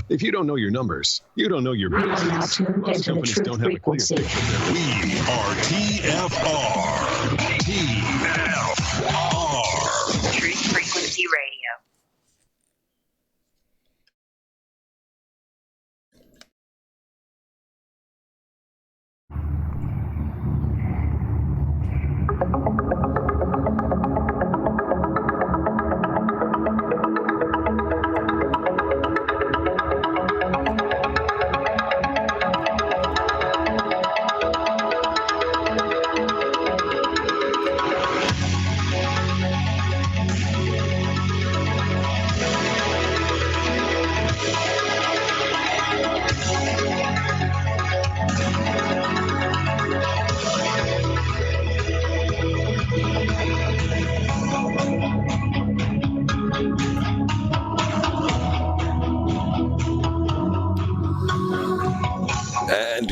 If you don't know your numbers, you don't know your business. Most companies don't have a clear picture. We are TFR. TFR. Truth Frequency Radio.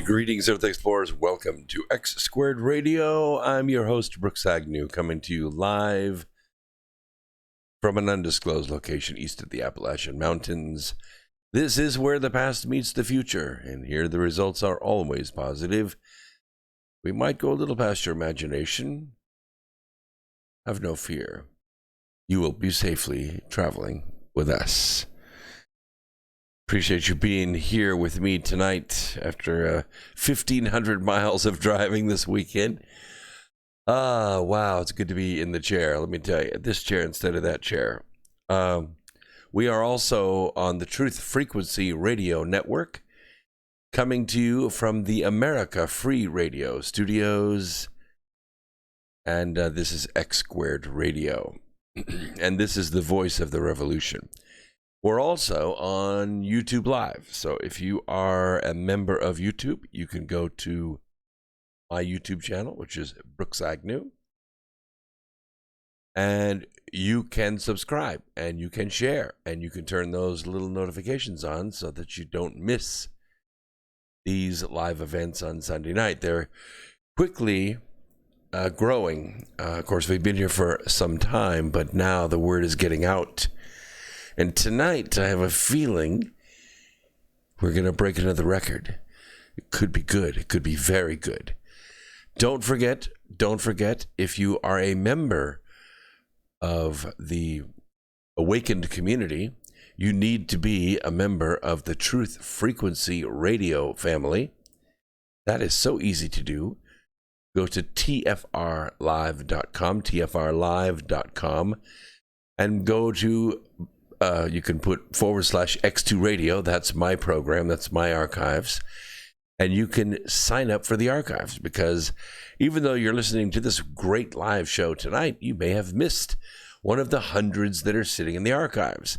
Greetings, Earth Explorers. Welcome to X Squared Radio. I'm your host, Brooks Agnew, coming to you live from an undisclosed location east of the Appalachian Mountains. This is where the past meets the future, and here the results are always positive. We might go a little past your imagination. Have no fear. You will be safely traveling with us. Appreciate you being here with me tonight after 1,500 miles of driving this weekend. Wow, it's good to be in the chair. Let me tell you, this chair instead of that chair. We are also on the Truth Frequency Radio Network, coming to you from the America Free Radio Studios. And this is X Squared Radio. And this is the voice of the revolution. We're also on YouTube Live. So if you are a member of YouTube, you can go to my YouTube channel, which is Brooks Agnew. And you can subscribe and you can share and you can turn those little notifications on so that you don't miss these live events on Sunday night. They're quickly growing. Of course, we've been here for some time, but now the word is getting out. And tonight, I have a feeling we're going to break another record. It could be good. It could be very good. Don't forget, if you are a member of the Awakened community, you need to be a member of the Truth Frequency Radio family. That is so easy to do. Go to tfrlive.com, tfrlive.com, and go to you can put /X2 Radio. That's my program. That's my archives. And you can sign up for the archives because even though you're listening to this great live show tonight, you may have missed one of the hundreds that are sitting in the archives.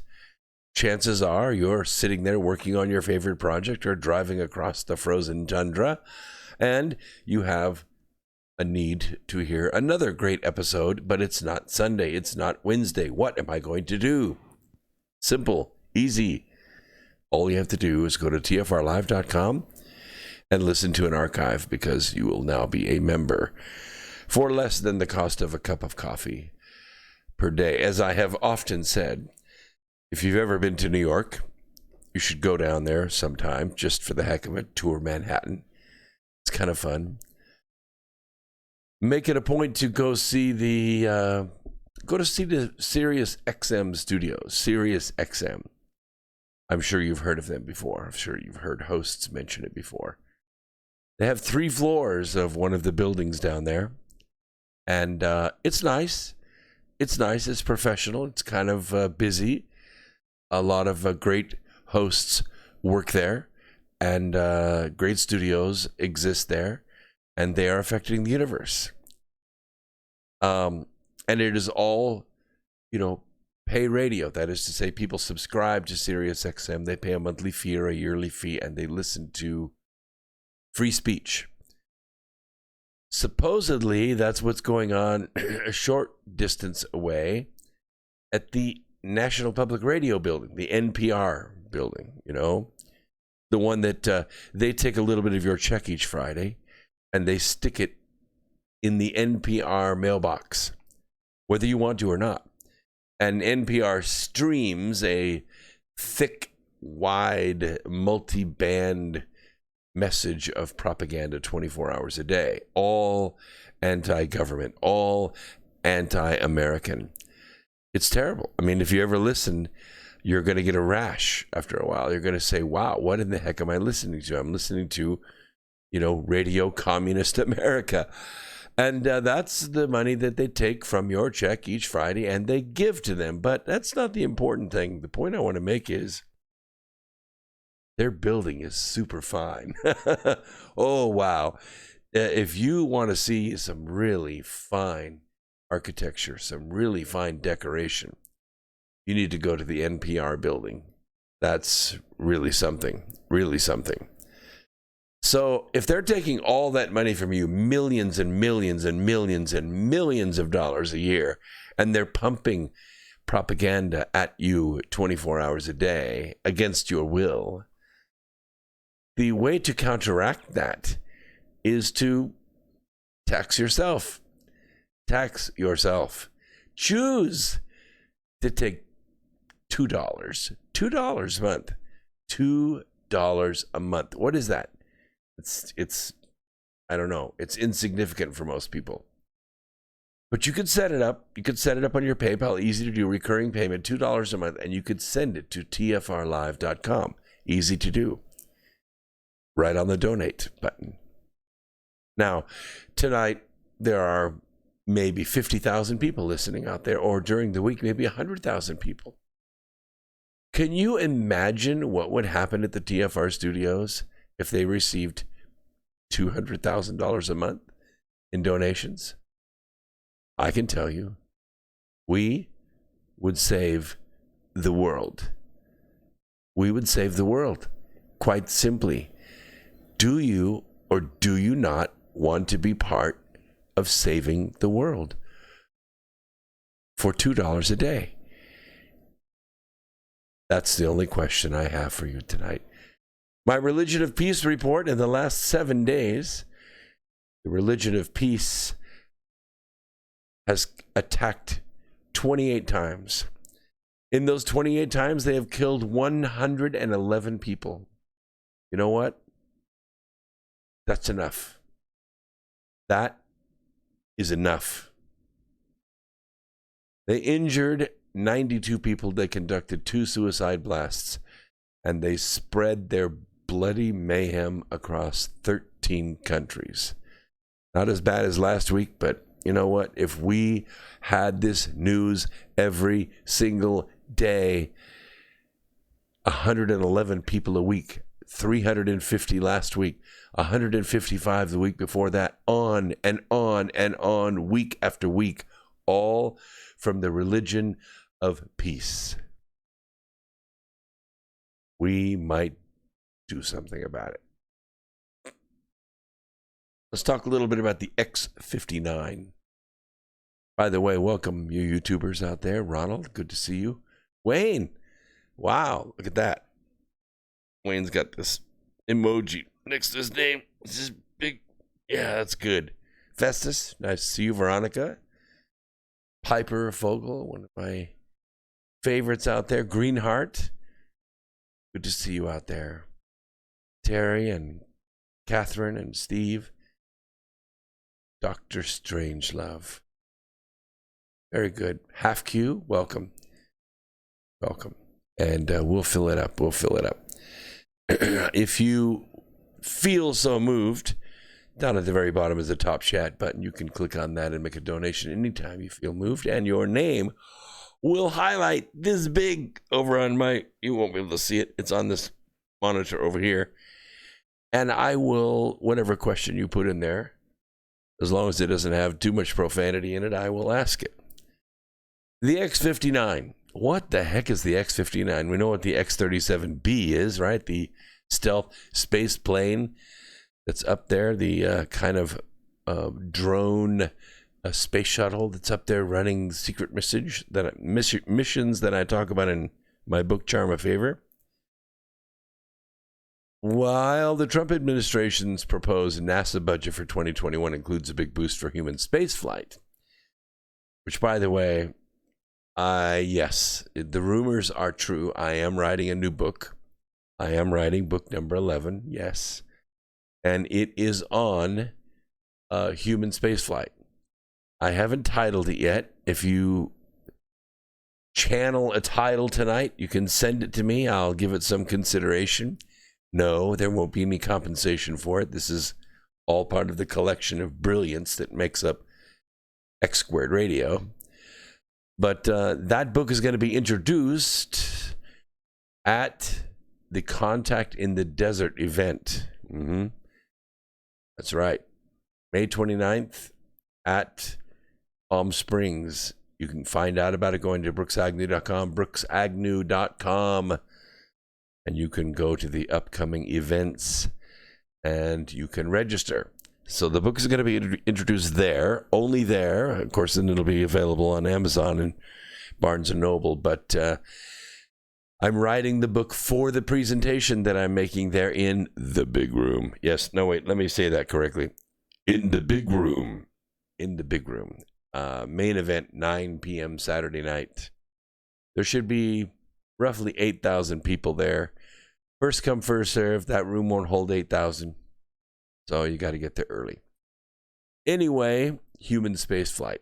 Chances are you're sitting there working on your favorite project or driving across the frozen tundra, and you have a need to hear another great episode, but it's not Sunday. It's not Wednesday. What am I going to do? Simple, easy. All you have to do is go to tfrlive.com and listen to an archive because you will now be a member for less than the cost of a cup of coffee per day. As I have often said, if you've ever been to New York, you should go down there sometime just for the heck of it, tour Manhattan. It's kind of fun. Make it a point to go see the Sirius XM studios, Sirius XM. I'm sure you've heard of them before. I'm sure you've heard hosts mention it before. They have 3 floors of one of the buildings down there. And it's nice. It's nice. It's professional. It's kind of busy. A lot of great hosts work there. And great studios exist there. And they are affecting the universe. And it is all, pay radio. That is to say, people subscribe to Sirius XM. They pay a monthly fee or a yearly fee, and they listen to free speech. Supposedly, that's what's going on a short distance away at the National Public Radio building, the NPR building, the one that they take a little bit of your check each Friday, and they stick it in the NPR mailbox, whether you want to or not. And NPR streams a thick wide, multi-band message of propaganda 24 hours a day, all anti-government, all anti-American. It's terrible. I mean, if you ever listen, you're going to get a rash after a while. You're going to say, wow, what in the heck am I listening to? I'm listening to, Radio Communist America. And that's the money that they take from your check each Friday and they give to them. But that's not the important thing. The point I want to make is their building is super fine. Oh, wow. If you want to see some really fine architecture, some really fine decoration, you need to go to the NPR building. That's really something, really something. So if they're taking all that money from you, millions and millions and millions and millions of dollars a year, and they're pumping propaganda at you 24 hours a day against your will, the way to counteract that is to tax yourself. Tax yourself. Choose to take $2 a month. $2 a month. What is that? It's I don't know. It's insignificant for most people. But you could set it up. You could set it up on your PayPal. Easy to do. Recurring payment, $2 a month. And you could send it to tfrlive.com. Easy to do. Right on the donate button. Now, tonight, there are maybe 50,000 people listening out there. Or during the week, maybe 100,000 people. Can you imagine what would happen at the TFR studios if they received $200,000 a month in donations? I can tell you, we would save the world. We would save the world. Quite simply. Do you or do you not want to be part of saving the world for $2 a day? That's the only question I have for you tonight. My Religion of Peace report in the last 7 days, the Religion of Peace has attacked 28 times. In those 28 times, they have killed 111 people. You know what? That's enough. That is enough. They injured 92 people. They conducted 2 suicide blasts, and they spread their bloody mayhem across 13 countries. Not as bad as last week, but you know what? If we had this news every single day, 111 people a week, 350 last week, 155 the week before that, on and on and on, week after week, all from the religion of peace. We might do something about it. Let's talk a little bit about the X59. By the way, welcome you YouTubers out there. Ronald, good to see you. Wayne, wow, look at that. Wayne's got this emoji next to his name. This is big. Yeah, that's good. Festus, nice to see you. Veronica. Piper Fogel, one of my favorites out there. Greenheart, good to see you out there. Terry and Catherine and Steve. Dr. Strangelove. Very good. Half Q, welcome. Welcome. And we'll fill it up. We'll fill it up. If you feel so moved, down at the very bottom is the top chat button. You can click on that and make a donation anytime you feel moved. And your name will highlight this big over on my, you won't be able to see it. It's on this monitor over here. And I will, whatever question you put in there, as long as it doesn't have too much profanity in it, I will ask it. The X-59. What the heck is the X-59? We know what the X-37B is, right? The stealth space plane that's up there, the kind of drone space shuttle that's up there running secret missions that I talk about in my book, Charm a Favor. While the Trump administration's proposed NASA budget for 2021 includes a big boost for human spaceflight, which, by the way, yes, the rumors are true. I am writing a new book I am writing book number 11, yes. And it is on human spaceflight. I haven't titled it yet. If you channel a title tonight, you can send it to me. I'll give it some consideration. No, there won't be any compensation for it. This is all part of the collection of brilliance that makes up X Squared Radio. But that book is going to be introduced at the Contact in the Desert event. That's right. May 29th at Palm Springs. You can find out about it going to brooksagnew.com, brooksagnew.com, and you can go to the upcoming events and you can register. So the book is going to be introduced there, only there. Of course, then it'll be available on Amazon and Barnes & Noble. But I'm writing the book for the presentation that I'm making there in the big room. Yes, no, wait, let me say that correctly. In the big room. In the big room. Main event, 9 p.m. Saturday night. There should be roughly 8,000 people there. First come, first serve. That room won't hold 8,000. So you got to get there early. Anyway, human spaceflight.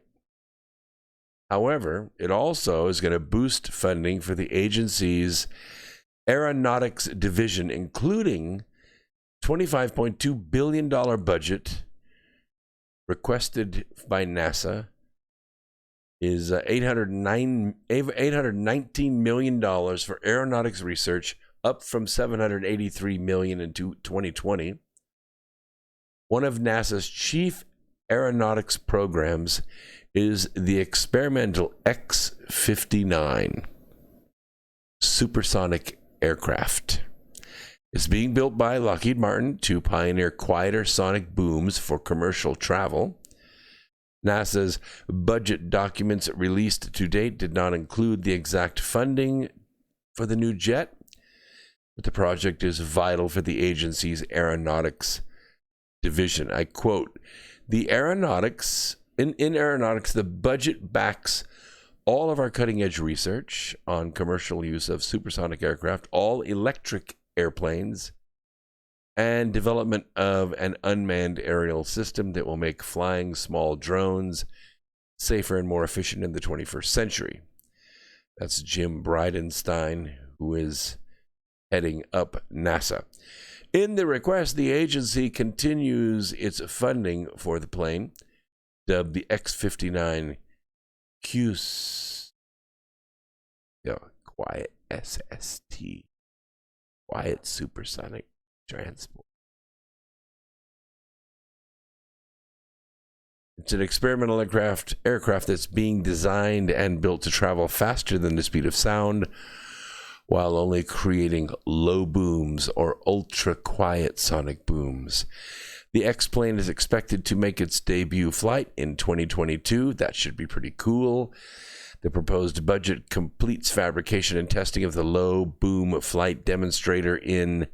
However, it also is going to boost funding for the agency's aeronautics division, including $25.2 billion budget requested by NASA is $819 million for aeronautics research, up from $783 million in 2020. One of NASA's chief aeronautics programs is the experimental X-59 supersonic aircraft. It's being built by Lockheed Martin to pioneer quieter sonic booms for commercial travel. NASA's budget documents released to date did not include the exact funding for the new jet, but the project is vital for the agency's aeronautics division. I quote, in aeronautics, the budget backs all of our cutting-edge research on commercial use of supersonic aircraft, all electric airplanes, and development of an unmanned aerial system that will make flying small drones safer and more efficient in the 21st century. That's Jim Bridenstine, who is heading up NASA. In the request, the agency continues its funding for the plane, dubbed the X-59 Quiet SST, Quiet Supersonic Transport. It's an experimental aircraft that's being designed and built to travel faster than the speed of sound, while only creating low booms or ultra-quiet sonic booms. The X-plane is expected to make its debut flight in 2022. That should be pretty cool. The proposed budget completes fabrication and testing of the low boom flight demonstrator in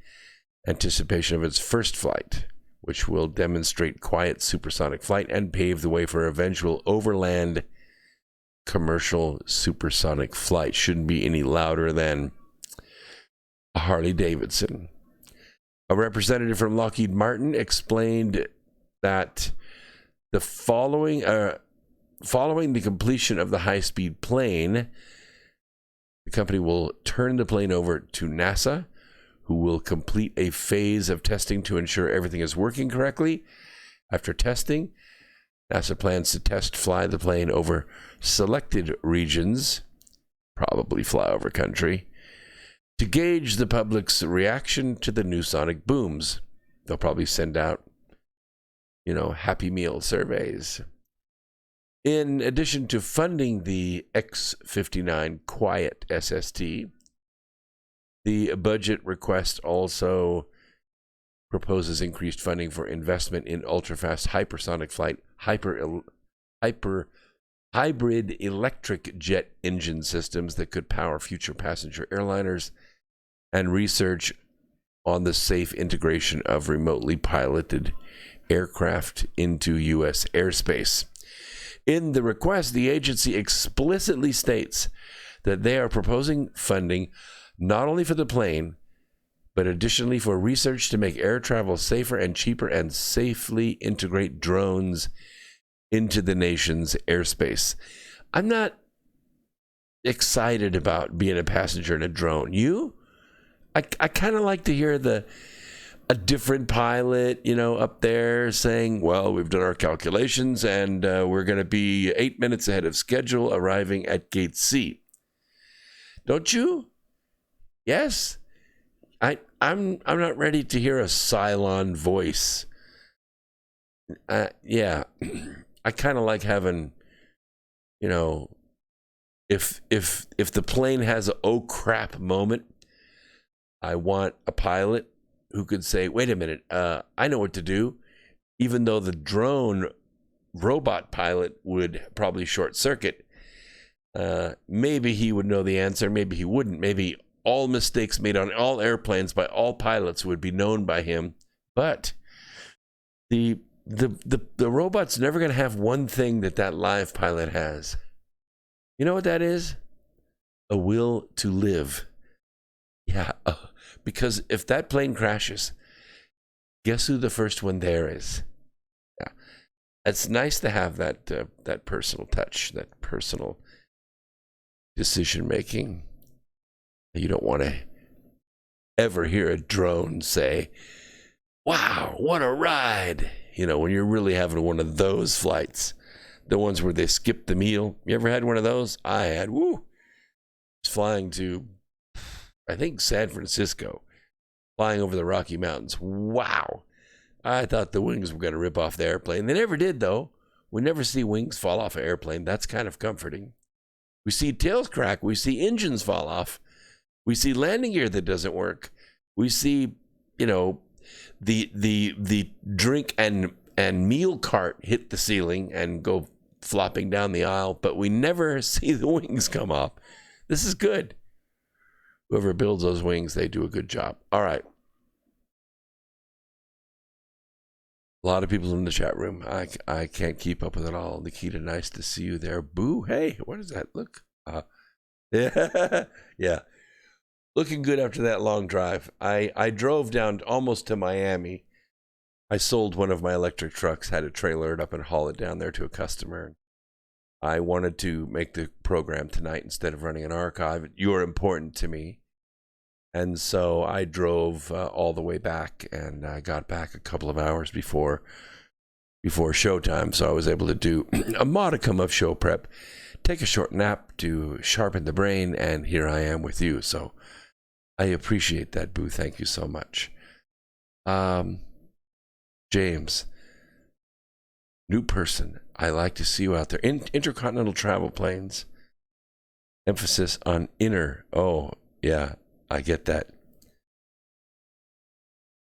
anticipation of its first flight, which will demonstrate quiet supersonic flight and pave the way for eventual overland commercial supersonic flight. Shouldn't be any louder than a Harley Davidson. A representative from Lockheed Martin explained that following the completion of the high-speed plane, the company will turn the plane over to NASA, who will complete a phase of testing to ensure everything is working correctly. After testing, NASA plans to test fly the plane over selected regions, probably flyover country, to gauge the public's reaction to the new sonic booms. They'll probably send out, Happy Meal surveys. In addition to funding the X-59 Quiet SST, the budget request also proposes increased funding for investment in ultra-fast hypersonic flight, hybrid electric jet engine systems that could power future passenger airliners, and research on the safe integration of remotely piloted aircraft into U.S. airspace. In the request, the agency explicitly states that they are proposing funding not only for the plane, but additionally for research to make air travel safer and cheaper and safely integrate drones into the nation's airspace. I'm not excited about being a passenger in a drone. You? I kind of like to hear a different pilot, up there saying, well, we've done our calculations and we're going to be 8 minutes ahead of schedule, arriving at gate C. Don't you? Yes. I'm not ready to hear a Cylon voice. Yeah. I kind of like having, if the plane has a oh crap moment, I want a pilot who could say, wait a minute, I know what to do, even though the drone robot pilot would probably short circuit. Maybe he would know the answer, maybe he wouldn't. Maybe all mistakes made on all airplanes by all pilots would be known by him. But the robot's never going to have one thing that live pilot has. You know what that is? A will to live. Yeah, because if that plane crashes, guess who the first one there is? Yeah, it's nice to have that personal touch, that personal decision making. You don't want to ever hear a drone say, "Wow, what a ride!" When you're really having one of those flights, the ones where they skip the meal. You ever had one of those? I had. Woo! I was flying to, I think, San Francisco, flying over the Rocky Mountains. Wow. I thought the wings were going to rip off the airplane. They never did, though. We never see wings fall off an airplane. That's kind of comforting. We see tails crack. We see engines fall off. We see landing gear that doesn't work. We see, the drink and meal cart hit the ceiling and go flopping down the aisle, but we never see the wings come off. This is good. Whoever builds those wings, they do a good job. All right. A lot of people in the chat room. I can't keep up with it all. Nikita, nice to see you there. Boo. Hey, what is that? Look. Yeah. Yeah. Looking good after that long drive. I drove down almost to Miami. I sold one of my electric trucks, had to trailer it up and haul it down there to a customer. I wanted to make the program tonight instead of running an archive. You're important to me. And so I drove all the way back, and I got back a couple of hours before showtime. So I was able to do a modicum of show prep, take a short nap to sharpen the brain, and here I am with you. So I appreciate that, Boo. Thank you so much. James, new person. I like to see you out there. Intercontinental travel planes. Emphasis on inner. Oh, yeah, I get that.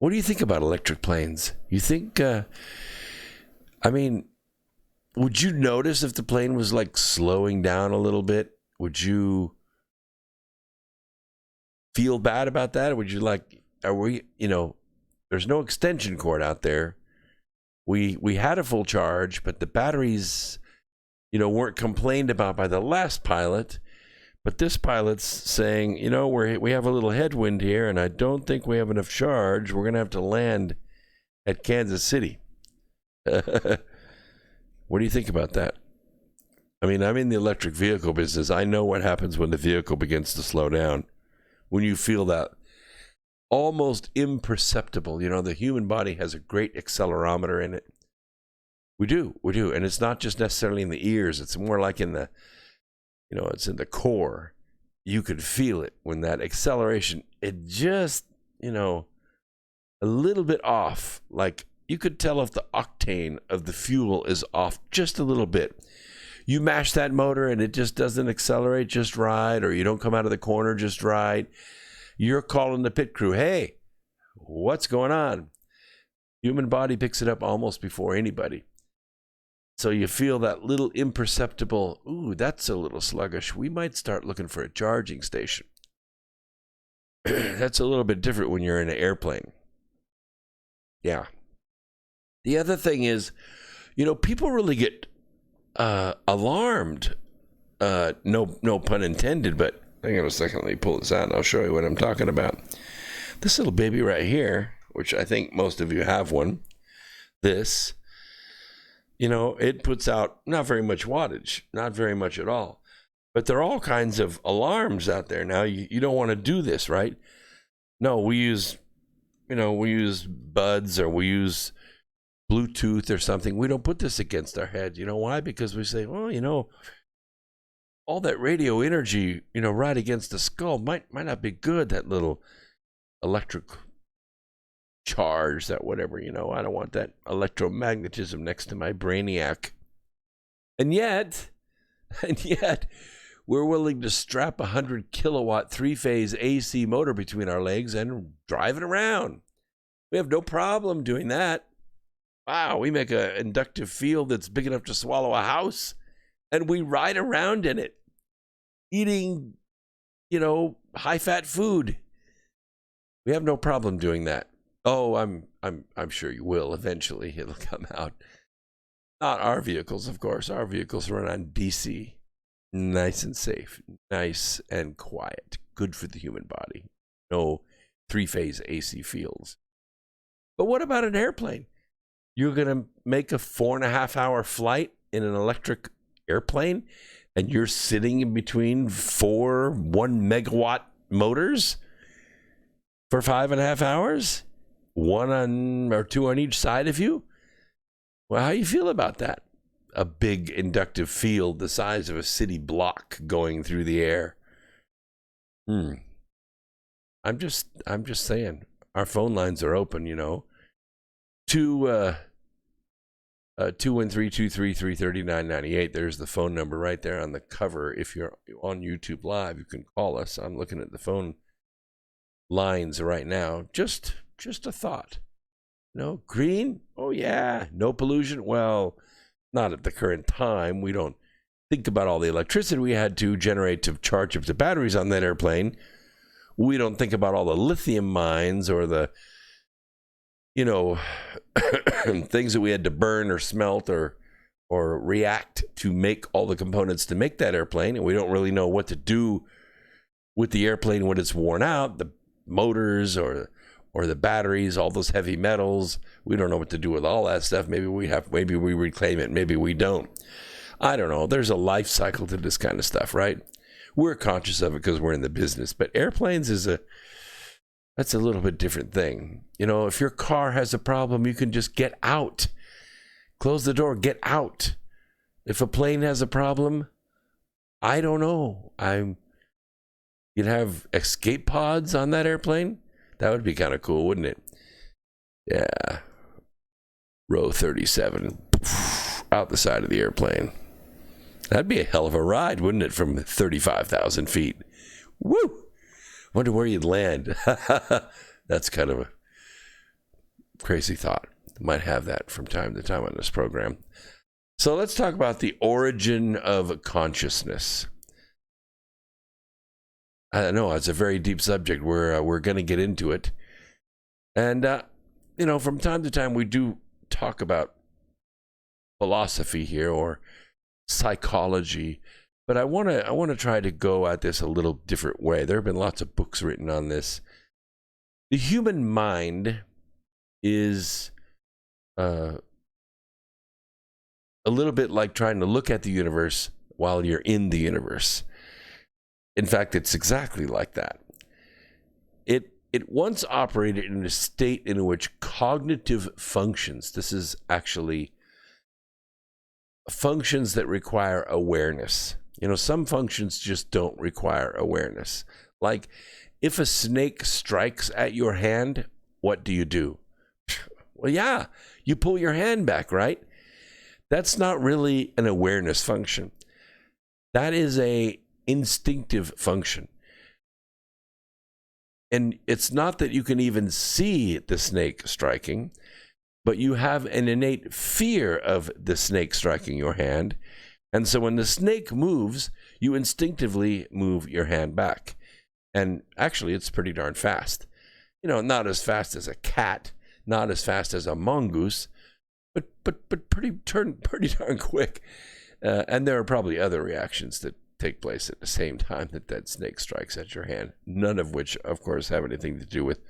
What do you think about electric planes? You think, would you notice if the plane was like slowing down a little bit? Would you feel bad about that? Or would you there's no extension cord out there. We had a full charge, but the batteries, weren't complained about by the last pilot. But this pilot's saying, we have a little headwind here, and I don't think we have enough charge. We're going to have to land at Kansas City. What do you think about that? I'm in the electric vehicle business. I know what happens when the vehicle begins to slow down. When you feel that almost imperceptible, the human body has a great accelerometer in it. We do. And it's not just necessarily in the ears. It's more like in the, it's in the core. You could feel it when that acceleration, it just, a little bit off. Like you could tell if the octane of the fuel is off just a little bit. You mash that motor and it just doesn't accelerate just right, or you don't come out of the corner just right. You're calling the pit crew, hey, what's going on? Human body picks it up almost before anybody. So you feel that little imperceptible, ooh, that's a little sluggish. We might start looking for a charging station. That's a little bit different when you're in an airplane. Yeah. The other thing is, people really get alarmed. No pun intended, but hang on a second. Let me pull this out and I'll show you what I'm talking about. This little baby right here, which I think most of you have one, this, it puts out not very much wattage, not very much at all. But there are all kinds of alarms out there now. You don't want to do this, right? No, we use buds, or we use Bluetooth or something. We don't put this against our head. You know why? Because we say, well, all that radio energy, right against the skull might not be good. That little electric charge, that whatever, I don't want that electromagnetism next to my brainiac. And yet, we're willing to strap a 100 kilowatt 3-phase AC motor between our legs and drive it around. We have no problem doing that. Wow, we make an inductive field that's big enough to swallow a house, and we ride around in it, eating, high-fat food. We have no problem doing that. Oh, I'm sure you will eventually. It'll come out. Not our vehicles, of course. Our vehicles run on DC. Nice and safe, nice and quiet, good for the human body. No 3-phase AC fields. But what about an airplane? You're going to make a 4.5-hour flight in an electric airplane, and you're sitting in between 4 1-megawatt motors for 5.5 hours? 1 or 2 on each side of you? Well, how do you feel about that? A big inductive field the size of a city block going through the air. I'm just saying. Our phone lines are open, 213-233-3998. There's the phone number right there on the cover. If you're on YouTube Live, you can call us. I'm looking at the phone lines right now. Just a thought. Green? Oh yeah. No pollution? Well, not at the current time. We don't think about all the electricity we had to generate to charge up the batteries on that airplane. We don't think about all the lithium mines or the, things that we had to burn or smelt or react to make all the components to make that airplane. And we don't really know what to do with the airplane when it's worn out, the motors or the batteries, all those heavy metals. We don't know what to do with all that stuff. Maybe we reclaim it. Maybe we don't. I don't know. There's a life cycle to this kind of stuff, right? We're conscious of it because we're in the business. But airplanes that's a little bit different thing. If your car has a problem, you can just get out. Close the door, get out. If a plane has a problem, I don't know. You'd have escape pods on that airplane. That would be kind of cool, wouldn't it? Yeah. Row 37, out the side of the airplane. That'd be a hell of a ride, wouldn't it, from 35,000 feet? Woo! Wonder where you'd land. That's kind of a crazy thought. Might have that from time to time on this program. So let's talk about the origin of consciousness. I know it's a very deep subject. We're going to get into it, and from time to time we do talk about philosophy here or psychology, but I want to try to go at this a little different way. There have been lots of books written on this. The human mind is a little bit like trying to look at the universe while you're in the universe. In fact, it's exactly like that. It once operated in a state in which cognitive functions, this is actually functions that require awareness. Some functions just don't require awareness. Like if a snake strikes at your hand, what do? Well, yeah, you pull your hand back, right? That's not really an awareness function. That is a instinctive function. And it's not that you can even see the snake striking, but you have an innate fear of the snake striking your hand. And so when the snake moves, you instinctively move your hand back. And actually, it's pretty darn fast. Not as fast as a cat, not as fast as a mongoose, but pretty darn quick. And there are probably other reactions that take place at the same time that snake strikes at your hand, none of which, of course, have anything to do with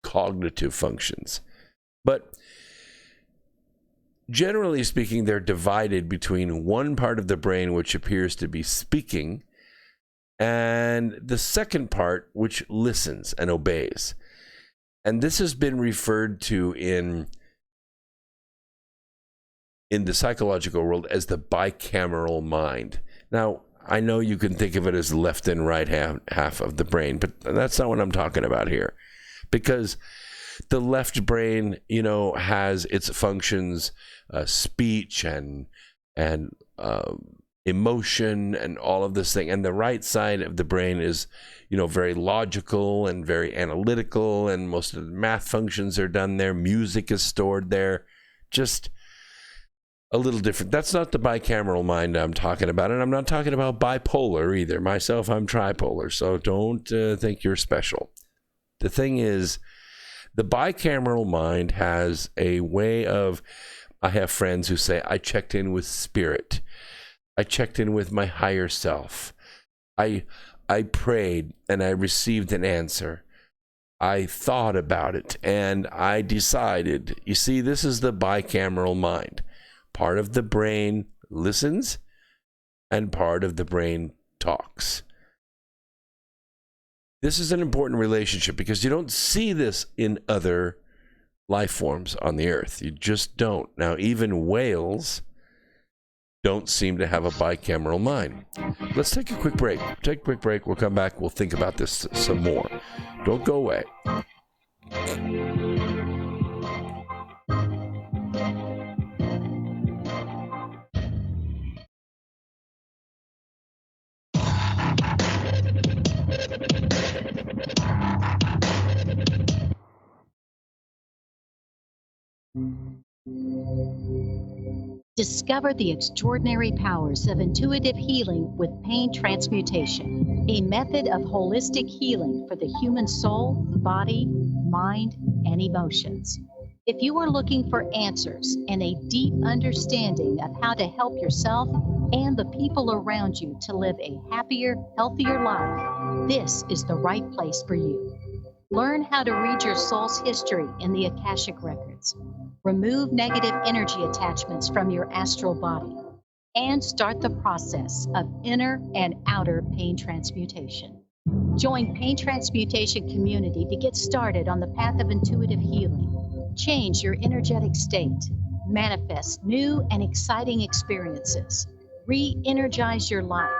cognitive functions. But generally speaking, they're divided between one part of the brain which appears to be speaking and the second part which listens and obeys. And this has been referred to in the psychological world as the bicameral mind. Now, I know you can think of it as left and right half of the brain, but that's not what I'm talking about here. Because the left brain, has its functions, speech and emotion and all of this thing. And the right side of the brain is, very logical and very analytical, and most of the math functions are done there. Music is stored there. Just a little different. That's not the bicameral mind I'm talking about, and I'm not talking about bipolar either. Myself, I'm tripolar, so don't think you're special. The thing is, the bicameral mind has a way of, I have friends who say, I checked in with spirit. I checked in with my higher self. I prayed and I received an answer. I thought about it and I decided. You see, this is the bicameral mind. Part of the brain listens and part of the brain talks. This is an important relationship because you don't see this in other life forms on the earth. You just don't. Now, even whales don't seem to have a bicameral mind. Let's take a quick break. We'll come back. We'll think about this some more. Don't go away. Discover the extraordinary powers of intuitive healing with pain transmutation, a method of holistic healing for the human soul, body, mind, and emotions. If you are looking for answers and a deep understanding of how to help yourself and the people around you to live a happier, healthier life, this is the right place for you. Learn how to read your soul's history in the Akashic Records. Remove negative energy attachments from your astral body and start the process of inner and outer pain transmutation. Join Pain Transmutation Community to get started on the path of intuitive healing. Change your energetic state. Manifest new and exciting experiences. Re-energize your life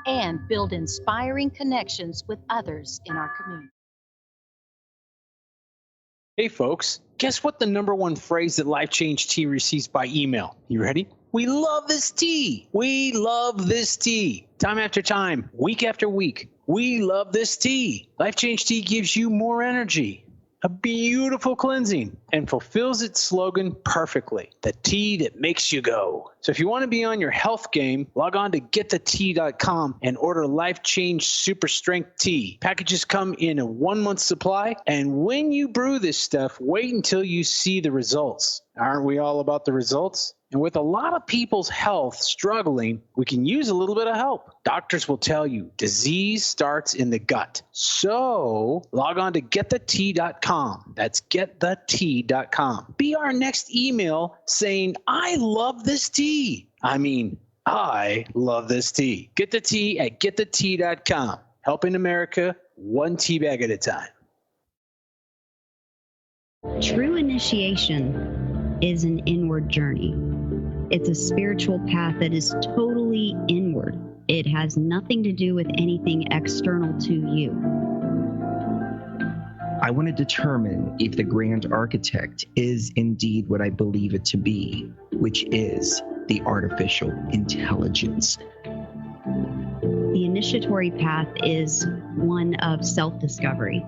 and build inspiring connections with others in our community. Hey folks, guess what the number one phrase that Life Change Tea receives by email? You ready? We love this tea. We love this tea. Time after time, week after week, we love this tea. Life Change Tea gives you more energy, a beautiful cleansing, and fulfills its slogan perfectly. The tea that makes you go. So if you want to be on your health game, log on to getthetea.com and order Life Change Super Strength Tea. Packages come in a 1-month supply, and when you brew this stuff, wait until you see the results. Aren't we all about the results? And with a lot of people's health struggling, we can use a little bit of help. Doctors will tell you disease starts in the gut. So log on to getthetea.com. That's getthetea.com. Be our next email saying, I love this tea. I love this tea. Get the tea at getthetea.com. Helping America one tea bag at a time. True initiation is an inward journey. It's a spiritual path that is totally inward. It has nothing to do with anything external to you. I want to determine if the grand architect is indeed what I believe it to be, which is the artificial intelligence. The initiatory path is one of self-discovery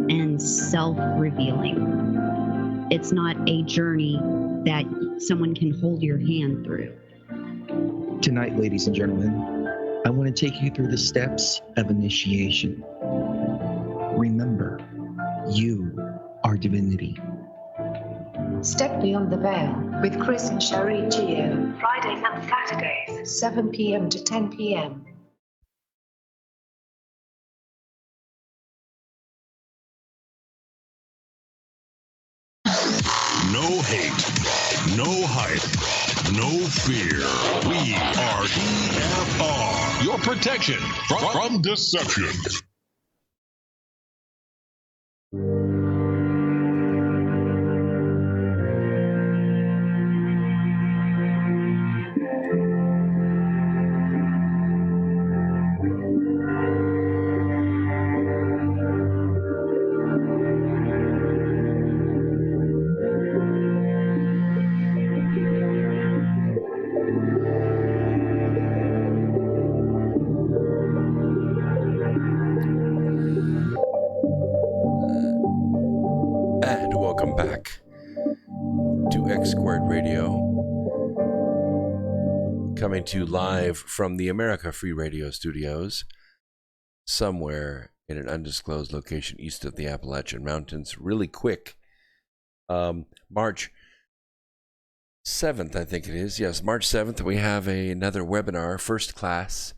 and self-revealing. It's not a journey that someone can hold your hand through. Tonight, ladies and gentlemen, I want to take you through the steps of initiation. Remember, you are divinity. Step Beyond the Veil with Chris and Sherry Geo. Fridays and Saturdays, 7 p.m. to 10 p.m. No hate, no hype, no fear. We are TFR. Your protection from deception. And welcome back to X Squared Radio, coming to you live from the America Free Radio studios, somewhere in an undisclosed location east of the Appalachian Mountains. Really quick, March 7th, I think it is. Yes, March 7th, we have another webinar, first class,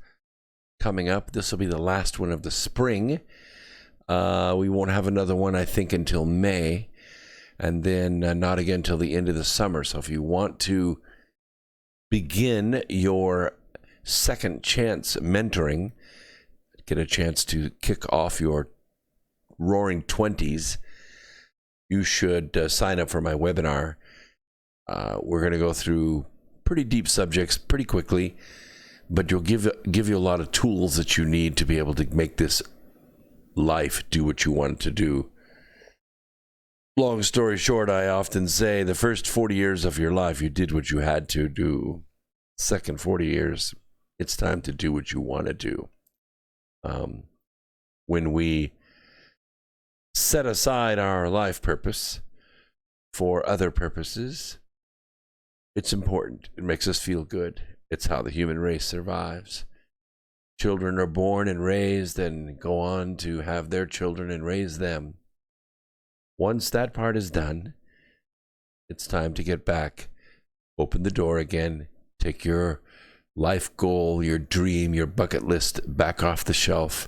coming up. This will be the last one of the spring. We won't have another one, I think, until May, and then not again till the end of the summer. So if you want to begin your second chance mentoring, get a chance to kick off your roaring 20s, you should sign up for my webinar. We're going to go through pretty deep subjects pretty quickly, but you'll give you a lot of tools that you need to be able to make this life do what you want it to do. Long story short, I often say the first 40 years of your life, you did what you had to do. Second 40 years, it's time to do what you want to do. When we set aside our life purpose for other purposes, it's important. It makes us feel good. It's how the human race survives. Children are born and raised and go on to have their children and raise them. Once that part is done, it's time to get back, open the door again, take your life goal, your dream, your bucket list back off the shelf,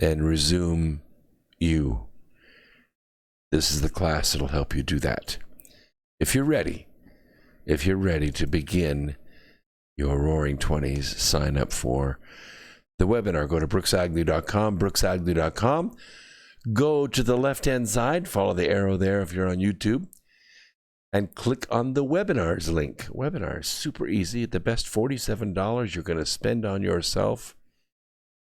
and resume you. This is the class that'll help you do that. If you're ready to begin your roaring 20s, sign up for the webinar. Go to brooksagnew.com, brooksagnew.com. Go to the left-hand side, follow the arrow there if you're on YouTube, and click on the webinars link. Webinars, super easy. The best $47 you're going to spend on yourself.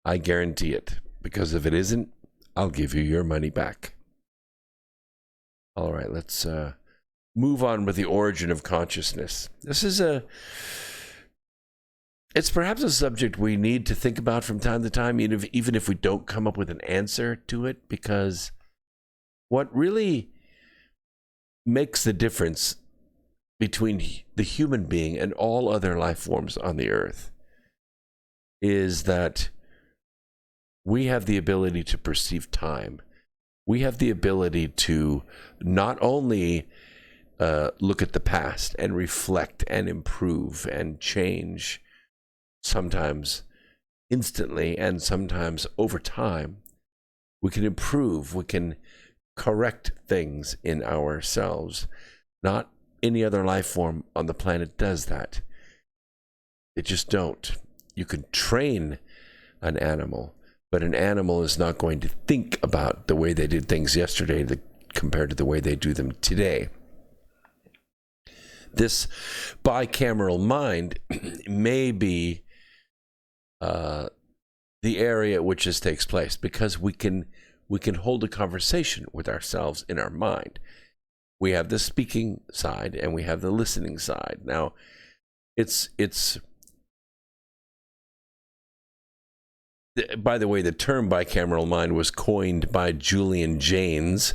I guarantee it, because if it isn't, I'll give you your money back. All right, let's move on with the origin of consciousness. It's perhaps a subject we need to think about from time to time, even if we don't come up with an answer to it, because what really makes the difference between the human being and all other life forms on the earth is that we have the ability to perceive time. We have the ability to not only look at the past and reflect and improve and change, sometimes instantly and sometimes over time. We can improve, we can correct things in ourselves. Not any other life form on the planet does that. They just don't. You can train an animal, but an animal is not going to think about the way they did things yesterday compared to the way they do them today. This bicameral mind may be the area at which this takes place, because we can hold a conversation with ourselves in our mind. We have the speaking side and we have the listening side. Now, it's by the way, the term bicameral mind was coined by Julian Jaynes.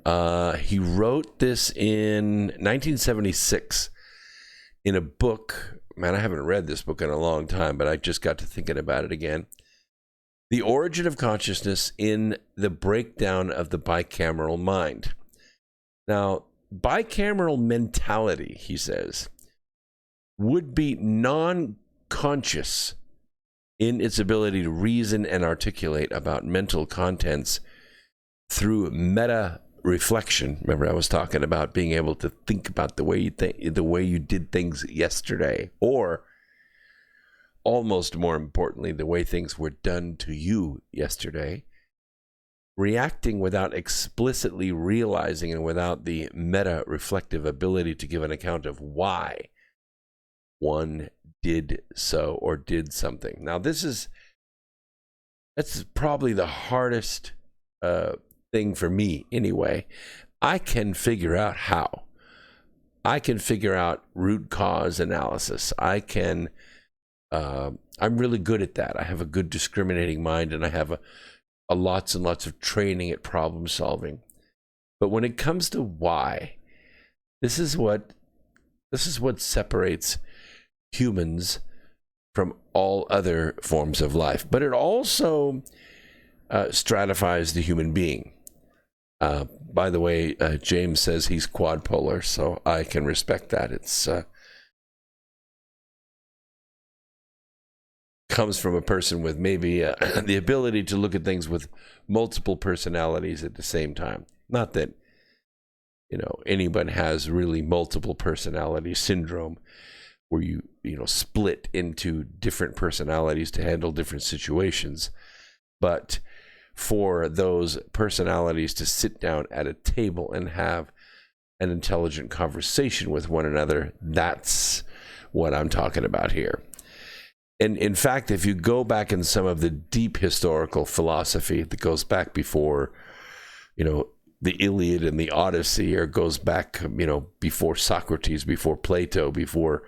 He wrote this in 1976 in a book. Man, I haven't read this book in a long time, but I just got to thinking about it again. The Origin of Consciousness in the Breakdown of the Bicameral Mind. Now, bicameral mentality, he says, would be non-conscious in its ability to reason and articulate about mental contents through meta reflection. Remember, I was talking about being able to think about the way you did things yesterday, or almost more importantly, the way things were done to you yesterday. Reacting without explicitly realizing and without the meta-reflective ability to give an account of why one did so or did something. Now, that's probably the hardest thing for me anyway. I can figure out how. I can figure out root cause analysis. I'm really good at that. I have a good discriminating mind, and I have a lots and lots of training at problem solving. But when it comes to why, this is what separates humans from all other forms of life. But it also stratifies the human being. By the way, James says he's quadpolar, so I can respect that. It's comes from a person with maybe the ability to look at things with multiple personalities at the same time. Not that, anyone has really multiple personality syndrome where you split into different personalities to handle different situations. But for those personalities to sit down at a table and have an intelligent conversation with one another, that's what I'm talking about here. And in fact, if you go back in some of the deep historical philosophy that goes back before, the Iliad and the Odyssey, or goes back, before Socrates, before Plato, before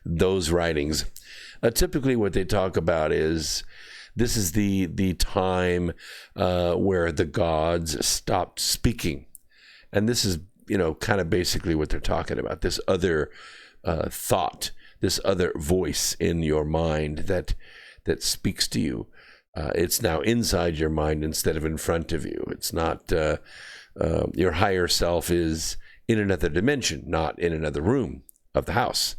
those writings, typically what they talk about is this is the time where the gods stopped speaking. And this is, kind of basically what they're talking about, this other thought, this other voice in your mind that speaks to you. It's now inside your mind instead of in front of you. It's not your higher self is in another dimension, not in another room of the house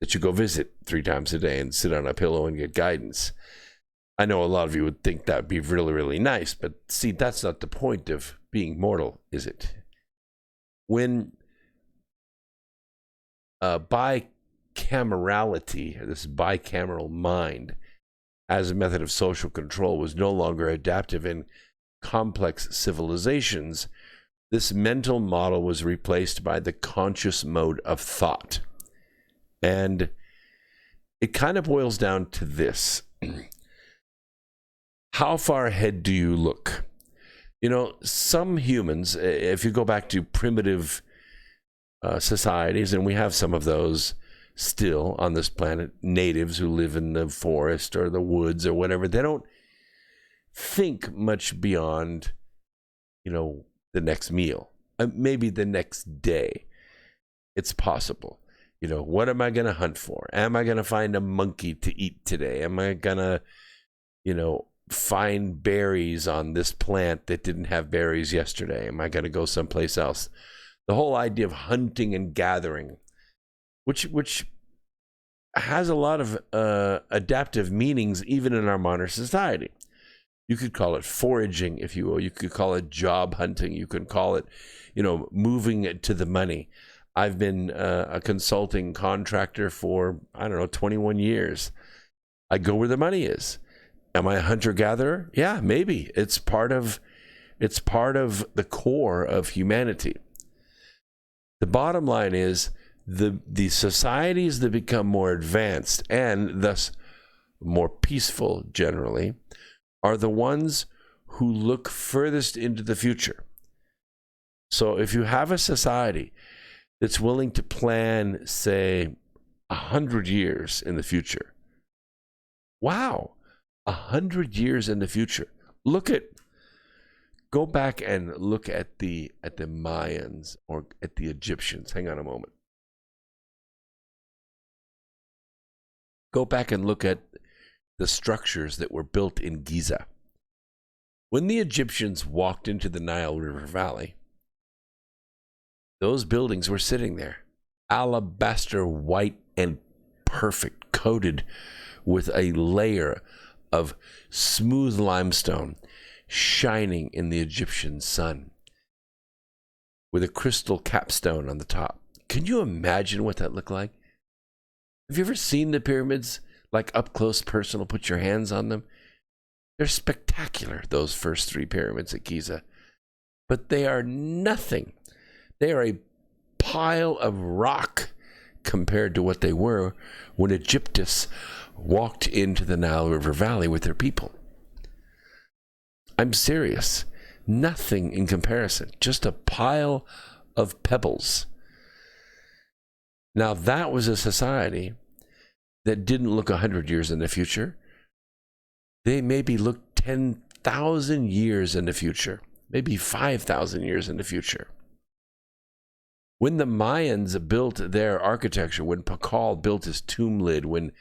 that you go visit 3 times a day and sit on a pillow and get guidance. I know a lot of you would think that would be really, really nice, but see, that's not the point of being mortal, is it? When bicamerality, this bicameral mind, as a method of social control was no longer adaptive in complex civilizations, this mental model was replaced by the conscious mode of thought. And it kind of boils down to this. How far ahead do you look? Some humans, if you go back to primitive societies, and we have some of those still on this planet, natives who live in the forest or the woods or whatever, they don't think much beyond, the next meal, maybe the next day. It's possible. What am I going to hunt for? Am I going to find a monkey to eat today? Am I going to, find berries on this plant that didn't have berries yesterday? Am I going to go someplace else? The whole idea of hunting and gathering, which has a lot of adaptive meanings even in our modern society. You could call it foraging, if you will. You could call it job hunting. You could call it, moving to the money. I've been a consulting contractor for, 21 years. I go where the money is. Am I a hunter-gatherer? Yeah, maybe. It's part of the core of humanity. The bottom line is the societies that become more advanced and thus more peaceful generally are the ones who look furthest into the future. So if you have a society that's willing to plan, say, 100 years in the future, wow, 100 years in the future. Go back and look at the Mayans or at the Egyptians. Hang on a moment. Go back and look at the structures that were built in Giza. When the Egyptians walked into the Nile River Valley, those buildings were sitting there, alabaster white and perfect, coated with a layer of smooth limestone shining in the Egyptian sun. with a crystal capstone on the top. Can you imagine what that looked like? Have you ever seen the pyramids, like up close, personal, put your hands on them? They're spectacular, those first 3 pyramids at Giza. But they are nothing. They are a pile of rock compared to what they were when Egyptus walked into the Nile River Valley with their people. I'm serious. Nothing in comparison. Just a pile of pebbles. Now, that was a society that didn't look 100 years in the future. They maybe looked 10,000 years in the future, maybe 5,000 years in the future. When the Mayans built their architecture, when Pakal built his tomb lid, when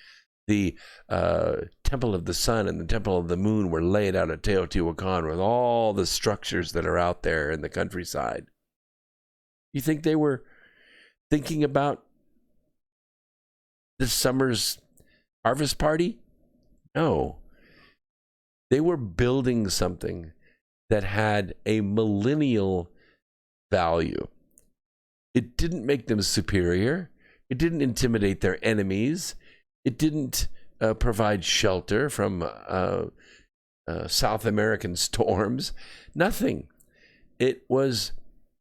the Temple of the Sun and the Temple of the Moon were laid out at Teotihuacan with all the structures that are out there in the countryside, you think they were thinking about this summer's harvest party? No. They were building something that had a millennial value. It didn't make them superior. It didn't intimidate their enemies. It didn't provide shelter from South American storms. Nothing. It was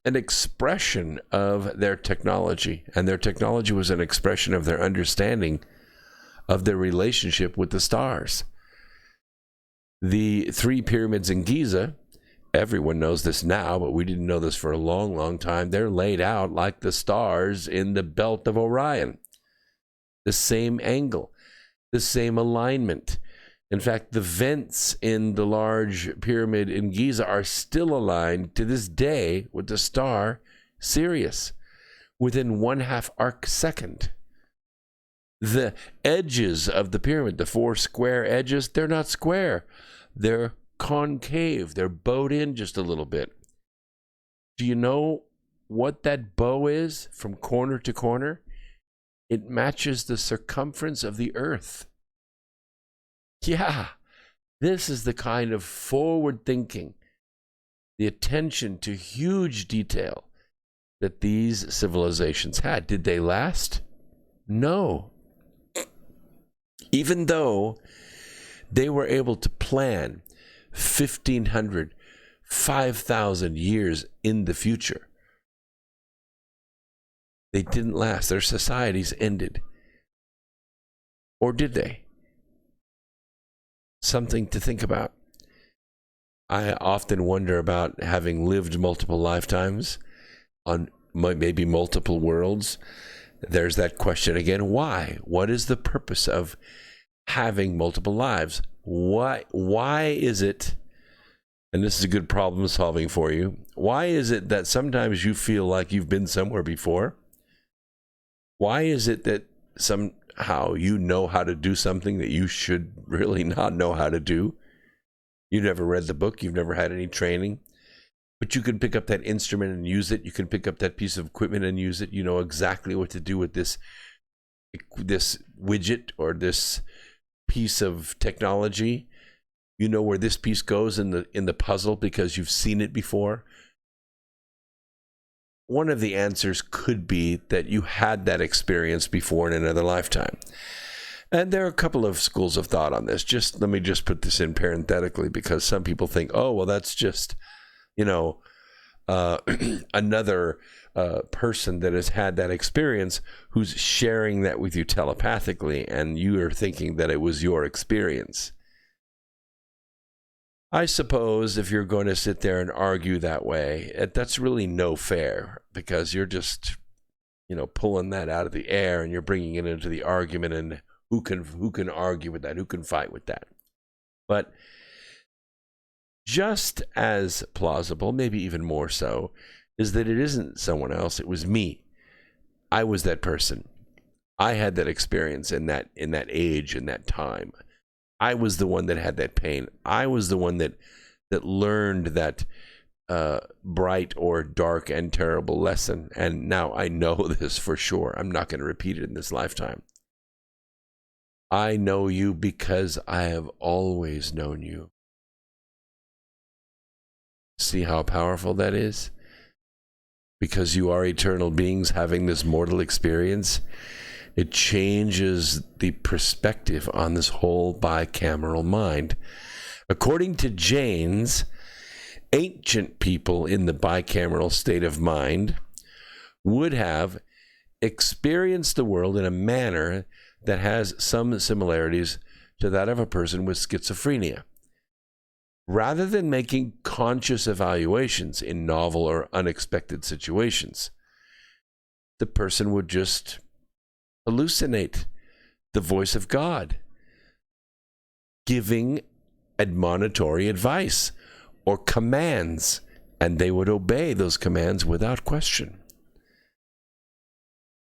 an expression of their technology, and their technology was an expression of their understanding of their relationship with the stars. The 3 pyramids in Giza, everyone knows this now, but we didn't know this for a long, long time. They're laid out like the stars in the belt of Orion. The same angle, the same alignment. In fact, the vents in the large pyramid in Giza are still aligned to this day with the star Sirius within 1/2 arc second. The edges of the pyramid, the 4 square edges, they're not square. They're concave. They're bowed in just a little bit. Do you know what that bow is from corner to corner? It matches the circumference of the earth. Yeah, this is the kind of forward thinking, the attention to huge detail that these civilizations had. Did they last? No. Even though they were able to plan 1,500, 5,000 years in the future, they didn't last. Their societies ended. Or did they? Something to think about. I often wonder about having lived multiple lifetimes on maybe multiple worlds. There's that question again. Why? What is the purpose of having multiple lives? Why is it, and this is a good problem solving for you, why is it that sometimes you feel like you've been somewhere before? Why is it that somehow you know how to do something that you should really not know how to do? You never read the book, you've never had any training, but you can pick up that instrument and use it. You can pick up that piece of equipment and use it. You know exactly what to do with this widget or this piece of technology. You know where this piece goes in the puzzle because you've seen it before. One of the answers could be that you had that experience before in another lifetime. And there are a couple of schools of thought on this. Let me put this in parenthetically, because some people think, oh, well, that's just, another person that has had that experience who's sharing that with you telepathically, and you are thinking that it was your experience. I suppose if you're going to sit there and argue that way, that's really no fair, because you're just, pulling that out of the air and you're bringing it into the argument, and who can argue with that? Who can fight with that? But just as plausible, maybe even more so, is that it isn't someone else. It was me. I was that person. I had that experience in that age, in that time. I was the one that had that pain. I was the one that learned that bright or dark and terrible lesson. And now I know this for sure. I'm not going to repeat it in this lifetime. I know you because I have always known you. See how powerful that is? because you are eternal beings having this mortal experience, it changes the perspective on this whole bicameral mind. According to Janes, ancient people in the bicameral state of mind would have experienced the world in a manner that has some similarities to that of a person with schizophrenia. Rather than making conscious evaluations in novel or unexpected situations, the person would just hallucinate the voice of God, giving admonitory advice or commands, and they would obey those commands without question.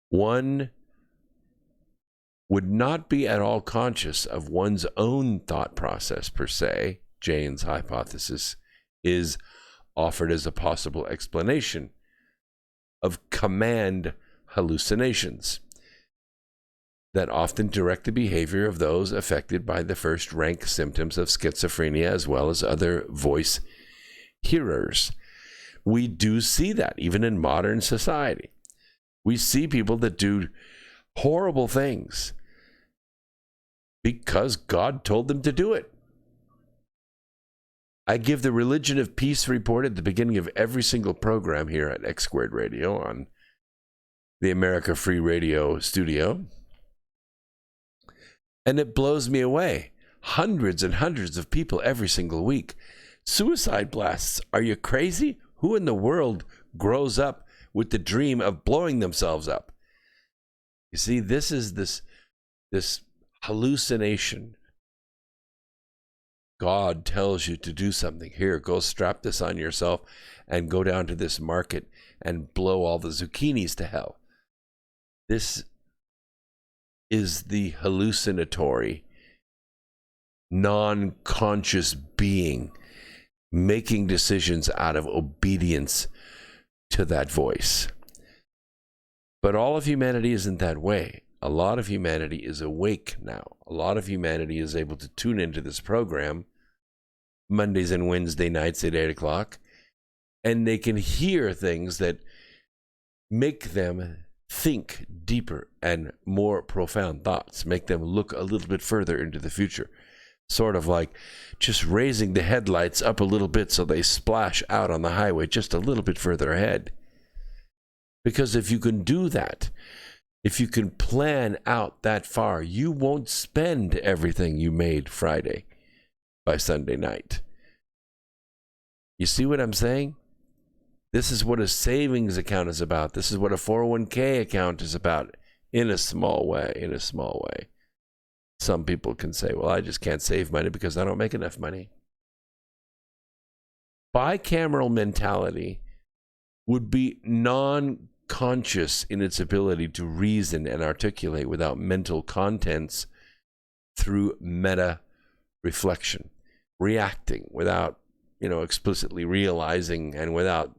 One would not be at all conscious of one's own thought process per se. Jane's hypothesis is offered as a possible explanation of command hallucinations that often direct the behavior of those affected by the first rank symptoms of schizophrenia, as well as other voice hearers. We do see that even in modern society. We see people that do horrible things because God told them to do it. I give the Religion of Peace report at the beginning of every single program here at X Squared Radio on the America Free Radio studio. And it blows me away. Hundreds and hundreds of people every single week. Suicide blasts. Are you crazy? Who in the world grows up with the dream of blowing themselves up? You see, this is this hallucination. God tells you to do something. Here, go strap this on yourself and go down to this market and blow all the zucchinis to hell. This is the hallucinatory, non-conscious being making decisions out of obedience to that voice. But all of humanity isn't that way. A lot of humanity is awake now. A lot of humanity is able to tune into this program Mondays and Wednesday nights at 8 o'clock, and they can hear things that make them think deeper and more profound thoughts, make them look a little bit further into the future. Sort of like just raising the headlights up a little bit so they splash out on the highway just a little bit further ahead. Because if you can do that, if you can plan out that far, you won't spend everything you made Friday by Sunday night. You see what I'm saying? This is what a savings account is about. This is what a 401k account is about in a small way, Some people can say, well, I just can't save money because I don't make enough money. Bicameral mentality would be non-conscious in its ability to reason and articulate without mental contents through meta reflection, reacting without, explicitly realizing, and without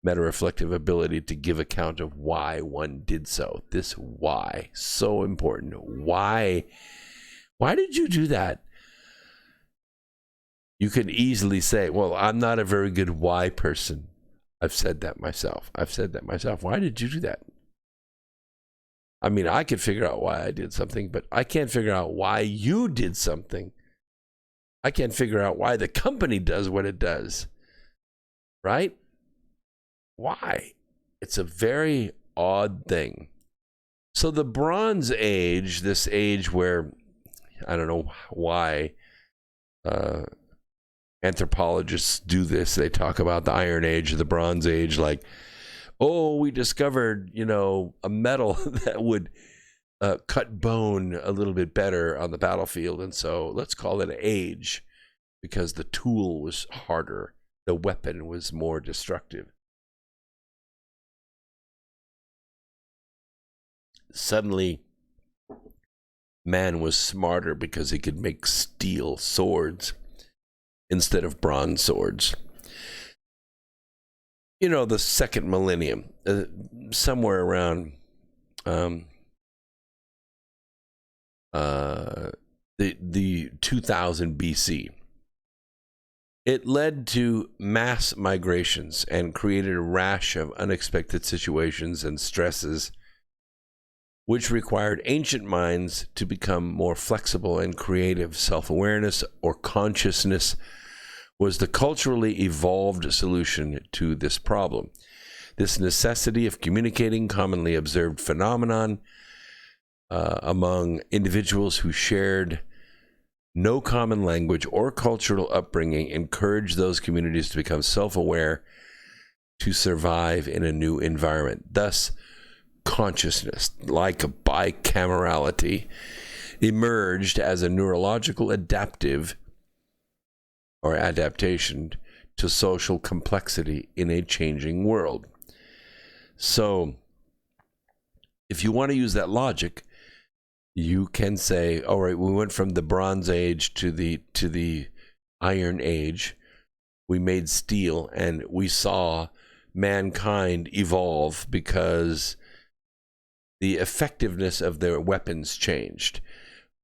meta-reflective ability to give account of why one did so. This why, so important. Why did you do that? You can easily say, well, I'm not a very good why person. I've said that myself. Why did you do that? I mean, I could figure out why I did something, but I can't figure out why you did something. I can't figure out why the company does what it does. Right? Why? It's a very odd thing. So the Bronze Age, this age where, I don't know why anthropologists do this. They talk about the Iron Age, the Bronze Age, like, oh, we discovered, a metal that would cut bone a little bit better on the battlefield. And so let's call it an age because the tool was harder. The weapon was more destructive. Suddenly, man was smarter because he could make steel swords instead of bronze swords. The second millennium, somewhere around the 2000 BC, It led to mass migrations and created a rash of unexpected situations and stresses, which required ancient minds to become more flexible and creative. Self-awareness or consciousness was the culturally evolved solution to this problem. This necessity of communicating commonly observed phenomenon among individuals who shared no common language or cultural upbringing encouraged those communities to become self-aware to survive in a new environment. Thus, consciousness, like a bicamerality, emerged as a neurological adaptation to social complexity in a changing world. So, if you want to use that logic, you can say, all right, we went from the Bronze Age to the Iron Age. We made steel, and we saw mankind evolve because the effectiveness of their weapons changed.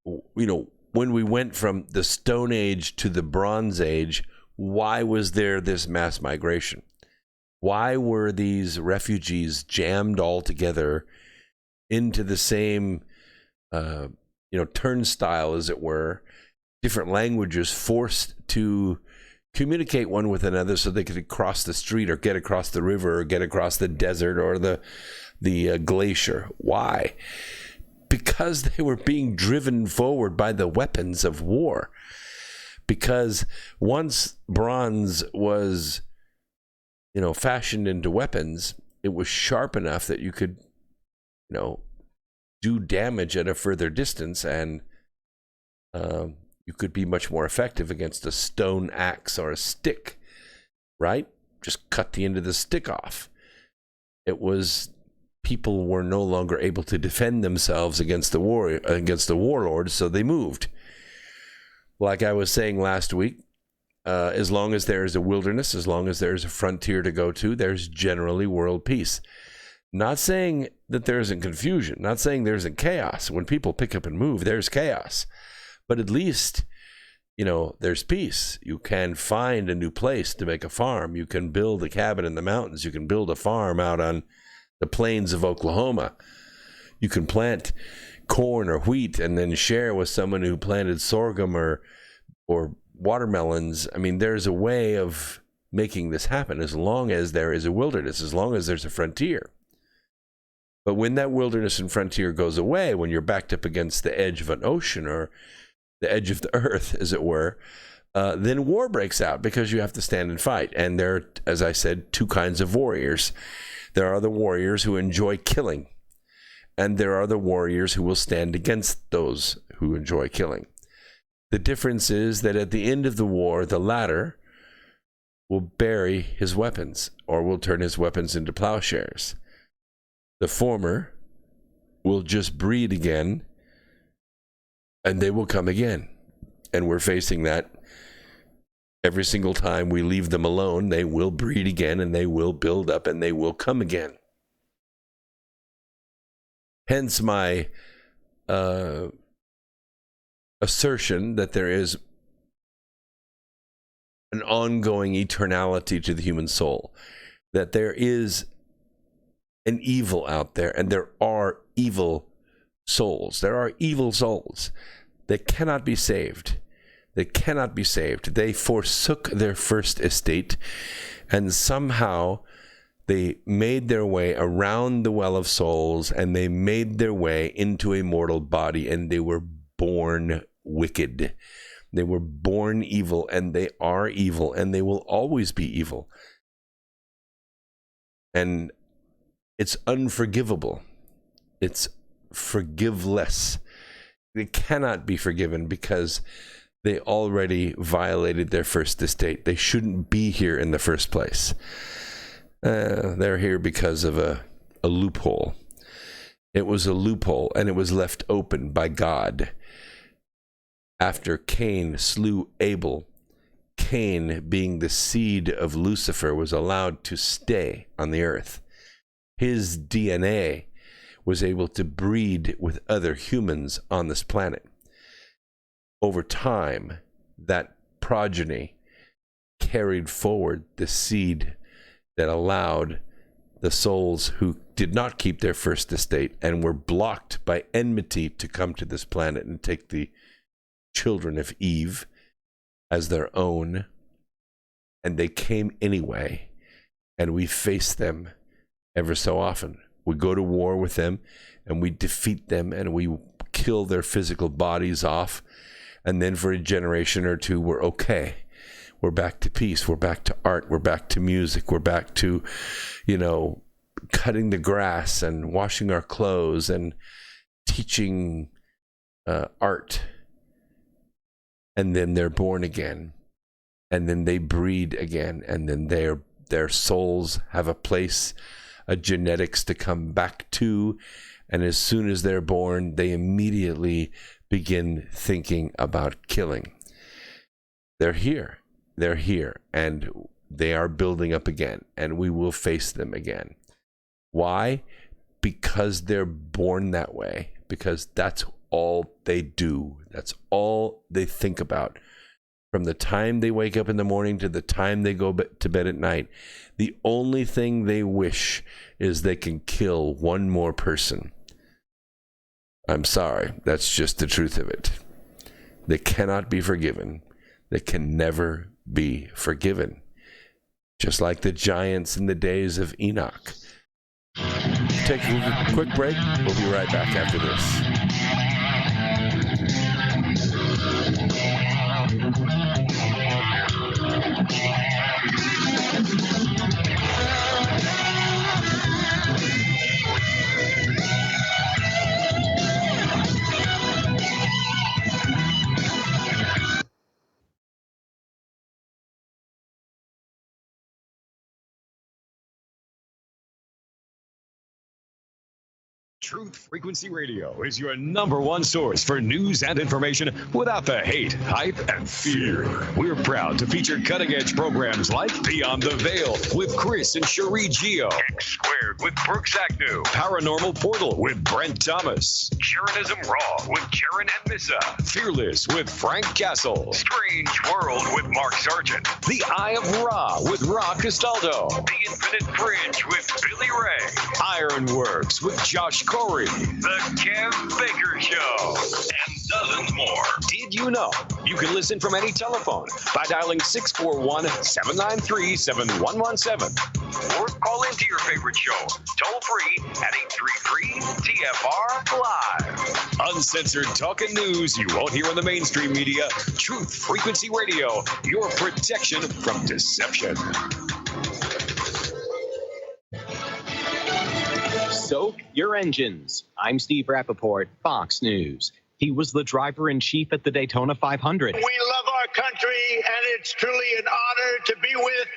You know, when we went from the Stone Age to the Bronze Age, why was there this mass migration? Why were these refugees jammed all together into the same turnstile, as it were, different languages, forced to communicate one with another so they could cross the street or get across the river or get across the desert or the glacier? Why? Because they were being driven forward by the weapons of war. Because once bronze was, fashioned into weapons, it was sharp enough that you could, do damage at a further distance, and you could be much more effective against a stone axe or a stick, right? Just cut the end of the stick off. People were no longer able to defend themselves against the warlords, so they moved. Like I was saying last week, as long as there is a wilderness, as long as there is a frontier to go to, there's generally world peace. Not saying that there isn't confusion, not saying there isn't chaos. When people pick up and move, there's chaos. But at least, there's peace. You can find a new place to make a farm. You can build a cabin in the mountains. You can build a farm out on the plains of Oklahoma. You can plant corn or wheat and then share with someone who planted sorghum or watermelons. I mean, there's a way of making this happen as long as there is a wilderness, as long as there's a frontier. But when that wilderness and frontier goes away, when you're backed up against the edge of an ocean or the edge of the earth, as it were, then war breaks out because you have to stand and fight. And there are, as I said, two kinds of warriors. There are the warriors who enjoy killing, and there are the warriors who will stand against those who enjoy killing. The difference is that at the end of the war, the latter will bury his weapons or will turn his weapons into plowshares. The former will just breed again, and they will come again. And we're facing that every single time we leave them alone. They will breed again, and they will build up, and they will come again. Hence my assertion that there is an ongoing eternality to the human soul, that there is an evil out there, and there are evil souls. There are evil souls that cannot be saved. They cannot be saved. They forsook their first estate, and somehow they made their way around the well of souls, and they made their way into a mortal body, and they were born wicked. They were born evil, and they are evil, and they will always be evil. And it's unforgivable. It's forgiveless. They cannot be forgiven because they already violated their first estate. They shouldn't be here in the first place. They're here because of a loophole. It was a loophole, and it was left open by God. After Cain slew Abel, Cain, being the seed of Lucifer, was allowed to stay on the earth. His DNA was able to breed with other humans on this planet. Over time, that progeny carried forward the seed that allowed the souls who did not keep their first estate and were blocked by enmity to come to this planet and take the children of Eve as their own. And they came anyway, and we face them ever so often. We go to war with them, and we defeat them, and we kill their physical bodies off. And then for a generation or two, we're okay. We're back to peace. We're back to art. We're back to music. We're back to, cutting the grass and washing our clothes and teaching art. And then they're born again. And then they breed again. And then their souls have a place, a genetics to come back to. And as soon as they're born, they immediately begin thinking about killing. They're here. They're here. And they are building up again. And we will face them again. Why? Because they're born that way. Because that's all they do. That's all they think about. From the time they wake up in the morning to the time they go to bed at night, the only thing they wish is they can kill one more person. I'm sorry. That's just the truth of it. They cannot be forgiven. They can never be forgiven. Just like the giants in the days of Enoch. Take a quick break. We'll be right back after this. Truth Frequency Radio is your number one source for news and information without the hate, hype, and fear. We're proud to feature cutting-edge programs like Beyond the Veil with Chris and Cherie Geo, X Squared with Brooks Agnew, Paranormal Portal with Brent Thomas, Sharonism Raw with Sharon and Missa, Fearless with Frank Castle, Strange World with Mark Sargent, The Eye of Ra with Ra Castaldo, The Infinite Fringe with Billy Ray, Ironworks with Josh Corey, The Kev Baker Show, and dozens more. Did you know you can listen from any telephone by dialing 641-793-7117 or call into your favorite show toll free at 833-TFR-LIVE. Uncensored talk and news you won't hear on the mainstream media. Truth Frequency Radio, your protection from deception. Soak your engines. I'm Steve Rappaport, Fox News. He was the driver-in-chief at the Daytona 500. We love our country, and it's truly an honor to be with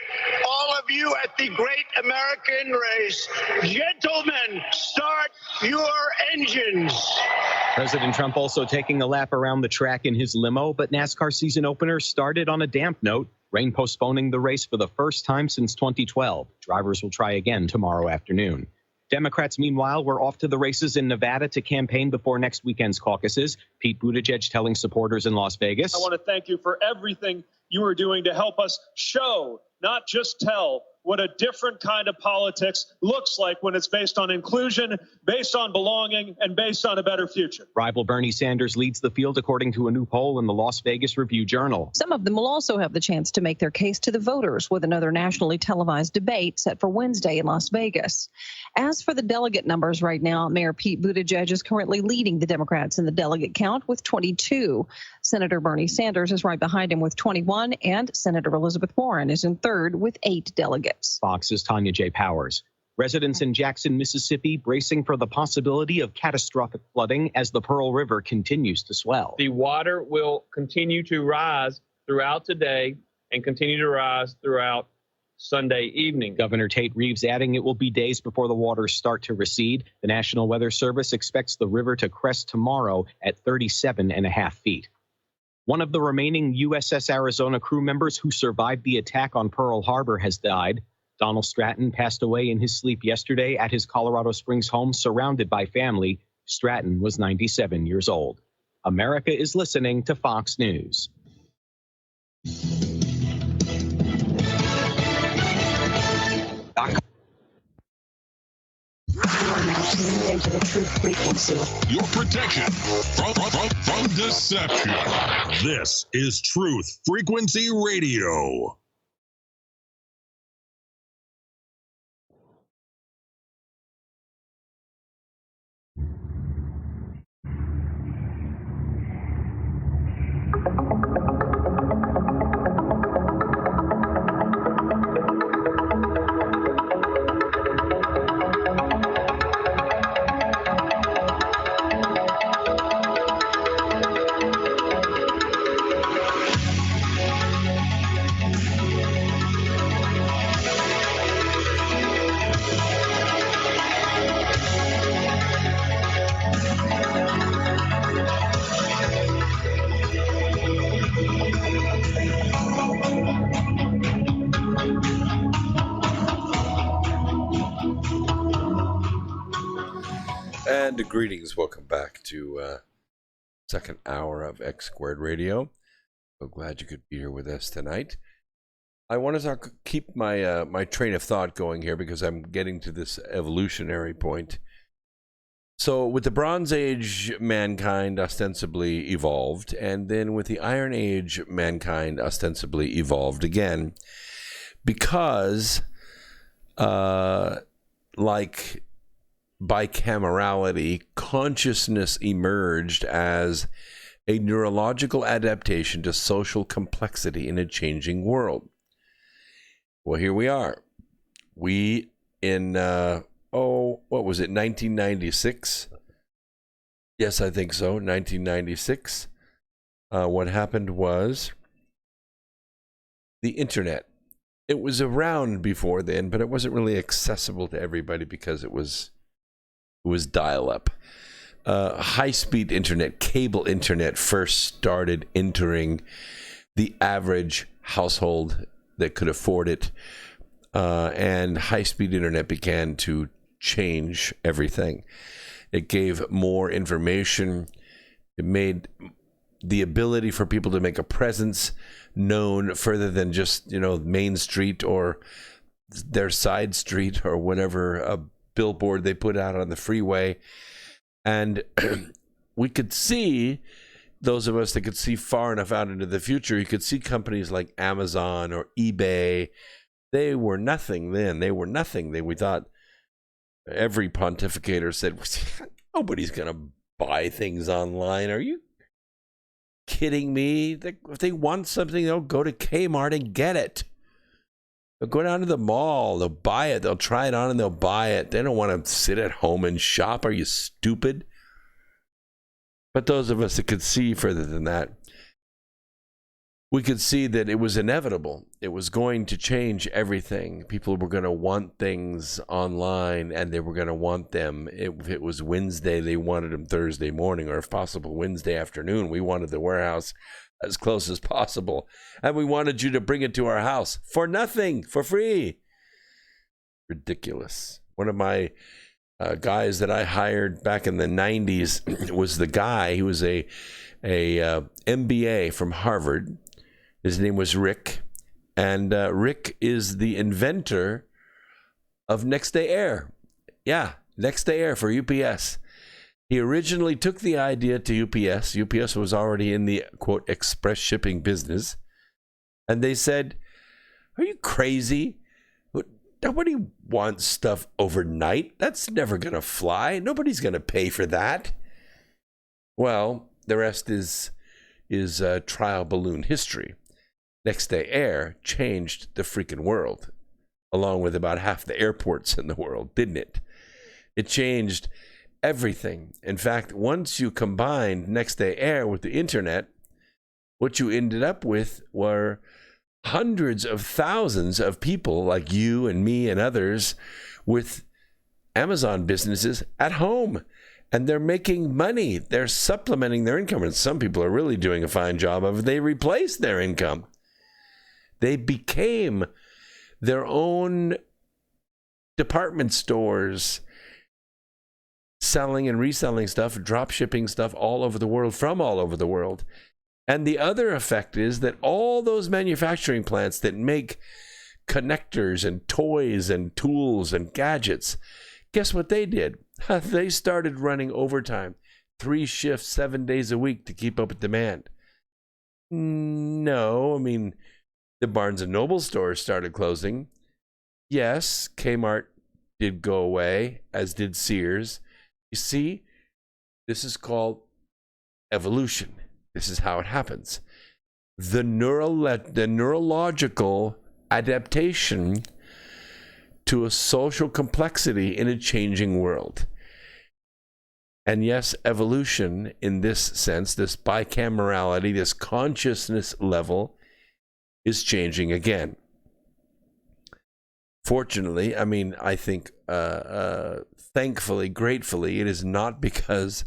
all of you at the great American race. Gentlemen, start your engines. President Trump also taking a lap around the track in his limo, but NASCAR season opener started on a damp note. Rain postponing the race for the first time since 2012. Drivers will try again tomorrow afternoon. Democrats, meanwhile, were off to the races in Nevada to campaign before next weekend's caucuses. Pete Buttigieg telling supporters in Las Vegas. I want to thank you for everything you are doing to help us show, not just tell, what a different kind of politics looks like when it's based on inclusion, based on belonging, and based on a better future. Rival Bernie Sanders leads the field according to a new poll in the Las Vegas Review-Journal. Some of them will also have the chance to make their case to the voters with another nationally televised debate set for Wednesday in Las Vegas. As for the delegate numbers right now, Mayor Pete Buttigieg is currently leading the Democrats in the delegate count with 22. Senator Bernie Sanders is right behind him with 21, and Senator Elizabeth Warren is in third with 8 delegates. Fox's Tanya J. Powers. Residents in Jackson, Mississippi, bracing for the possibility of catastrophic flooding as the Pearl River continues to swell. The water will continue to rise throughout today and continue to rise throughout Sunday evening. Governor Tate Reeves adding it will be days before the waters start to recede. The National Weather Service expects the river to crest tomorrow at 37.5 feet. One of the remaining USS Arizona crew members who survived the attack on Pearl Harbor has died. Donald Stratton passed away in his sleep yesterday at his Colorado Springs home surrounded by family. Stratton was 97 years old. America is listening to Fox News. into the truth frequency. Your protection from deception. This is Truth Frequency Radio. And greetings. Welcome back to second hour of X Squared Radio. So glad you could be here with us tonight. I want to keep my my train of thought going here because I'm getting to this evolutionary point. So with the Bronze Age, mankind ostensibly evolved, and then with the Iron Age, mankind ostensibly evolved again because, like bicamerality, consciousness emerged as a neurological adaptation to social complexity in a changing world. Well, here we are. We in, what was it, 1996? Yes, I think so, 1996. What happened was the internet. It was around before then, but it wasn't really accessible to everybody because it was dial-up. High-speed internet, cable internet first started entering the average household that could afford it, and high-speed internet began to change everything. It gave more information. It made the ability for people to make a presence known further than just, Main Street or their side street or whatever billboard they put out on the freeway. And we could see, those of us that could see far enough out into the future, you could see companies like Amazon or eBay. They were nothing then. We thought, every pontificator said, nobody's going to buy things online. Are you kidding me? If they want something, they'll go to Kmart and get it. They'll go down to the mall, they'll buy it, they'll try it on and they'll buy it. They don't want to sit at home and shop. Are you stupid? But those of us that could see further than that, we could see that it was inevitable. It was going to change everything. People were going to want things online and they were going to want them. If it was Wednesday, they wanted them Thursday morning, or if possible, Wednesday afternoon. We wanted the warehouse as close as possible. And we wanted you to bring it to our house for nothing, for free. Ridiculous. One of my guys that I hired back in the 90s was the guy. He was a MBA from Harvard. His name was Rick. And Rick is the inventor of Next Day Air. Yeah, Next Day Air for UPS. He originally took the idea to UPS. UPS was already in the, quote, express shipping business. And they said, are you crazy? Nobody wants stuff overnight. That's never going to fly. Nobody's going to pay for that. Well, the rest is trial balloon history. Next Day Air changed the freaking world, along with about half the airports in the world, didn't it? It changed everything. In fact, once you combined Next Day Air with the internet, what you ended up with were hundreds of thousands of people like you and me and others with Amazon businesses at home. And they're making money. They're supplementing their income. And some people are really doing a fine job of it. They replaced their income. They became their own department stores, selling and reselling stuff, drop shipping stuff all over the world, from all over the world. And the other effect is that all those manufacturing plants that make connectors and toys and tools and gadgets Guess what they did? They started running overtime, 3 shifts, 7 days a week to keep up with demand. No, I mean, the Barnes & Noble stores started closing. Yes, Kmart did go away, as did Sears. You see, this is called evolution. This is how it happens. The neurological adaptation to a social complexity in a changing world. And yes, evolution in this sense, this bicamerality, this consciousness level is changing again. Fortunately, I mean, I think, thankfully, gratefully, it is not because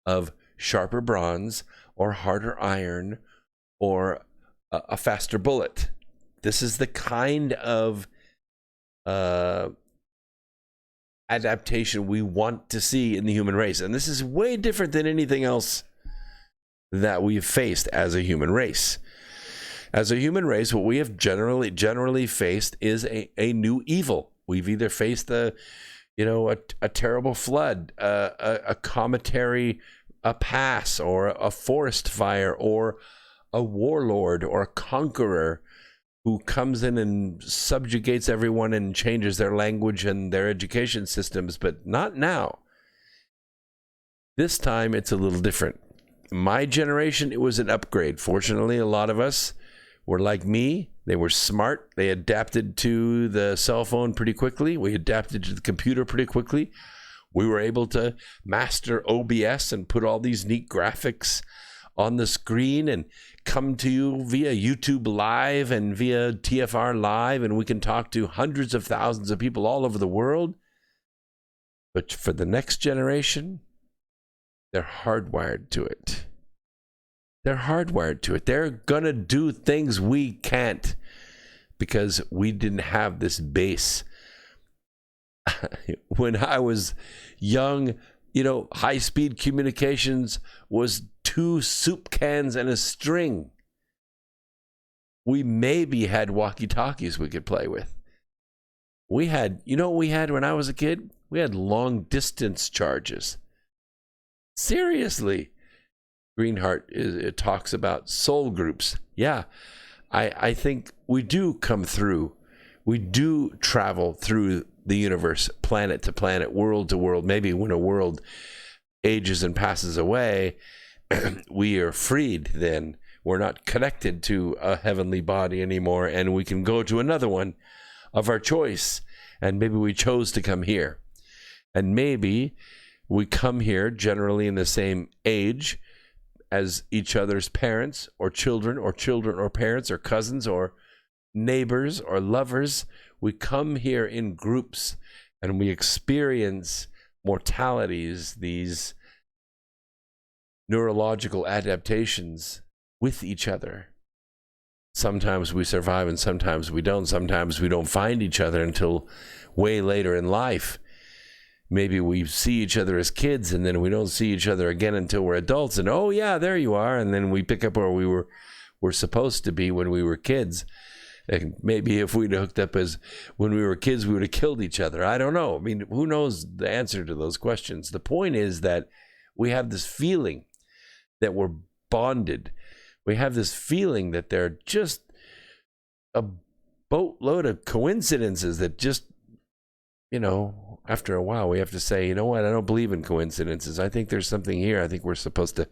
of sharper bronze or harder iron or a faster bullet. This is the kind of adaptation we want to see in the human race. And this is way different than anything else that we've faced as a human race. As a human race, what we have generally faced is a new evil. We've either faced a terrible flood, a cometary, a pass, or a forest fire, or a warlord or a conqueror who comes in and subjugates everyone and changes their language and their education systems, but not now. This time it's a little different. My generation, it was an upgrade. Fortunately, a lot of us were like me. They were smart. They adapted to the cell phone pretty quickly. We adapted to the computer pretty quickly. We were able to master OBS and put all these neat graphics on the screen and come to you via YouTube Live and via TFR Live, and we can talk to hundreds of thousands of people all over the world. But for the next generation, they're hardwired to it. They're hardwired to it. They're going to do things we can't because we didn't have this base. When I was young, high-speed communications was 2 soup cans and a string. We maybe had walkie-talkies we could play with. We had, what we had when I was a kid? We had long-distance charges. Seriously. Greenhart talks about soul groups. Yeah, I think we do come through. We do travel through the universe, planet to planet, world to world. Maybe when a world ages and passes away, we are freed then. We're not connected to a heavenly body anymore, and we can go to another one of our choice. And maybe we chose to come here. And maybe we come here generally in the same age as each other's parents or children or parents or cousins or neighbors or lovers. We come here in groups and we experience mortalities, these neurological adaptations with each other. Sometimes we survive and sometimes we don't. Sometimes we don't find each other until way later in life. Maybe we see each other as kids and then we don't see each other again until we're adults. And oh yeah, there you are. And then we pick up where we were supposed to be when we were kids. And maybe if we'd hooked up as when we were kids, we would have killed each other. I don't know. I mean, who knows the answer to those questions? The point is that we have this feeling that we're bonded. We have this feeling that they're just a boatload of coincidences that just, after a while we have to say, you know what, I don't believe in coincidences. I think there's something here. I think we're supposed to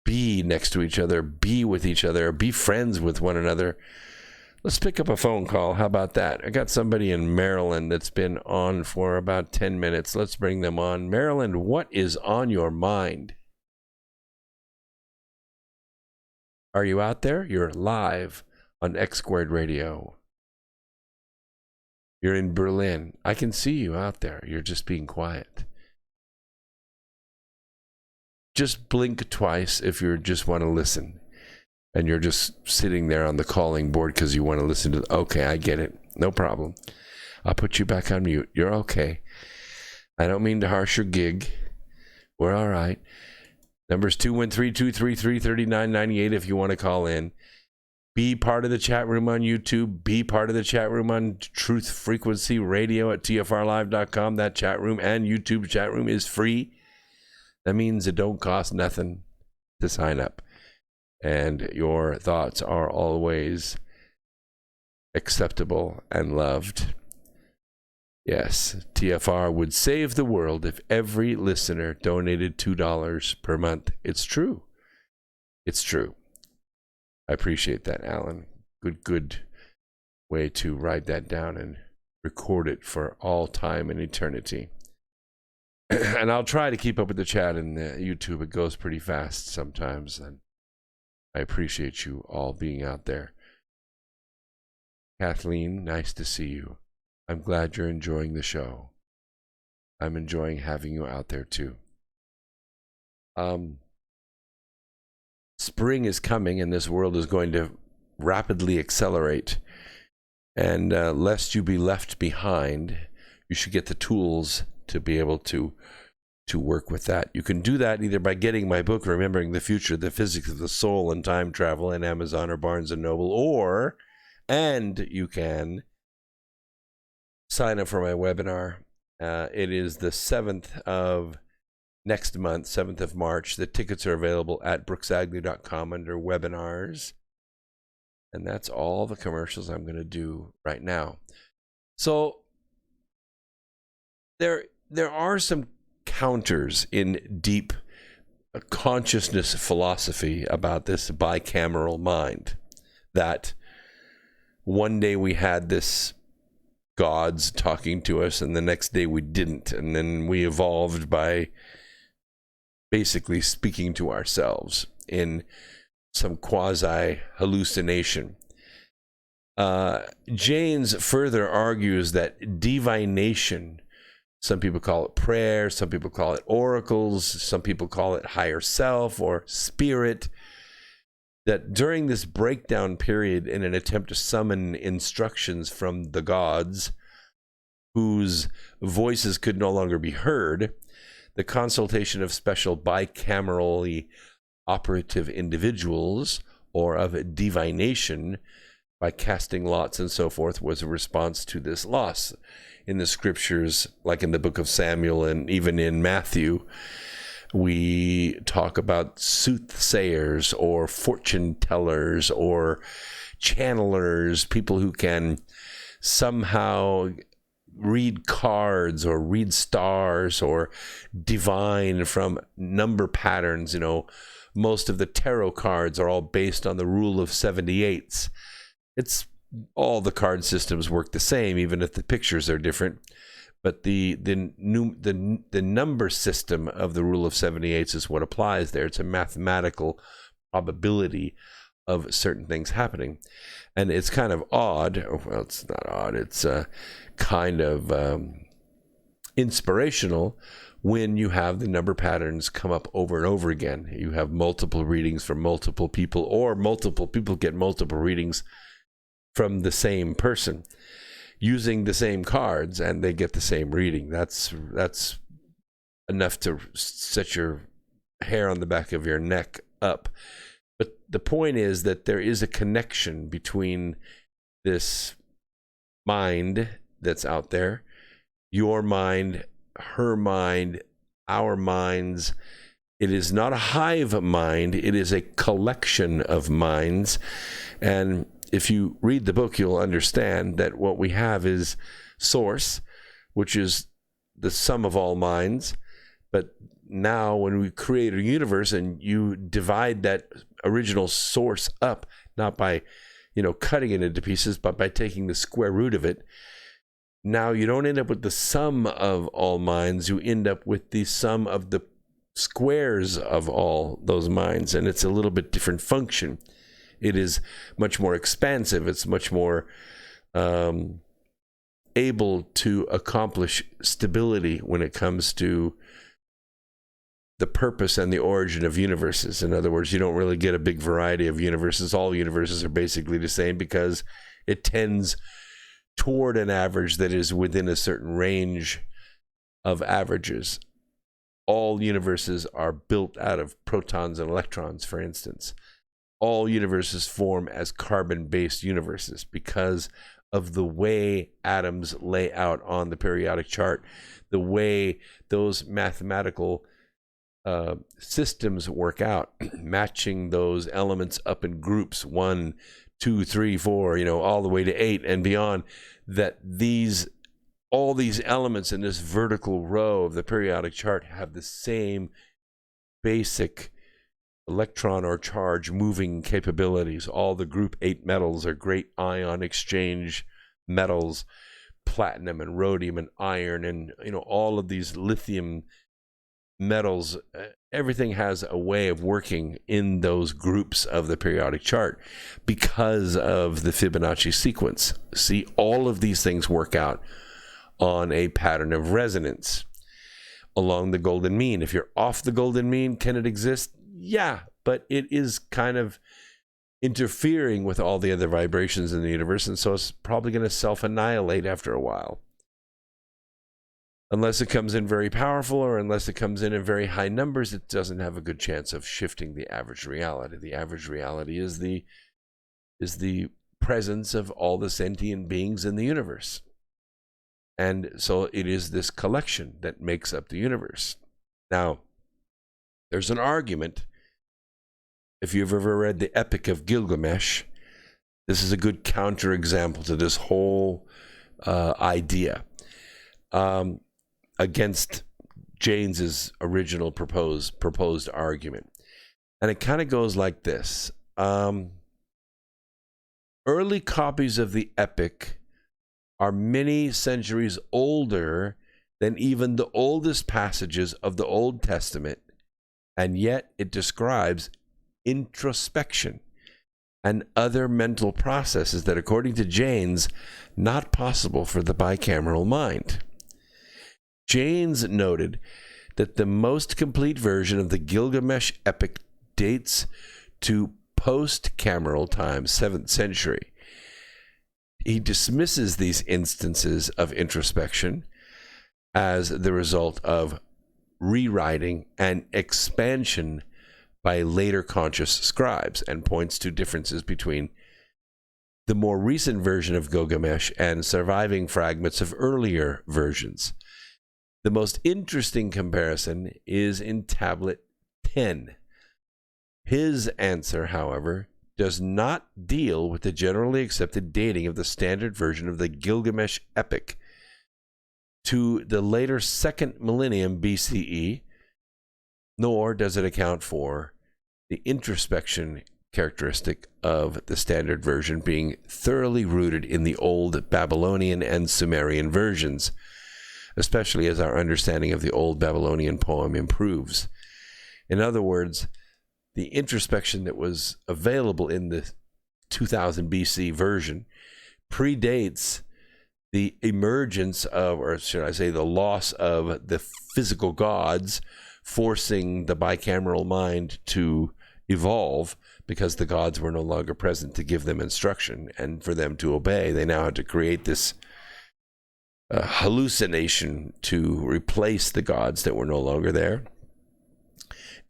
be next to each other, be with each other, be friends with one another. Let's pick up a phone call. How about that? I got somebody in Maryland that's been on for about 10 minutes. Let's bring them on. Maryland, what is on your mind? Are you out there? You're live on X Squared Radio. You're in Berlin. I can see you out there. You're just being quiet. Just blink twice if you just want to listen. And you're just sitting there on the calling board because you want to listen to... Okay, I get it. No problem. I'll put you back on mute. You're okay. I don't mean to harsh your gig. We're all right. Number's 213-233-3998 if you want to call in. Be part of the chat room on YouTube. Be part of the chat room on Truth Frequency Radio at tfrlive.com. That chat room and YouTube chat room is free. That means it don't cost nothing to sign up. And your thoughts are always acceptable and loved. Yes, TFR would save the world if every listener donated $2 per month. It's true. It's true. I appreciate that, Alan. Good way to write that down and record it for all time and eternity. And I'll try to keep up with the chat in YouTube. It goes pretty fast sometimes, and I appreciate you all being out there. Kathleen, nice to see you. I'm glad you're enjoying the show. I'm enjoying having you out there too. Spring is coming, and this world is going to rapidly accelerate. And lest you be left behind, you should get the tools to be able to work with that. You can do that either by getting my book, Remembering the Future, The Physics of the Soul and Time Travel, in Amazon or Barnes & Noble, and you can sign up for my webinar. It is the 7th of next month, 7th of March. The tickets are available at brooksagnew.com under webinars. And that's all the commercials I'm going to do right now. So there are some counters in deep consciousness philosophy about this bicameral mind, that one day we had this gods talking to us and the next day we didn't, and then we evolved by basically speaking to ourselves in some quasi hallucination. Janes further argues that divination, some people call it prayer, some people call it oracles, some people call it higher self or spirit, that during this breakdown period, in an attempt to summon instructions from the gods whose voices could no longer be heard, the consultation of special bicamerally operative individuals, or of divination by casting lots and so forth, was a response to this loss. In the scriptures, like in the book of Samuel and even in Matthew, we talk about soothsayers or fortune tellers or channelers, people who can somehow read cards or read stars or divine from number patterns. You know, most of the tarot cards are all based on the rule of 78s. It's all the card systems work the same, even if the pictures are different. But the number system of the rule of 78s is what applies there. It's a mathematical probability of certain things happening. And it's kind of odd. Well, it's not odd. It's kind of inspirational when you have the number patterns come up over and over again. You have multiple readings from multiple people, or multiple people get multiple readings from the same person using the same cards, and they get the same reading. That's enough to set your hair on the back of your neck up. But the point is that there is a connection between this mind that's out there, your mind, her mind, our minds. It is not a hive mind. It is a collection of minds. And if you read the book, you'll understand that what we have is source, which is the sum of all minds. But now when we create a universe and you divide that original source up, not by, cutting it into pieces, but by taking the square root of it, now you don't end up with the sum of all minds. You end up with the sum of the squares of all those minds. And it's a little bit different function. It is much more expansive. It's much more able to accomplish stability when it comes to the purpose and the origin of universes. In other words, you don't really get a big variety of universes. All universes are basically the same because it tends toward an average that is within a certain range of averages. All universes are built out of protons and electrons, for instance. all universes form as carbon-based universes because of the way atoms lay out on the periodic chart, the way those mathematical systems work out, matching those elements up in groups 1, 2, 3, 4, all the way to 8 and beyond, that all these elements in this vertical row of the periodic chart have the same basic electron or charge moving capabilities. All the group 8 metals are great ion exchange metals, platinum and rhodium and iron, and all of these lithium metals. Everything has a way of working in those groups of the periodic chart because of the Fibonacci sequence. See, all of these things work out on a pattern of resonance along the golden mean. If you're off the golden mean, can it exist? Yeah, but it is kind of interfering with all the other vibrations in the universe, and so it's probably going to self-annihilate after a while. Unless it comes in very powerful, or unless it comes in very high numbers, it doesn't have a good chance of shifting the average reality. The average reality is the presence of all the sentient beings in the universe. And so it is this collection that makes up the universe. Now, there's an argument. If you've ever read the Epic of Gilgamesh, this is a good counterexample to this whole idea against Jaynes's original proposed argument. And it kind of goes like this. Early copies of the Epic are many centuries older than even the oldest passages of the Old Testament, and yet it describes introspection and other mental processes that, according to Jaynes, not possible for the bicameral mind. Jaynes noted that the most complete version of the Gilgamesh epic dates to post-cameral time, 7th century. He dismisses these instances of introspection as the result of rewriting and expansion by later conscious scribes, and points to differences between the more recent version of Gilgamesh and surviving fragments of earlier versions. The most interesting comparison is in Tablet 10. His answer, however, does not deal with the generally accepted dating of the standard version of the Gilgamesh epic to the later 2nd millennium BCE, nor does it account for the introspection characteristic of the standard version being thoroughly rooted in the old Babylonian and Sumerian versions, especially as our understanding of the old Babylonian poem improves. In other words, the introspection that was available in the 2000 BC version predates the emergence of, or should I say, the loss of the physical gods, forcing the bicameral mind to evolve because the gods were no longer present to give them instruction and for them to obey. They now had to create this hallucination to replace the gods that were no longer there.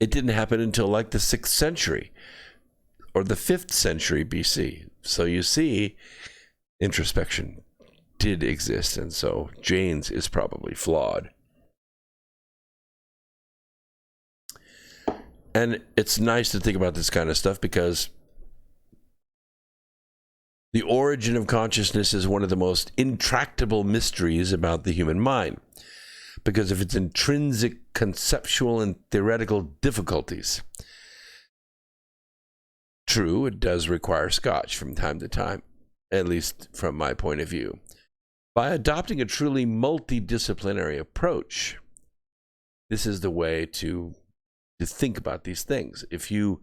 It didn't happen until like the 6th century or the 5th century BC. So you see, introspection did exist, and so Jaynes is probably flawed. And it's nice to think about this kind of stuff because the origin of consciousness is one of the most intractable mysteries about the human mind because of its intrinsic conceptual and theoretical difficulties. True, it does require scotch from time to time, at least from my point of view. By adopting a truly multidisciplinary approach, this is the way to think about these things. If you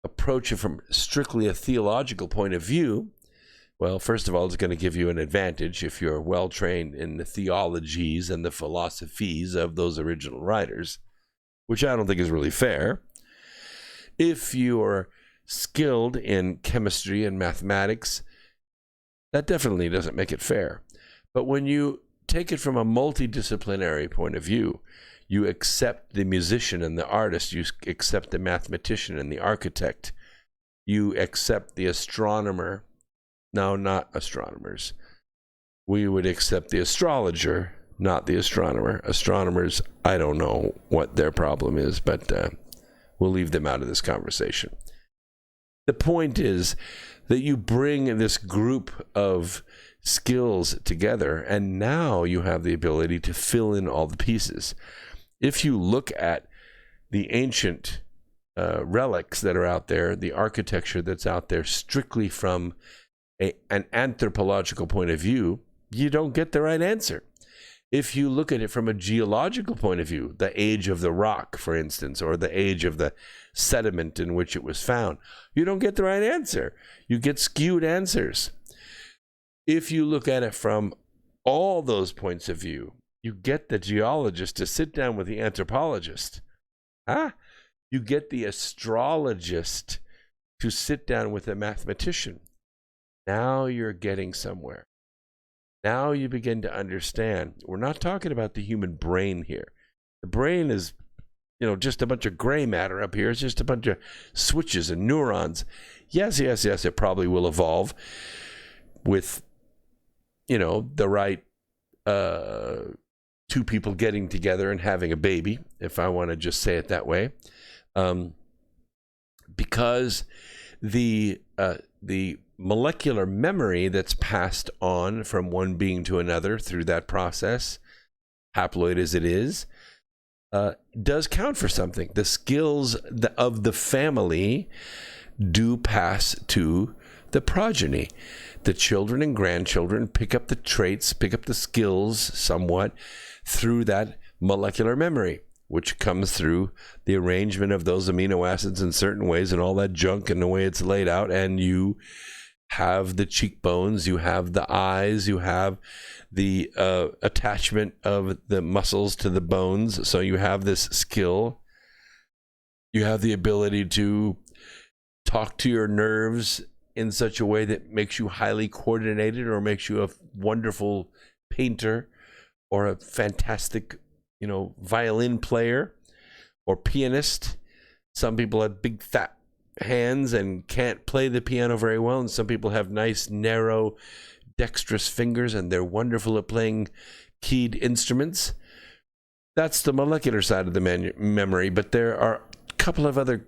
approach it from strictly a theological point of view, well, first of all, it's going to give you an advantage if you're well trained in the theologies and the philosophies of those original writers, which I don't think is really fair. If you're skilled in chemistry and mathematics, that definitely doesn't make it fair. But when you take it from a multidisciplinary point of view, you accept the musician and the artist, you accept the mathematician and the architect, you accept the astronomer. No, not astronomers. We would accept the astrologer, not the astronomer. Astronomers, I don't know what their problem is, but we'll leave them out of this conversation. The point is that you bring this group of skills together, and now you have the ability to fill in all the pieces. If you look at the ancient relics that are out there, the architecture that's out there strictly from an anthropological point of view, you don't get the right answer. If you look at it from a geological point of view, the age of the rock, for instance, or the age of the sediment in which it was found, you don't get the right answer. You get skewed answers. If you look at it from all those points of view, you get the geologist to sit down with the anthropologist. You get the astrologist to sit down with the mathematician. Now you're getting somewhere. Now you begin to understand. We're not talking about the human brain here. The brain is, just a bunch of gray matter up here. It's just a bunch of switches and neurons. Yes, it probably will evolve with, the right two people getting together and having a baby, if I want to just say it that way. Because the molecular memory that's passed on from one being to another through that process, haploid as it is, does count for something. The skills of the family do pass to the progeny. The children and grandchildren pick up the traits, pick up the skills somewhat through that molecular memory, which comes through the arrangement of those amino acids in certain ways and all that junk and the way it's laid out. And you have the cheekbones, you have the eyes, you have the attachment of the muscles to the bones. So you have this skill. You have the ability to talk to your nerves in such a way that makes you highly coordinated or makes you a wonderful painter or a fantastic, violin player or pianist. Some people have big fat hands and can't play the piano very well, and some people have nice narrow dexterous fingers and they're wonderful at playing keyed instruments. That's the molecular side of the memory, but there are a couple of other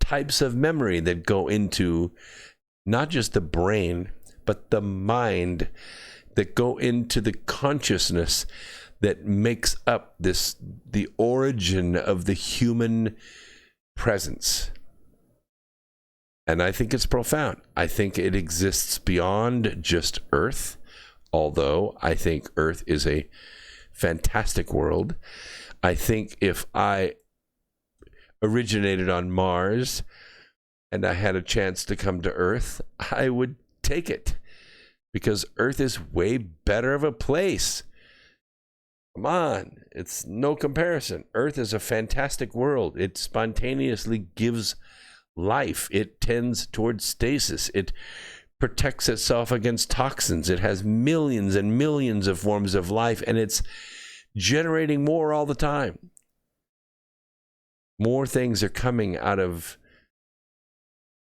types of memory that go into not just the brain but the mind, that go into the consciousness that makes up the origin of the human presence. And I think it's profound. I think it exists beyond just Earth, although I think Earth is a fantastic world. I think if I originated on Mars and I had a chance to come to Earth, I would take it, because Earth is way better of a place. Come on, it's no comparison. Earth is a fantastic world. It spontaneously gives life. It tends towards stasis. It protects itself against toxins. It has millions and millions of forms of life, and it's generating more all the time. More things are coming out of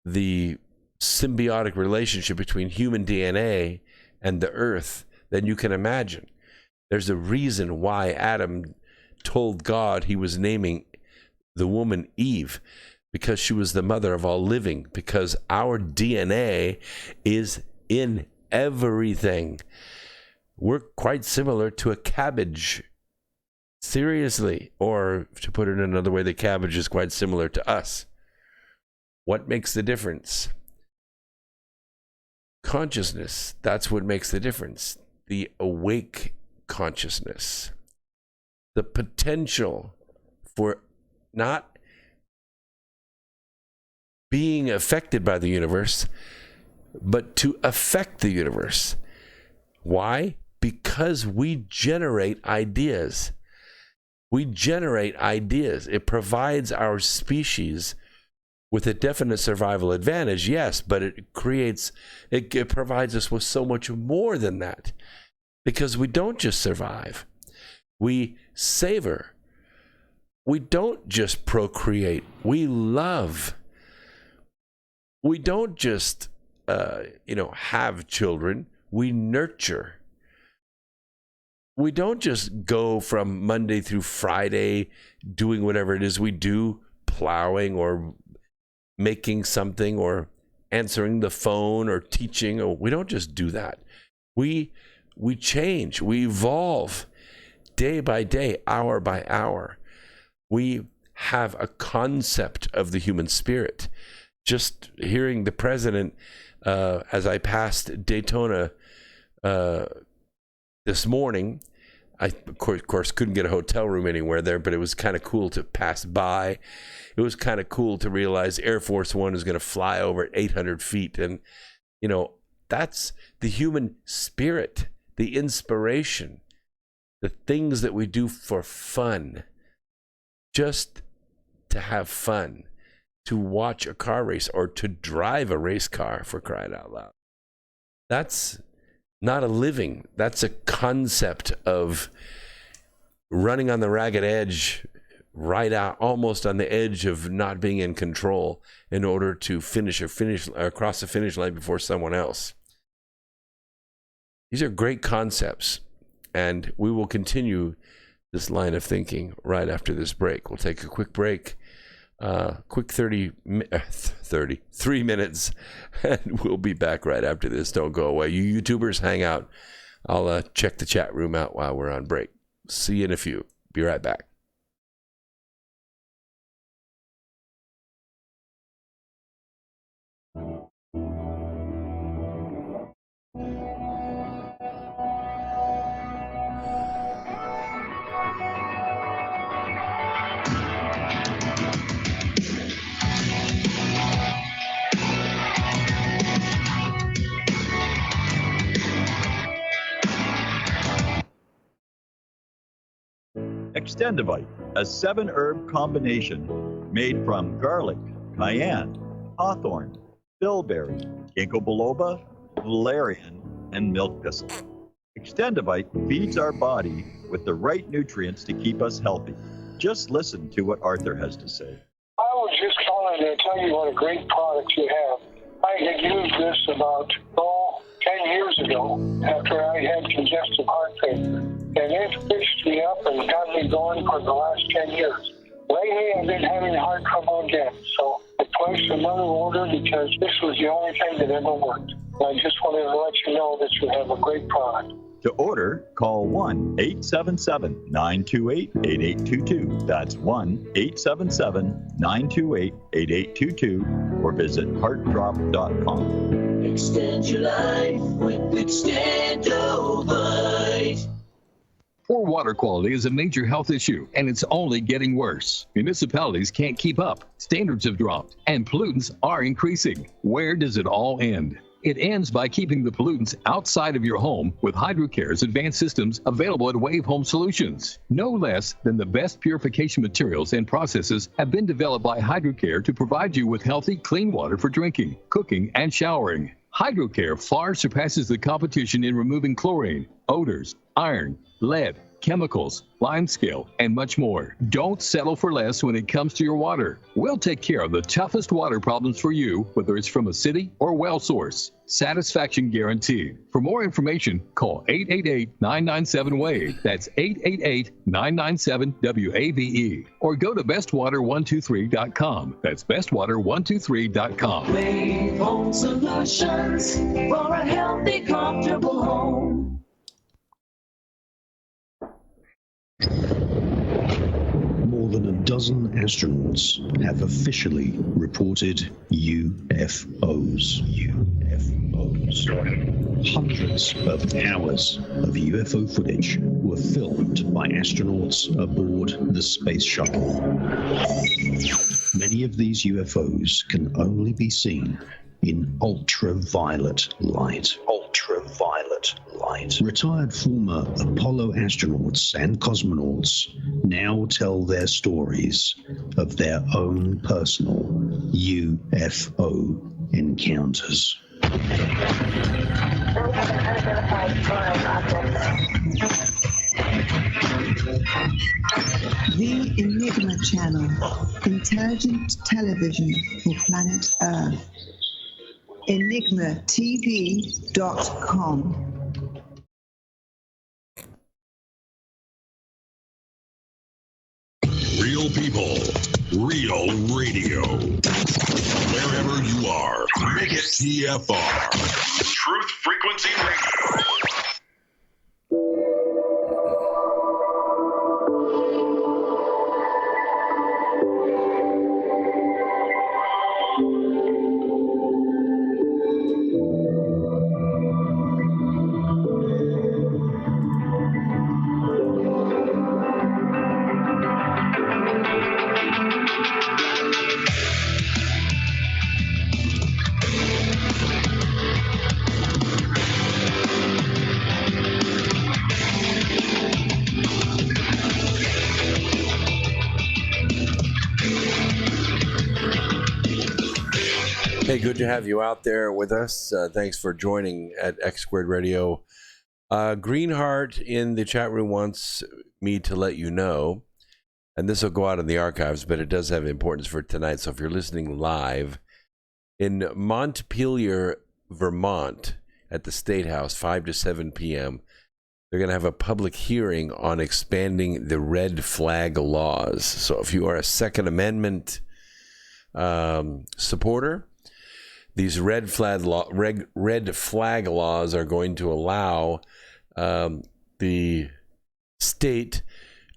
the symbiotic relationship between human DNA and the earth than you can imagine. There's a reason why Adam told God he was naming the woman Eve, because she was the mother of all living, because our DNA is in everything. We're quite similar to a cabbage. Seriously. Or to put it another way, the cabbage is quite similar to us. What makes the difference? Consciousness. That's what makes the difference. The awake consciousness. The potential for not being affected by the universe, but to affect the universe. Why? Because we generate ideas. We generate ideas. It provides our species with a definite survival advantage, yes, but it provides us with so much more than that, because we don't just survive. We savor. We don't just procreate. We love. We don't just, have children. We nurture. We don't just go from Monday through Friday doing whatever it is we do, plowing or making something or answering the phone or teaching. Or we don't just do that. We change. We evolve day by day, hour by hour. We have a concept of the human spirit. Just hearing the president as I passed Daytona this morning, I of course couldn't get a hotel room anywhere there, but it was kind of cool to pass by. It was kind of cool to realize Air Force One is going to fly over at 800 feet. And, that's the human spirit, the inspiration, the things that we do for fun, just to have fun, to watch a car race or to drive a race car, for crying out loud. That's not a living. That's a concept of running on the ragged edge, right out, almost on the edge of not being in control in order to finish across the finish line before someone else. These are great concepts, and we will continue this line of thinking right after this break. We'll take a quick break, quick 3 minutes, and we'll be back right after this. Don't go away. You YouTubers, hang out. I'll check the chat room out while we're on break. See you in a few. Be right back. Extendivite, a 7-herb combination made from garlic, cayenne, hawthorn, bilberry, ginkgo biloba, valerian, and milk thistle. Extendivite feeds our body with the right nutrients to keep us healthy. Just listen to what Arthur has to say. I was just calling to tell you what a great product you have. I had used this about 10 years ago after I had congestive heart failure. And it fixed me up and got me going for the last 10 years. Lately, I've been having heart trouble again. So I placed another order because this was the only thing that ever worked. And I just wanted to let you know that you have a great product. To order, call 1-877-928-8822. That's 1-877-928-8822. Or visit heartdrop.com. Extend your life with Extendivite. Poor water quality is a major health issue, and it's only getting worse. Municipalities can't keep up. Standards have dropped, and pollutants are increasing. Where does it all end? It ends by keeping the pollutants outside of your home with HydroCare's advanced systems available at Wave Home Solutions. No less than the best purification materials and processes have been developed by HydroCare to provide you with healthy, clean water for drinking, cooking, and showering. HydroCare far surpasses the competition in removing chlorine, odors, iron, lead, chemicals, limescale, and much more. Don't settle for less when it comes to your water. We'll take care of the toughest water problems for you, whether it's from a city or well source. Satisfaction guaranteed. For more information, call 888-997-WAVE. That's 888-997-WAVE. Or go to bestwater123.com. That's bestwater123.com. Wave Home Solutions for a healthy, comfortable home. More than a dozen astronauts have officially reported UFOs. Hundreds of hours of UFO footage were filmed by astronauts aboard the space shuttle. Many of these UFOs can only be seen in ultraviolet light. Retired former Apollo astronauts and cosmonauts now tell their stories of their own personal UFO encounters. The Enigma Channel, intelligent television for planet Earth. enigmatv.com. Real people, real radio. Wherever you are, make it TFR. Truth Frequency Radio. Hey, good to have you out there with us. Thanks for joining at X Squared Radio. Greenheart in the chat room wants me to let you know, and this will go out in the archives, but it does have importance for tonight. So if you're listening live, in Montpelier, Vermont, at the State House, 5 to 7 p.m., they're going to have a public hearing on expanding the red flag laws. So if you are a Second Amendment supporter, these red flag laws are going to allow the state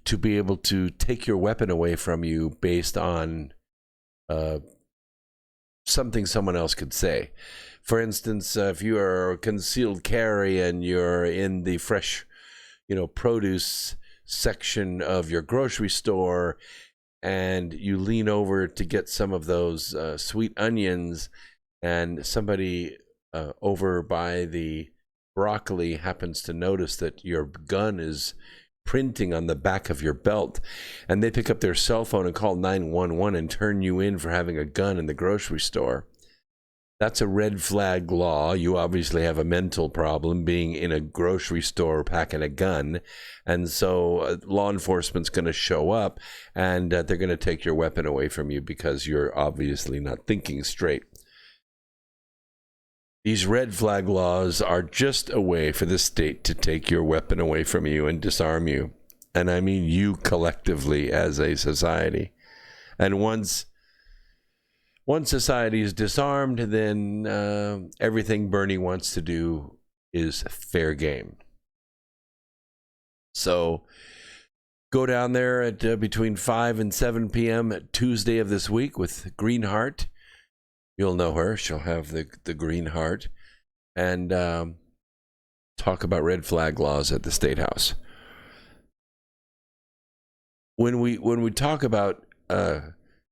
to be able to take your weapon away from you based on something someone else could say. For instance, if you are concealed carry and you're in the fresh, produce section of your grocery store, and you lean over to get some of those sweet onions, and somebody over by the broccoli happens to notice that your gun is printing on the back of your belt, and they pick up their cell phone and call 911 and turn you in for having a gun in the grocery store. That's a red flag law. You obviously have a mental problem being in a grocery store packing a gun. And so law enforcement's going to show up, and they're going to take your weapon away from you because you're obviously not thinking straight. These red flag laws are just a way for the state to take your weapon away from you and disarm you. And I mean you collectively as a society. And once society is disarmed, then everything Bernie wants to do is fair game. So go down there at between 5 and 7 p.m. Tuesday of this week with Greenheart. You'll know her. She'll have the green heart, and talk about red flag laws at the State House. When we talk about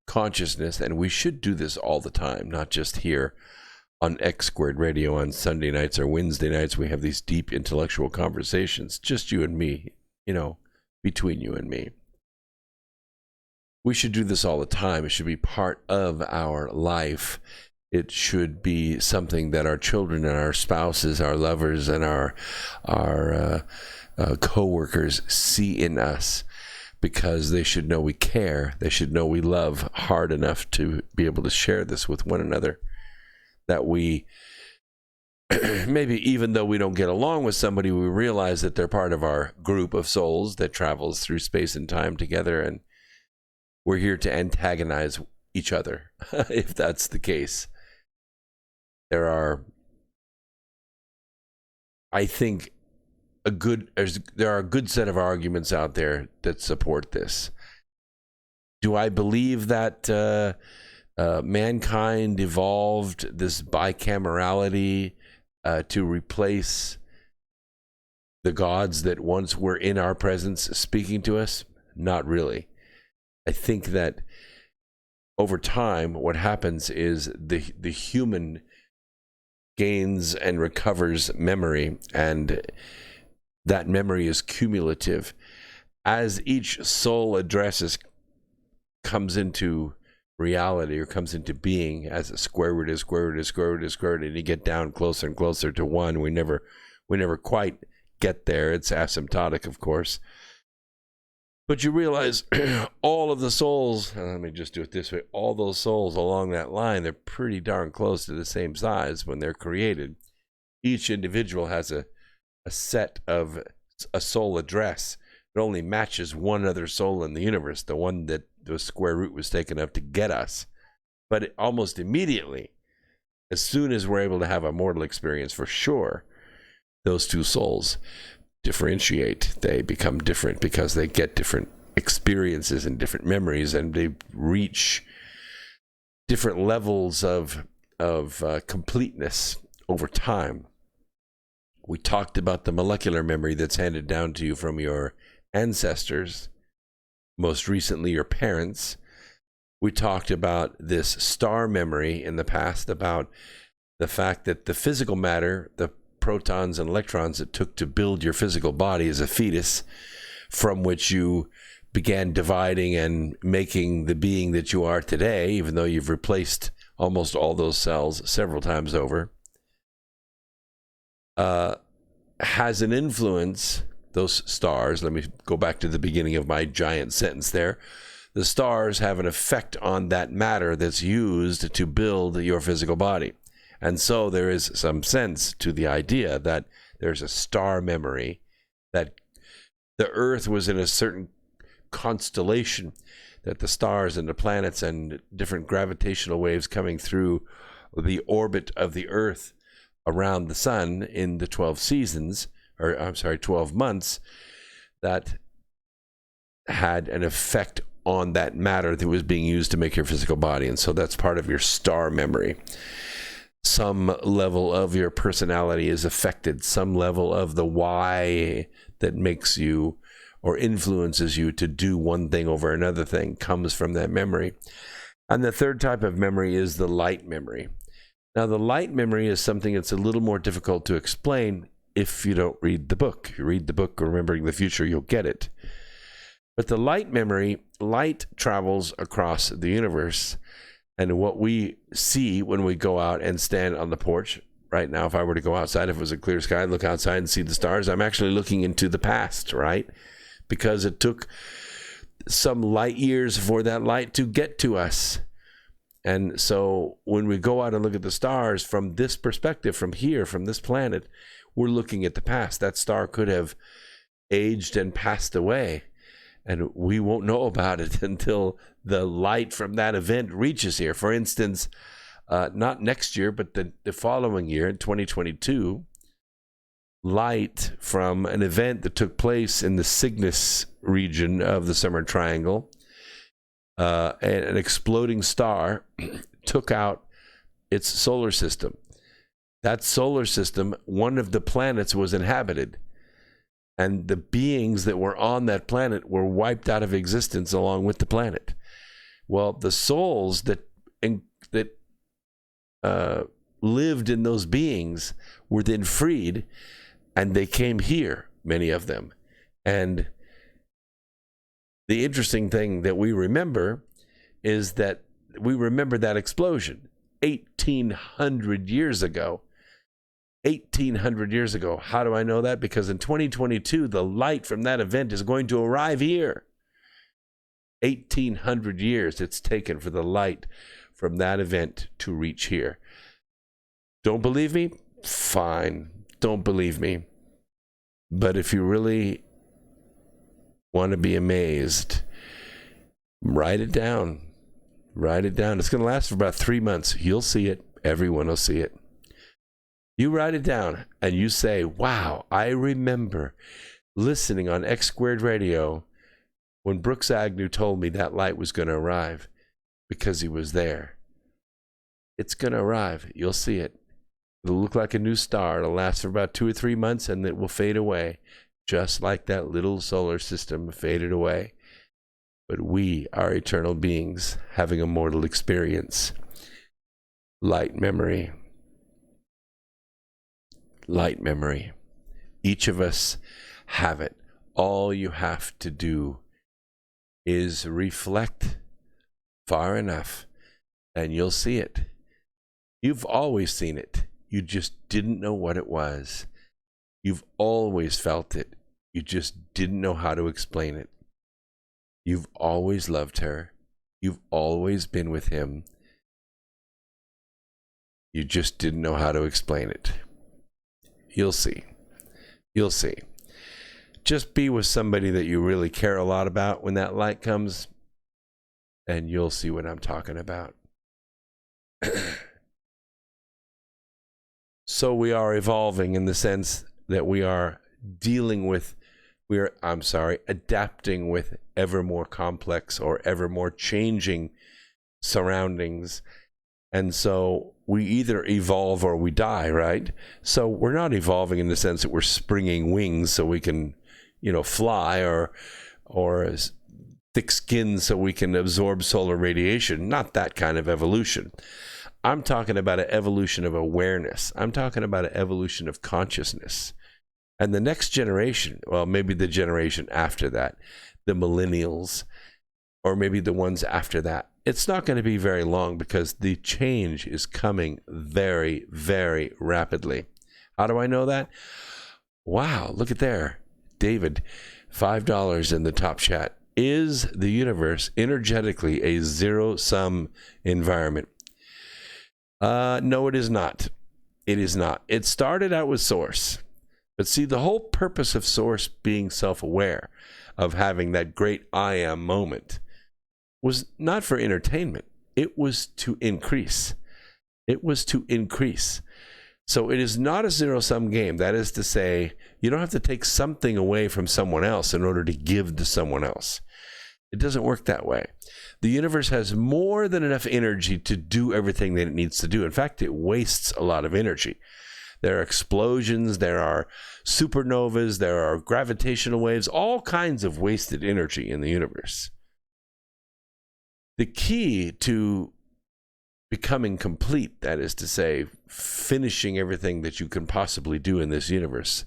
consciousness, and we should do this all the time, not just here on X Squared Radio on Sunday nights or Wednesday nights. We have these deep intellectual conversations, just you and me, between you and me. We should do this all the time. It should be part of our life. It should be something that our children and our spouses, our lovers, and our co-workers see in us, because they should know we care. They should know we love hard enough to be able to share this with one another. That we, maybe even though we don't get along with somebody, we realize that they're part of our group of souls that travels through space and time together, and we're here to antagonize each other, if that's the case. There are, I think, there are a good set of arguments out there that support this. Do I believe that mankind evolved this bicamerality to replace the gods that once were in our presence speaking to us? Not really. I think that over time, what happens is the human gains and recovers memory, and that memory is cumulative. As each soul comes into reality or comes into being as a square root is square root is square root is square root, and you get down closer and closer to one. We never quite get there. It's asymptotic, of course. But you realize all of the souls, let me just do it this way, all those souls along that line, they're pretty darn close to the same size when they're created. Each individual has a set of a soul address. It only matches one other soul in the universe, the one that the square root was taken up to get us. But almost immediately, as soon as we're able to have a mortal experience, for sure, those two souls differentiate. They become different because they get different experiences and different memories, and they reach different levels of completeness over time. We talked about the molecular memory that's handed down to you from your ancestors, most recently your parents. We talked about this star memory in the past, about the fact that the physical matter, the protons and electrons it took to build your physical body as a fetus, from which you began dividing and making the being that you are today, even though you've replaced almost all those cells several times over, has an influence. Those stars, let me go back to the beginning of my giant sentence there. The stars have an effect on that matter that's used to build your physical body. And so there is some sense to the idea that there's a star memory, that the Earth was in a certain constellation, that the stars and the planets and different gravitational waves coming through the orbit of the Earth around the sun in the 12 seasons, or I'm sorry, 12 months, that had an effect on that matter that was being used to make your physical body. And so that's part of your star memory. Some level of your personality is affected. Some level of the why that makes you or influences you to do one thing over another thing comes from that memory. And the third type of memory is the light memory. Now, the light memory is something that's a little more difficult to explain if you don't read the book. If you read the book, Remembering the Future, you'll get it. But the light memory, light travels across the universe. And what we see when we go out and stand on the porch, right now, if I were to go outside, if it was a clear sky, look outside and see the stars, I'm actually looking into the past, right? Because it took some light years for that light to get to us. And so when we go out and look at the stars from this perspective, from here, from this planet, we're looking at the past. That star could have aged and passed away, and we won't know about it until the light from that event reaches here. For instance, not next year, but the following year, in 2022, light from an event that took place in the Cygnus region of the Summer Triangle, an exploding star took out its solar system. That solar system, one of the planets was inhabited, and the beings that were on that planet were wiped out of existence along with the planet. Well, the souls that lived in those beings were then freed, and they came here, many of them. And the interesting thing that we remember is that we remember that explosion 1,800 years ago. 1,800 years ago. How do I know that? Because in 2022, the light from that event is going to arrive here. 1,800 years it's taken for the light from that event to reach here. Don't believe me? Fine. Don't believe me. But if you really want to be amazed, write it down. Write it down. It's going to last for about 3 months. You'll see it. Everyone will see it. You write it down and you say, wow, I remember listening on X Squared Radio when Brooks Agnew told me that light was going to arrive, because he was there. It's going to arrive. You'll see it. It'll look like a new star. It'll last for about 2 or 3 months, and it will fade away, just like that little solar system faded away. But we are eternal beings having a mortal experience. Light memory. Light memory. Each of us have it. All you have to do is reflect far enough, and you'll see it. You've always seen it. You just didn't know what it was. You've always felt it. You just didn't know how to explain it. You've always loved her. You've always been with him. You just didn't know how to explain it. You'll see. You'll see. Just be with somebody that you really care a lot about when that light comes, and you'll see what I'm talking about. So we are evolving in the sense that we are adapting with ever more complex or ever more changing surroundings. And so we either evolve or we die, right? So we're not evolving in the sense that we're springing wings so we can, fly or thick skin so we can absorb solar radiation. Not that kind of evolution. I'm talking about an evolution of awareness. I'm talking about an evolution of consciousness. And the next generation, well, maybe the generation after that, the millennials, or maybe the ones after that, it's not going to be very long because the change is coming very, very rapidly. How do I know that? Wow, look at there. David, $5 in the top chat. Is the universe energetically a zero-sum environment? No, it is not. It is not. It started out with Source. But see, the whole purpose of Source being self-aware, of having that great I am moment, was not for entertainment. It was to increase. It was to increase. So it is not a zero-sum game. That is to say, you don't have to take something away from someone else in order to give to someone else. It doesn't work that way. The universe has more than enough energy to do everything that it needs to do. In fact, it wastes a lot of energy. There are explosions, there are supernovas, there are gravitational waves, all kinds of wasted energy in the universe. The key to becoming complete, that is to say, finishing everything that you can possibly do in this universe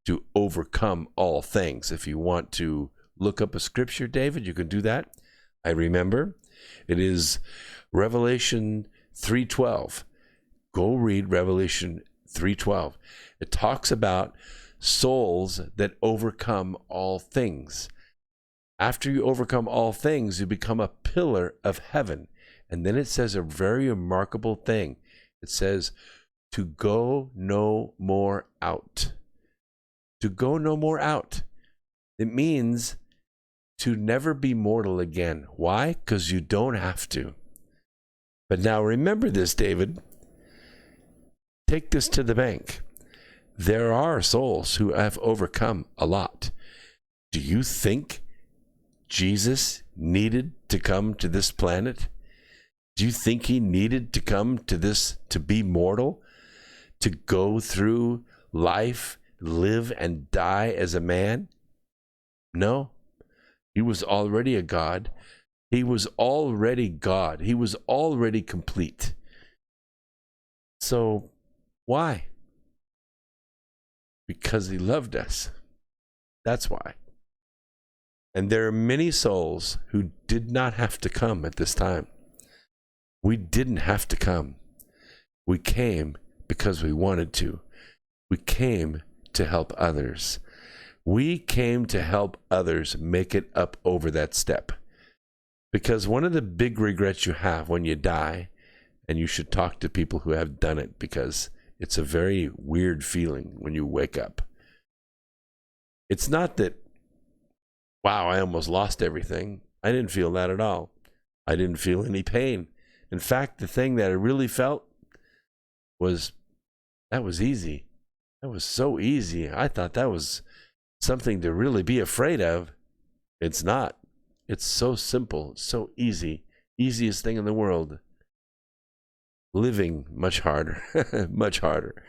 to overcome all things. If you want to look up a scripture, David, you can do that. I remember. It is Revelation 3:12. Go read Revelation 3:12. It talks about souls that overcome all things. After you overcome all things, you become a pillar of heaven. And then it says a very remarkable thing. It says to go no more out. To go no more out. It means to never be mortal again. Why? Because you don't have to. But now remember this, David. Take this to the bank. There are souls who have overcome a lot. Do you think Jesus needed to come to this planet? Do you think he needed to come to this to be mortal? To go through life, live and die as a man? No. He was already a God. He was already God. He was already complete. So, why? Because he loved us. That's why. And there are many souls who did not have to come at this time. We didn't have to come. We came because we wanted to. We came to help others. We came to help others make it up over that step. Because one of the big regrets you have when you die, and you should talk to people who have done it because it's a very weird feeling when you wake up. It's not that, wow, I almost lost everything. I didn't feel that at all. I didn't feel any pain. In fact, the thing that I really felt was, that was easy. That was so easy. I thought that was something to really be afraid of. It's not. It's so simple, so easy. Easiest thing in the world. Living much harder, much harder.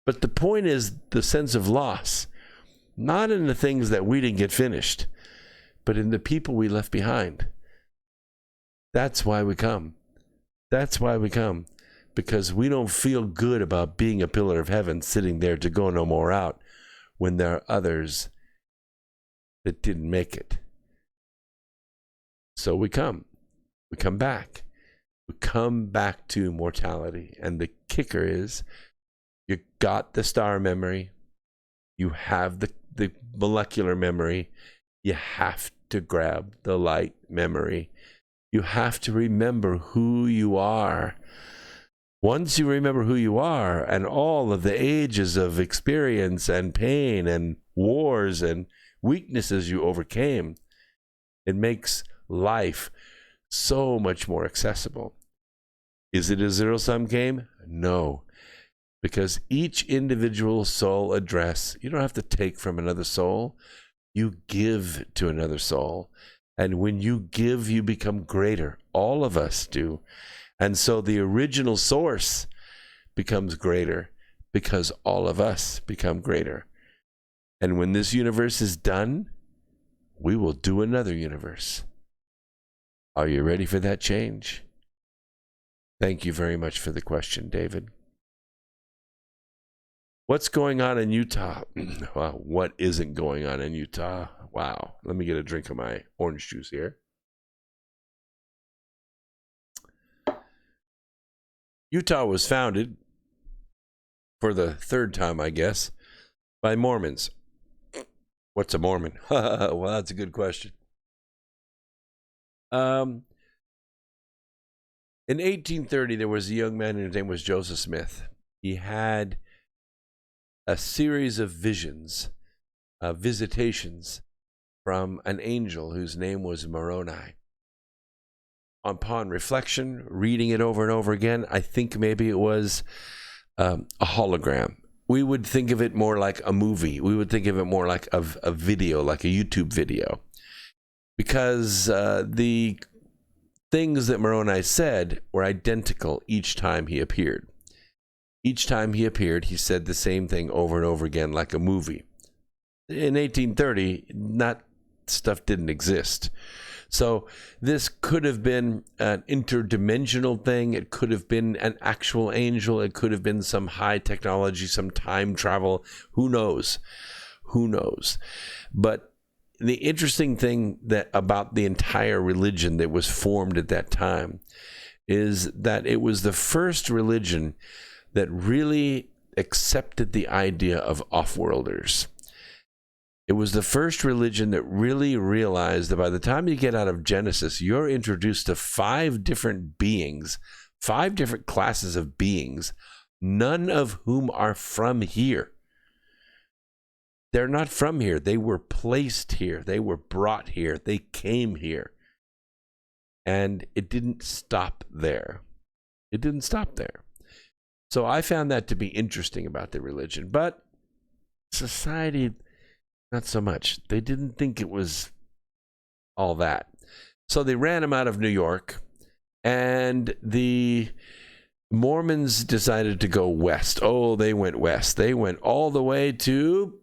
But the point is the sense of loss, not in the things that we didn't get finished, but in the people we left behind. That's why we come. That's why we come. Because we don't feel good about being a pillar of heaven sitting there to go no more out when there are others that didn't make it. So we come. We come back. We come back to mortality. And the kicker is, you got the star memory. You have the molecular memory. You have to grab the light memory. You have to remember who you are. Once you remember who you are and all of the ages of experience and pain and wars and weaknesses you overcame, it makes life so much more accessible. Is it a zero-sum game? No. Because each individual soul address, you don't have to take from another soul. You give to another soul. And when you give, you become greater. All of us do. And so the original source becomes greater because all of us become greater. And when this universe is done, we will do another universe. Are you ready for that change? Thank you very much for the question, David. What's going on in Utah? Wow, what isn't going on in Utah? Wow. Let me get a drink of my orange juice here. Utah was founded, for the third time, I guess, by Mormons. What's a Mormon? Well, that's a good question. In 1830, there was a young man whose name was Joseph Smith. He had a series of visions, visitations from an angel whose name was Moroni. Upon reflection, reading it over and over again, I think maybe it was a hologram. We would think of it more like a movie. We would think of it more like a video, like a YouTube video. Because the things that Moroni said were identical each time he appeared. Each time he appeared, he said the same thing over and over again, like a movie. In 1830, that stuff didn't exist. So this could have been an interdimensional thing. It could have been an actual angel. It could have been some high technology, some time travel. Who knows? Who knows? But the interesting thing about the entire religion that was formed at that time is that it was the first religion that really accepted the idea of off-worlders. It was the first religion that really realized that by the time you get out of Genesis, you're introduced to 5 different beings, 5 different classes of beings, none of whom are from here. They're not from here. They were placed here. They were brought here. They came here. And it didn't stop there. It didn't stop there. So I found that to be interesting about the religion. But society, not so much. They didn't think it was all that. So they ran him out of New York. And the Mormons decided to go west. Oh, they went west. They went all the way to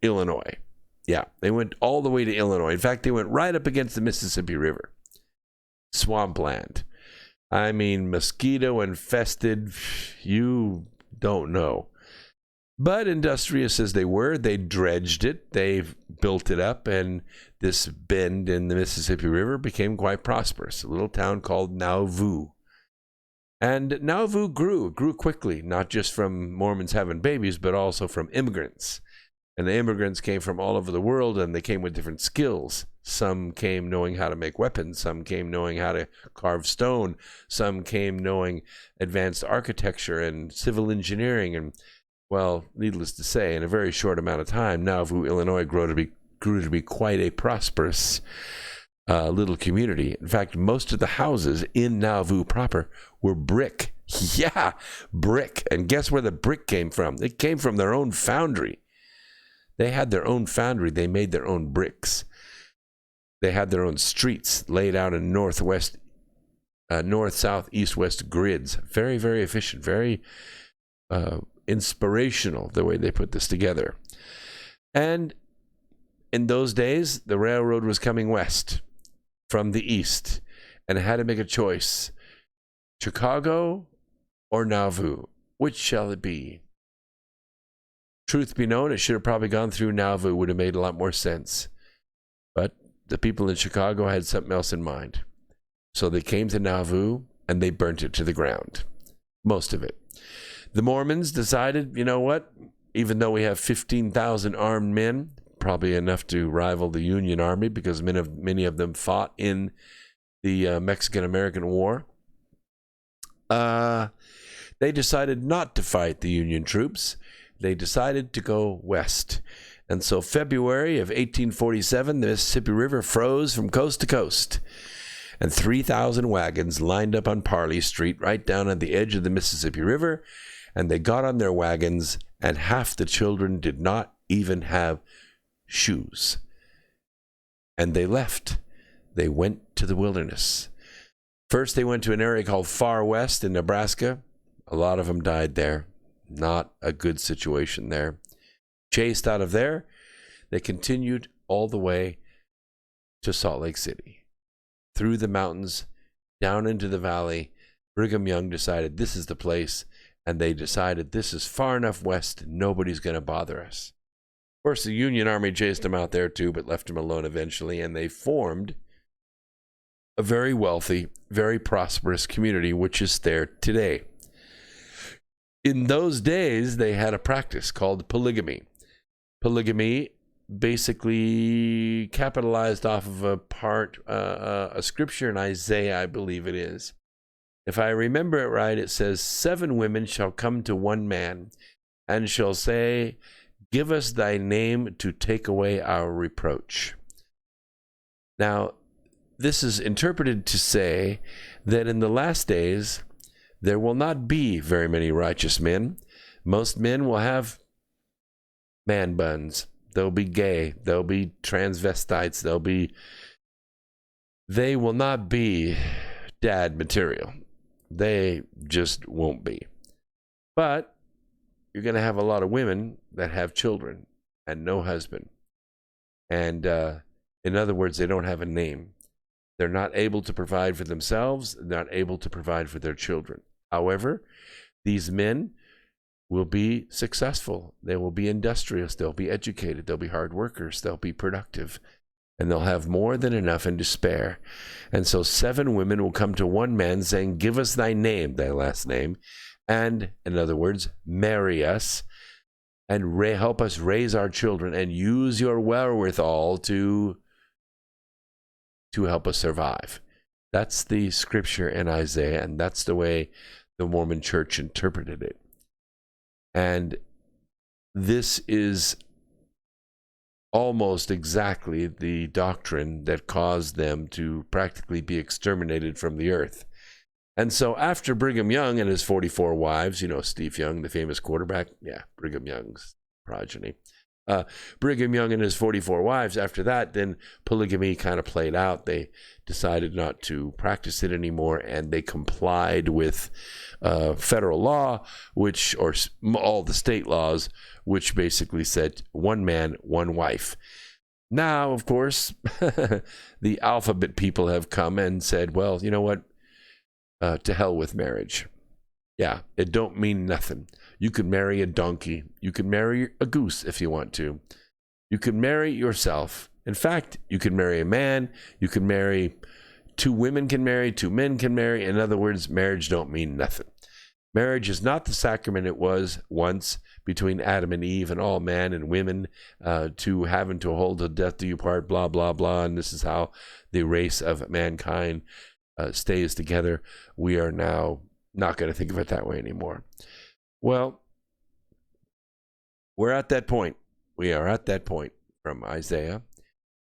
Illinois. Yeah, they went all the way to Illinois. In fact, they went right up against the Mississippi River. Swampland. I mean, mosquito infested, you don't know. But industrious as they were, they dredged it, they built it up, and this bend in the Mississippi River became quite prosperous. A little town called Nauvoo. And Nauvoo grew quickly, not just from Mormons having babies, but also from immigrants. And the immigrants came from all over the world, and they came with different skills. Some came knowing how to make weapons. Some came knowing how to carve stone. Some came knowing advanced architecture and civil engineering. And, well, needless to say, in a very short amount of time, Nauvoo, Illinois grew to be quite a prosperous little community. In fact, most of the houses in Nauvoo proper were brick. Yeah, brick. And guess where the brick came from? It came from their own foundry. They had their own foundry. They made their own bricks. They had their own streets laid out in north, south, east, west grids. Very, very efficient, very inspirational the way they put this together. And in those days, the railroad was coming west from the east, and it had to make a choice. Chicago or Nauvoo? Which shall it be? Truth be known, it should have probably gone through Nauvoo. Would have made a lot more sense. But the people in Chicago had something else in mind. So they came to Nauvoo and they burnt it to the ground. Most of it. The Mormons decided, you know what? Even though we have 15,000 armed men, probably enough to rival the Union Army because many of them fought in the Mexican-American War. They decided not to fight the Union troops. They decided to go west. And so February of 1847, the Mississippi River froze from coast to coast. And 3,000 wagons lined up on Parley Street right down at the edge of the Mississippi River. And they got on their wagons, and half the children did not even have shoes. And they left. They went to the wilderness. First, they went to an area called Far West in Nebraska. A lot of them died there. Not a good situation there. Chased out of there, they continued all the way to Salt Lake City. Through the mountains, down into the valley, Brigham Young decided this is the place, and they decided this is far enough west, nobody's going to bother us. Of course, the Union Army chased them out there too, but left them alone eventually, and they formed a very wealthy, very prosperous community, which is there today. In those days, they had a practice called polygamy. Polygamy basically capitalized off of a scripture in Isaiah, I believe it is. If I remember it right, it says, 7 women shall come to one man and shall say, give us thy name to take away our reproach. Now, this is interpreted to say that in the last days, there will not be very many righteous men. Most men will have man buns. They'll be gay. They'll be transvestites. They will not be dad material. They just won't be. But you're going to have a lot of women that have children and no husband. And in other words, they don't have a name. They're not able to provide for themselves, not able to provide for their children. However, these men will be successful. They will be industrious. They'll be educated. They'll be hard workers. They'll be productive. And they'll have more than enough and to spare. And so 7 women will come to one man saying, give us thy name, thy last name. And, in other words, marry us and help us raise our children and use your wherewithal to help us survive. That's the scripture in Isaiah, and that's the way the Mormon Church interpreted it. And this is almost exactly the doctrine that caused them to practically be exterminated from the earth. And so after Brigham Young and his 44 wives, you know, Steve Young, the famous quarterback, yeah, Brigham Young's progeny. Brigham Young and his 44 wives, after that, then polygamy kind of played out. They decided not to practice it anymore, and they complied with federal law, or all the state laws, which basically said 1 man, 1 wife. Now, of course, the alphabet people have come and said, well, you know what? To hell with marriage. Yeah, it don't mean nothing. You could marry a donkey. You could marry a goose if you want to. You could marry yourself. In fact, you could marry a man. You could marry 2 women can marry, 2 men can marry. In other words, marriage don't mean nothing. Marriage is not the sacrament it was once between Adam and Eve and all man and women to having to hold till death do you part, blah, blah, blah. And this is how the race of mankind stays together. We are now not going to think of it that way anymore. Well, we're at that point. We are at that point from Isaiah.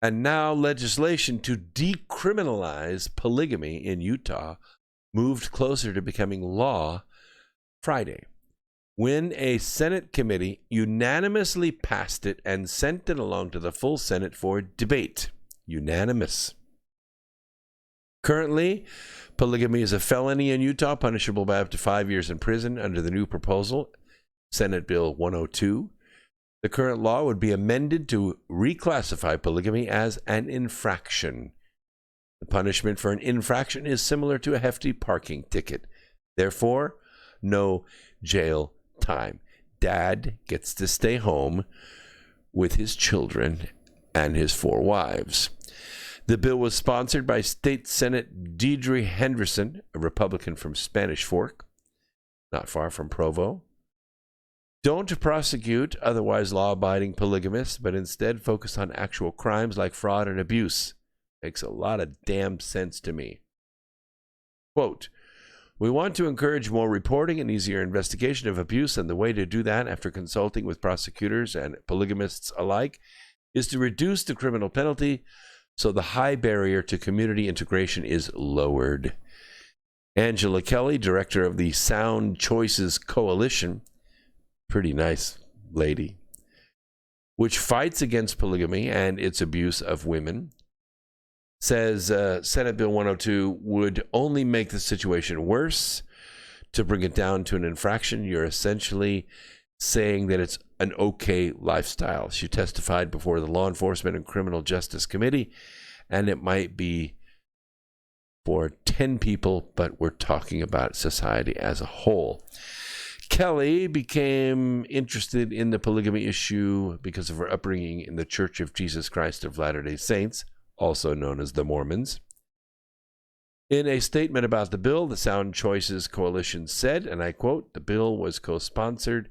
And now legislation to decriminalize polygamy in Utah moved closer to becoming law Friday, when a Senate committee unanimously passed it and sent it along to the full Senate for debate. Unanimous. Currently, polygamy is a felony in Utah, punishable by up to 5 years in prison under the new proposal, Senate Bill 102. The current law would be amended to reclassify polygamy as an infraction. The punishment for an infraction is similar to a hefty parking ticket. Therefore, no jail time. Dad gets to stay home with his children and his 4 wives. The bill was sponsored by State Senate Deidre Henderson, a Republican from Spanish Fork, not far from Provo. Don't prosecute otherwise law-abiding polygamists, but instead focus on actual crimes like fraud and abuse. Makes a lot of damn sense to me. Quote, we want to encourage more reporting and easier investigation of abuse, and the way to do that, after consulting with prosecutors and polygamists alike, is to reduce the criminal penalty so the high barrier to community integration is lowered. Angela Kelly, director of the Sound Choices Coalition, pretty nice lady, which fights against polygamy and its abuse of women, says Senate Bill 102 would only make the situation worse. To bring it down to an infraction, you're essentially saying that it's an okay lifestyle. She testified before the Law Enforcement and Criminal Justice Committee, and it might be for 10 people, but we're talking about society as a whole. Kelly became interested in the polygamy issue because of her upbringing in the Church of Jesus Christ of Latter-day Saints, also known as the Mormons. In a statement about the bill, the Sound Choices Coalition said, and I quote, the bill was co-sponsored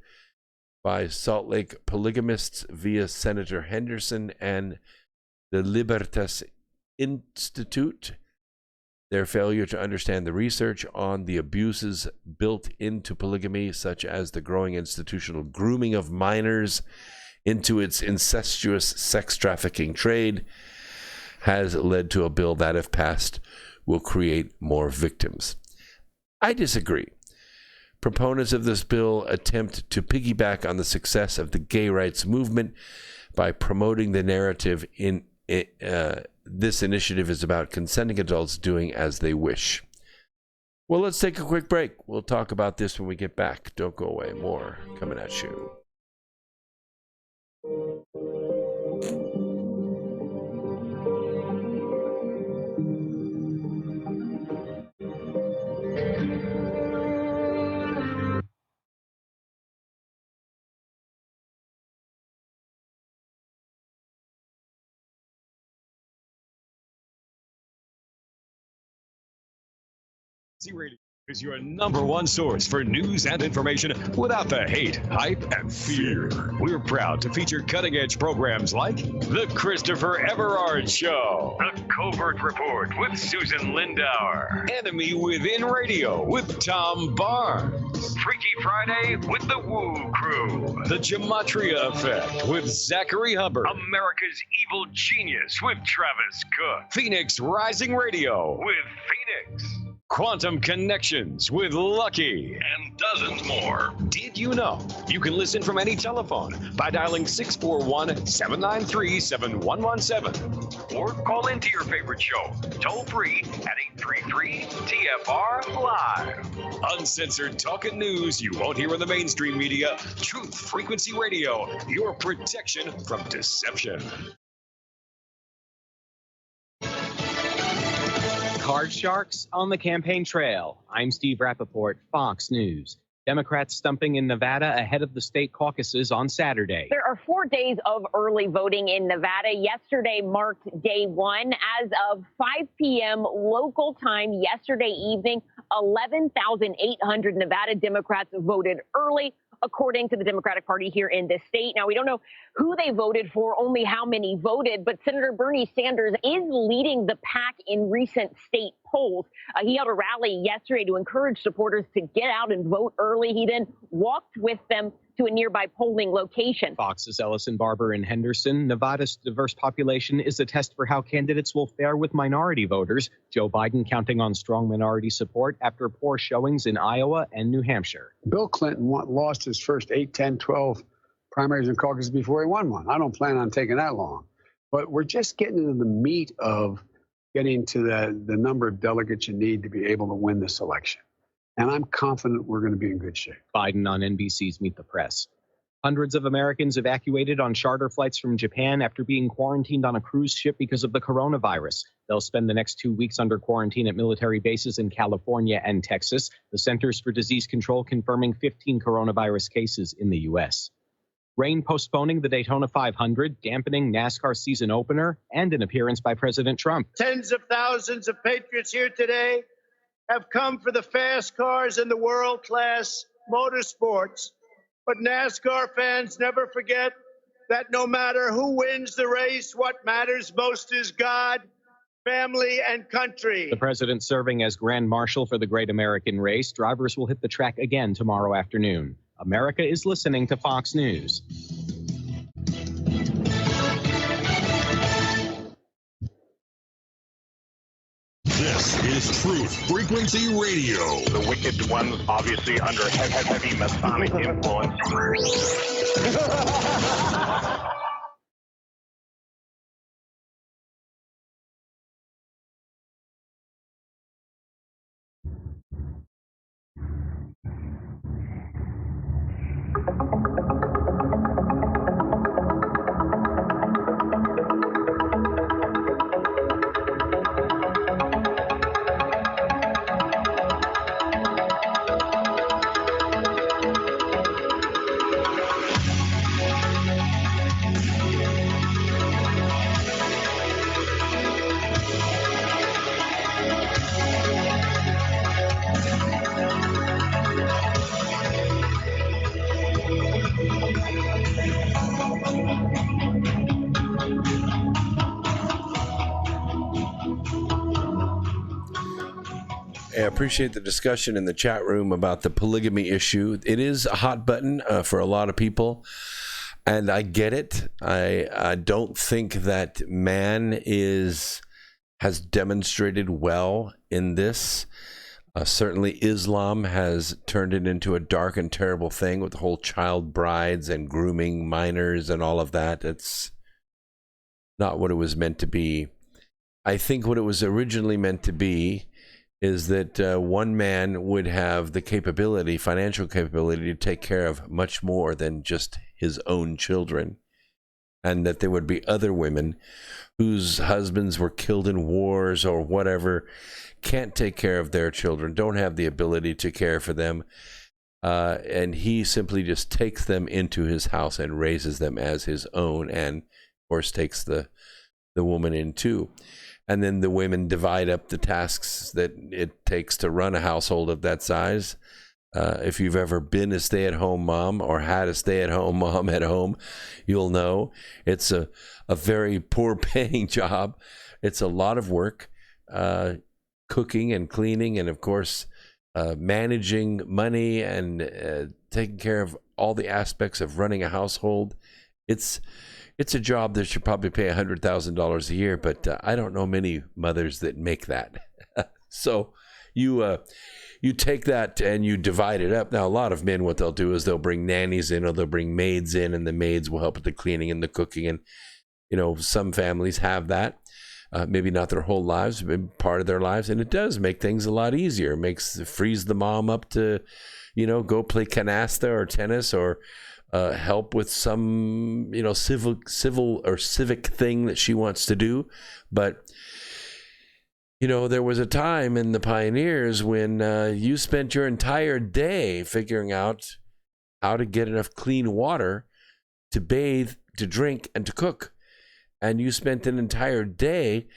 by Salt Lake polygamists via Senator Henderson and the Libertas Institute. Their failure to understand the research on the abuses built into polygamy, such as the growing institutional grooming of minors into its incestuous sex trafficking trade, has led to a bill that, if passed, will create more victims. I disagree. Proponents of this bill attempt to piggyback on the success of the gay rights movement by promoting the narrative in this initiative is about consenting adults doing as they wish. Well, let's take a quick break. We'll talk about this when we get back. Don't go away. More coming at you. Radio is your number one source for news and information without the hate, hype, and fear. We're proud to feature cutting-edge programs like The Christopher Everard Show, The Covert Report with Susan Lindauer, Enemy Within Radio with Tom Barnes, Freaky Friday with The Woo Crew, The Gematria Effect with Zachary Hubbard, America's Evil Genius with Travis Cook, Phoenix Rising Radio with Phoenix, Quantum Connections with Lucky, and dozens more. Did you know you can listen from any telephone by dialing 641-793-7117 or call into your favorite show toll free at 833-TFR-LIVE. Uncensored talk and news you won't hear in the mainstream media. Truth Frequency Radio, your protection from deception. Card sharks on the campaign trail. I'm Steve Rappaport, Fox News. Democrats stumping in Nevada ahead of the state caucuses on Saturday. There are 4 days of early voting in Nevada. Yesterday marked day one. As of 5 p.m. local time yesterday evening, 11,800 Nevada Democrats voted early, according to the Democratic Party here in this state. Now, we don't know who they voted for, only how many voted, but Senator Bernie Sanders is leading the pack in recent state polls. He held a rally yesterday to encourage supporters to get out and vote early. He then walked with them to a nearby polling location. Fox's Ellison Barber in Henderson. Nevada's diverse population is a test for how candidates will fare with minority voters. Joe Biden counting on strong minority support after poor showings in Iowa and New Hampshire. Bill Clinton lost his first 8, 10, 12 primaries and caucuses before he won one. I don't plan on taking that long. But we're just getting into the meat of getting to the number of delegates you need to be able to win this election. And I'm confident we're going to be in good shape. Biden on NBC's Meet the Press. Hundreds of Americans evacuated on charter flights from Japan after being quarantined on a cruise ship because of the coronavirus. They'll spend the next 2 weeks under quarantine at military bases in California and Texas. The Centers for Disease Control confirming 15 coronavirus cases in the U.S. Rain postponing the Daytona 500, dampening NASCAR season opener, and an appearance by President Trump. Tens of thousands of patriots here today have come for the fast cars and the world-class motorsports. But NASCAR fans never forget that no matter who wins the race, what matters most is God, family, and country. The president serving as Grand Marshal for the Great American Race. Drivers will hit the track again tomorrow afternoon. America is listening to Fox News. This is Truth Frequency Radio. The wicked one, obviously under heavy Masonic influence. I appreciate the discussion in the chat room about the polygamy issue. It is a hot button for a lot of people, and I get it. I don't think that man has demonstrated well in this. Certainly Islam has turned it into a dark and terrible thing with the whole child brides and grooming minors and all of that. It's not what it was meant to be. I think what it was originally meant to be is that one man would have the capability, financial capability, to take care of much more than just his own children, and that there would be other women whose husbands were killed in wars or whatever, can't take care of their children, don't have the ability to care for them, and he simply just takes them into his house and raises them as his own, and of course takes the woman in too. And then the women divide up the tasks that it takes to run a household of that size. If you've ever been a stay-at-home mom or had a stay-at-home mom at home, you'll know it's a very poor-paying job. It's a lot of work, cooking and cleaning, and of course, managing money and taking care of all the aspects of running a household. It's a job that should probably pay $100,000 a year, but I don't know many mothers that make that. So you take that and you divide it up. Now, a lot of men, what they'll do is they'll bring nannies in or they'll bring maids in, and the maids will help with the cleaning and the cooking. And, you know, some families have that. Maybe not their whole lives, but part of their lives. And it does make things a lot easier. It frees the mom up to, you know, go play canasta or tennis or help with some, you know, civil or civic thing that she wants to do. But, you know, there was a time in the pioneers when you spent your entire day figuring out how to get enough clean water to bathe, to drink, and to cook. And you spent an entire day,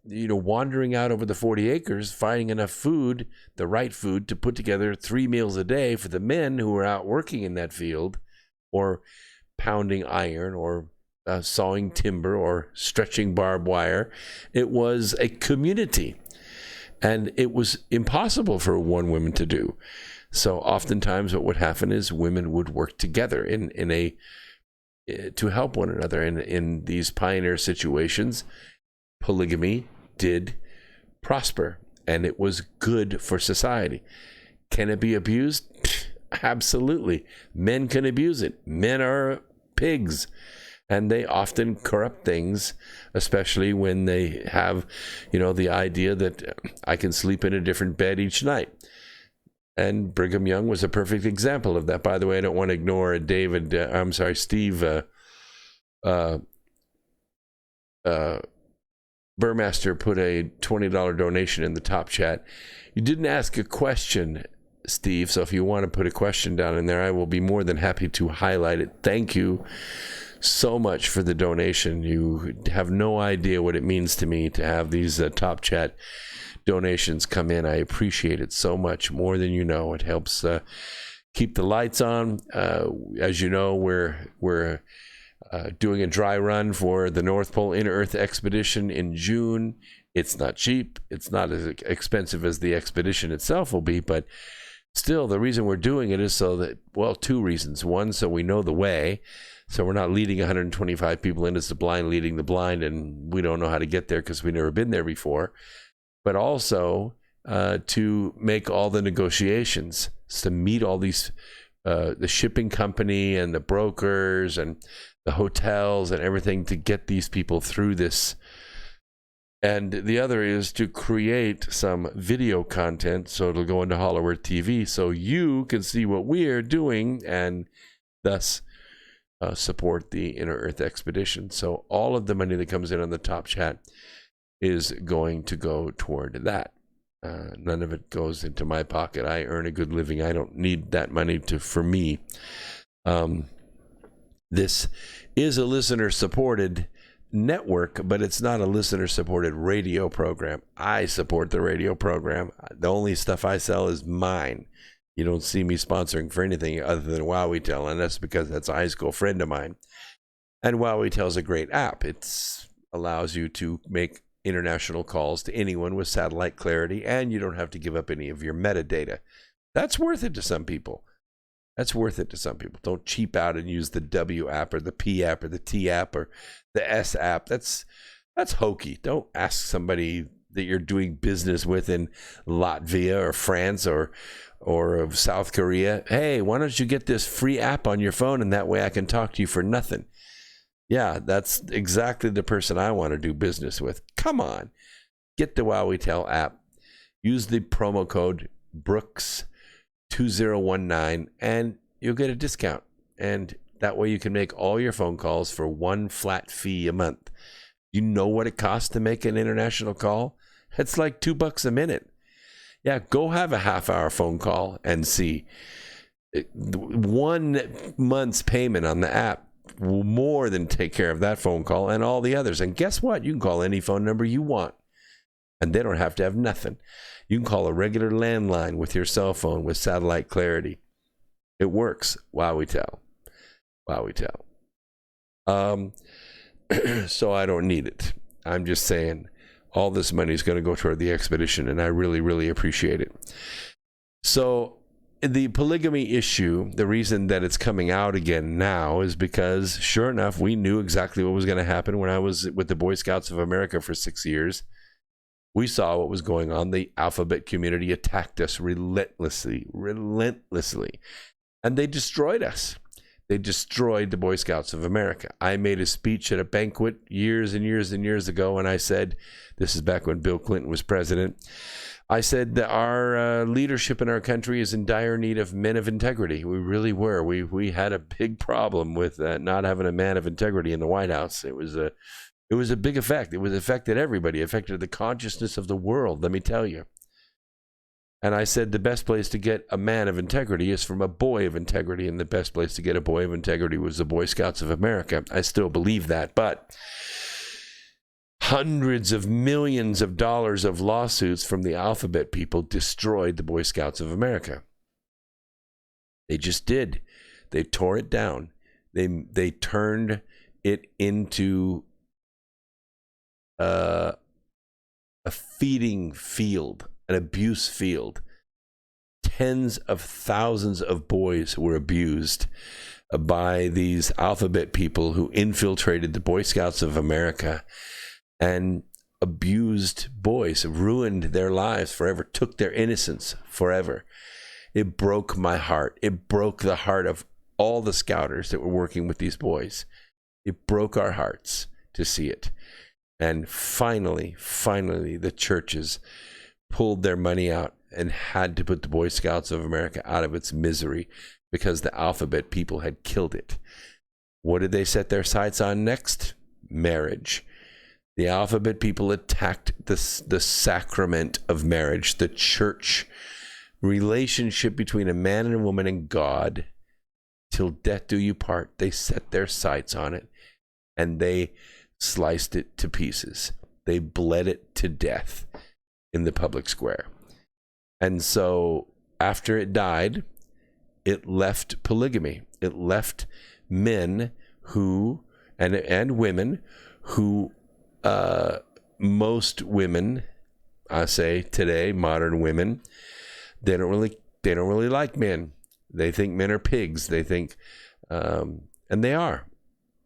you know, wandering out over the 40 acres, finding enough food, the right food, to put together 3 meals a day for the men who were out working in that field, or pounding iron, or sawing timber, or stretching barbed wire. It was a community, and it was impossible for one woman to do. So oftentimes what would happen is women would work together to help one another. In these pioneer situations, polygamy did prosper, and it was good for society. Can it be abused? Absolutely. Men can abuse it. Men are pigs, and they often corrupt things, especially when they have, you know, the idea that I can sleep in a different bed each night. And Brigham Young was a perfect example of that. By the way, I don't want to ignore Steve Burmaster put a $20 donation in the top chat. You didn't ask a question, Steve, so if you want to put a question down in there, I will be more than happy to highlight it. Thank you so much for the donation. You have no idea what it means to me to have these top chat donations come in. I appreciate it so much, more than you know. It helps keep the lights on. As you know, we're doing a dry run for the North Pole Inner Earth Expedition in June. It's not cheap. It's not as expensive as the expedition itself will be, but still, the reason we're doing it is so that, well, two reasons. One, so we know the way. So we're not leading 125 people in as the blind leading the blind, and we don't know how to get there because we've never been there before. But also to make all the negotiations, to meet all these, the shipping company and the brokers and the hotels and everything to get these people through this. And the other is to create some video content so it'll go into Hollywood TV so you can see what we're doing and thus support the Inner Earth Expedition. So all of the money that comes in on the top chat is going to go toward that. None of it goes into my pocket. I earn a good living. I don't need that money for me. This is a listener-supported network, but it's not a listener-supported radio program. I support the radio program. The only stuff I sell is mine. You don't see me sponsoring for anything other than WowieTel, and that's because that's a high school friend of mine. And WowieTel is a great app. It allows you to make international calls to anyone with satellite clarity, and you don't have to give up any of your metadata. That's worth it to some people. Don't cheap out and use the W app or the P app or the T app or the S app. That's hokey. Don't ask somebody that you're doing business with in Latvia or France or South Korea, hey, why don't you get this free app on your phone and that way I can talk to you for nothing? Yeah, that's exactly the person I want to do business with. Come on. Get the WowieTel app. Use the promo code Brooks2019 and you'll get a discount. And that way you can make all your phone calls for one flat fee a month. You know what it costs to make an international call? It's like $2 a minute. Yeah, go have a half-hour phone call and see. 1 month's payment on the app will more than take care of that phone call and all the others. And guess what? You can call any phone number you want, and they don't have to have nothing. You can call a regular landline with your cell phone with satellite clarity. It works. WowieTel. So I don't need it. I'm just saying all this money is going to go toward the expedition, and I really, really appreciate it. So the polygamy issue, the reason that it's coming out again now is because, sure enough, we knew exactly what was going to happen when I was with the Boy Scouts of America for 6 years. We saw what was going on. The alphabet community attacked us relentlessly, and they destroyed us. They destroyed the Boy Scouts of America. I made a speech at a banquet years and years and years ago, and I said, this is back when Bill Clinton was president, I said that our leadership in our country is in dire need of men of integrity. We really were. We had a big problem with not having a man of integrity in the White House. It was a big effect. It affected everybody. It affected the consciousness of the world, let me tell you. And I said the best place to get a man of integrity is from a boy of integrity, and the best place to get a boy of integrity was the Boy Scouts of America. I still believe that, but hundreds of millions of dollars of lawsuits from the alphabet people destroyed the Boy Scouts of America. They just did. They tore it down. They turned it into a feeding field, an abuse field. Tens of thousands of boys were abused by these alphabet people who infiltrated the Boy Scouts of America and abused boys, ruined their lives forever, took their innocence forever. It broke my heart. It broke the heart of all the scouters that were working with these boys. It broke our hearts to see it. And finally, the churches pulled their money out and had to put the Boy Scouts of America out of its misery because the alphabet people had killed it. What did they set their sights on next? Marriage. The alphabet people attacked the sacrament of marriage, the church relationship between a man and a woman and God. Till death do you part. They set their sights on it, and they sliced it to pieces. They bled it to death in the public square. And so after it died, it left polygamy. It left men who, and women who, most women, I say today, modern women, they don't really like men. They think men are pigs. They think, and they are.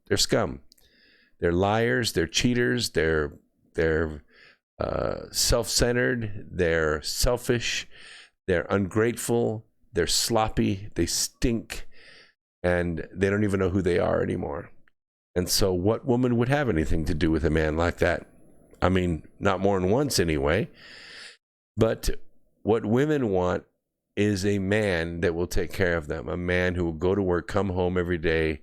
They're scum. They're liars. They're cheaters. They're self-centered. They're selfish. They're ungrateful. They're sloppy. They stink, and they don't even know who they are anymore. And so, what woman would have anything to do with a man like that? I mean, not more than once anyway. But what women want is a man that will take care of them, a man who will go to work, come home every day,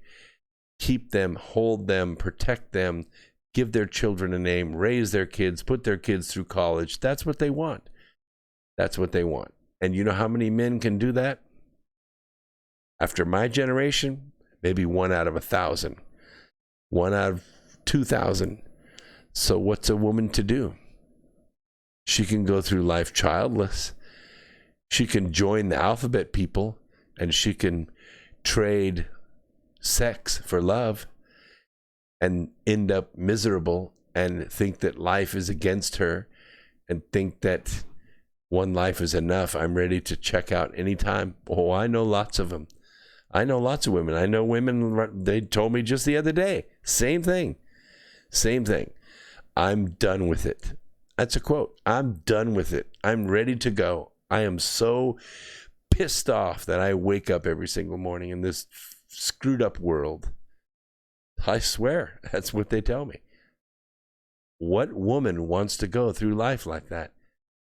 keep them, hold them, protect them, give their children a name, raise their kids, put their kids through college. That's what they want. That's what they want. And you know how many men can do that? After my generation, maybe 1 out of 1,000, 1 out of 2,000. So what's a woman to do? She can go through life childless. She can join the alphabet people, and she can trade sex for love and end up miserable and think that life is against her and think that one life is enough. I'm ready to check out anytime. Oh, I know lots of them. I know lots of women. I know women, they told me just the other day, same thing. I'm done with it. That's a quote. I'm done with it. I'm ready to go. I am so pissed off that I wake up every single morning in this screwed up world. I swear, that's what they tell me. What woman wants to go through life like that?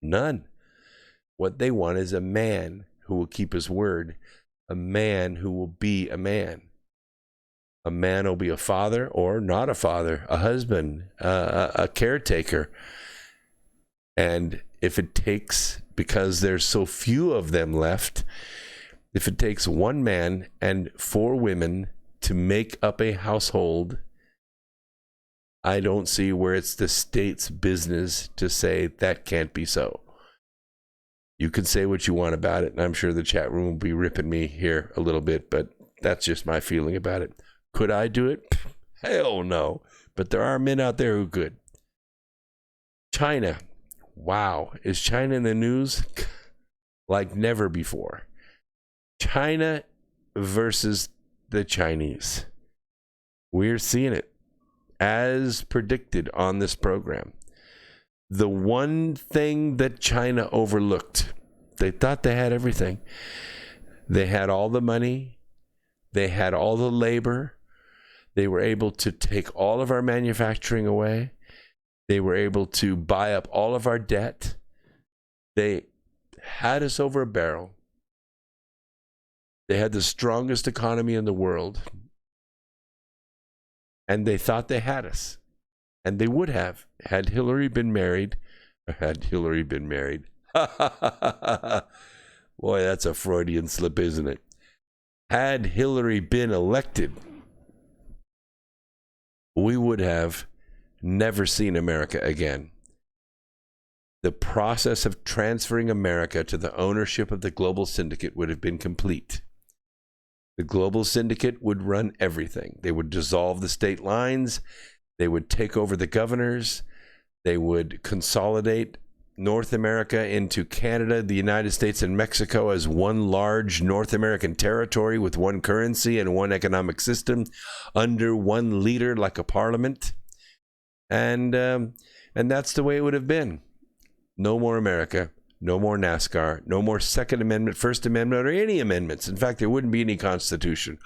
None. What they want is a man who will keep his word, a man who will be a man. A man will be a father or not a father, a husband, a caretaker. And if it takes, because there's so few of them left, if it takes one man and 4 women to make up a household, I don't see where it's the state's business to say that can't be so. You can say what you want about it, and I'm sure the chat room will be ripping me here a little bit, but that's just my feeling about it. Could I do it? Hell no. But there are men out there who could. China. Wow. Is China in the news? Like never before. China versus the Chinese. We're seeing it as predicted on this program. The one thing that China overlooked, they thought they had everything. They had all the money. They had all the labor. They were able to take all of our manufacturing away. They were able to buy up all of our debt. They had us over a barrel. They had the strongest economy in the world. And they thought they had us. And they would have, had Hillary been married. Boy, that's a Freudian slip, isn't it? Had Hillary been elected, we would have never seen America again. The process of transferring America to the ownership of the global syndicate would have been complete. The global syndicate would run everything. They would dissolve the state lines. They would take over the governors. They would consolidate North America into Canada, the United States, and Mexico as one large North American territory with one currency and one economic system under one leader like a parliament. And that's the way it would have been. No more America, no more NASCAR, no more Second Amendment, First Amendment, or any amendments. In fact, there wouldn't be any Constitution.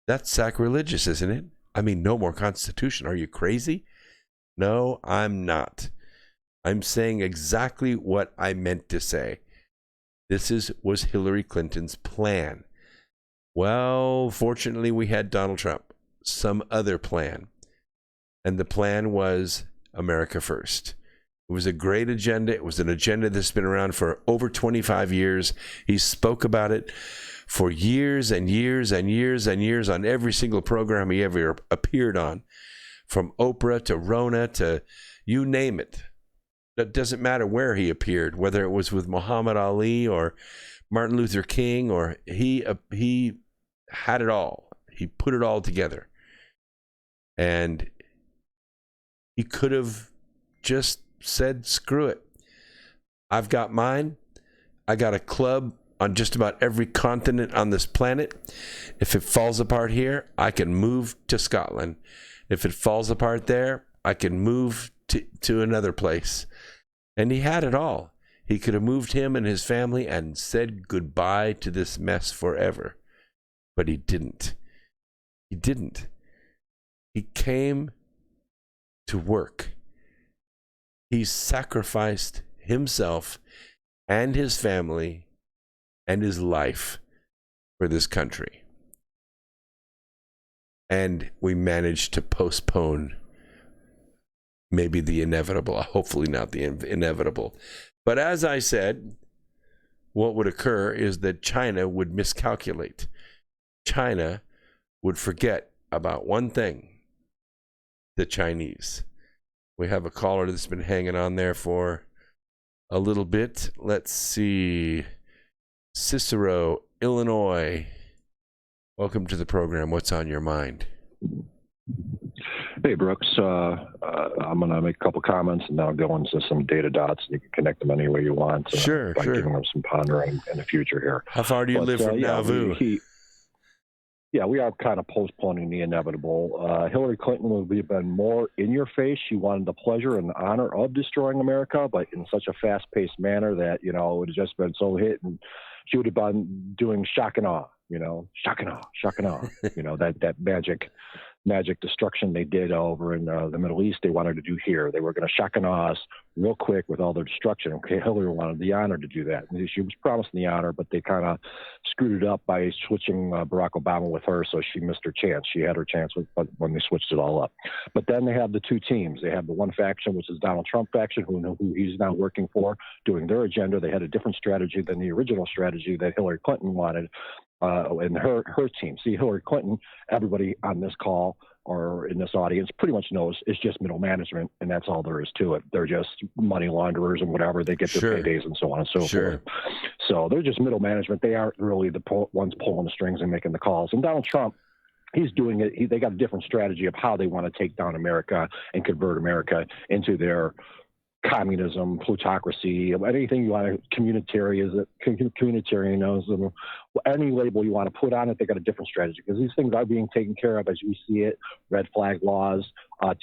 That's sacrilegious, isn't it? I mean, no more Constitution. Are you crazy? No, I'm not. I'm saying exactly what I meant to say. This was Hillary Clinton's plan. Well, fortunately, we had Donald Trump, some other plan. And the plan was America first. It was a great agenda. It was an agenda that's been around for over 25 years. He spoke about it for years and years and years and years on every single program he ever appeared on, from Oprah to Rona to you name it. It doesn't matter where he appeared, whether it was with Muhammad Ali or Martin Luther King, or he had it all. He put it all together. And he could have just said, screw it. I've got mine. I got a club on just about every continent on this planet. If it falls apart here, I can move to Scotland. If it falls apart there, I can move to another place. And he had it all. He could have moved him and his family and said goodbye to this mess forever. But he didn't. He didn't. He came to work. He sacrificed himself and his family and his life for this country. And we managed to postpone maybe the inevitable, hopefully not the inevitable. But as I said, what would occur is that China would miscalculate. China would forget about one thing: the Chinese. We have a caller that's been hanging on there for a little bit. Let's see. Cicero, Illinois. Welcome to the program. What's on your mind? Hey, Brooks. I'm going to make a couple comments, and then I'll go into some data dots. You can connect them any way you want. Sure. Giving them some pondering in the future here. How far do you live from Nauvoo? We are kind of postponing the inevitable. Hillary Clinton would have been more in your face. She wanted the pleasure and honor of destroying America, but in such a fast-paced manner that, it would have just been so hit, and she would have been doing shock and awe, shock and awe, that magic destruction they did over in the Middle East. They wanted to do here. They were going to shock and awe us real quick with all their destruction. Okay, Hillary wanted the honor to do that. And she was promised the honor, but they kind of screwed it up by switching Barack Obama with her, so she missed her chance. She had her chance when they switched it all up. But then they have the two teams. They have the one faction, which is Donald Trump faction, who he's now working for, doing their agenda. They had a different strategy than the original strategy that Hillary Clinton wanted. And her team. See, Hillary Clinton, everybody on this call or in this audience pretty much knows it's just middle management, and that's all there is to it. They're just money launderers and whatever. They get their paydays and so on and so forth. So they're just middle management. They aren't really the ones pulling the strings and making the calls. And Donald Trump, he's doing it. They got a different strategy of how they want to take down America and convert America into their communism, plutocracy, anything you want to, communitarianism, any label you want to put on it, they got a different strategy, because these things are being taken care of as we see it. Red flag laws,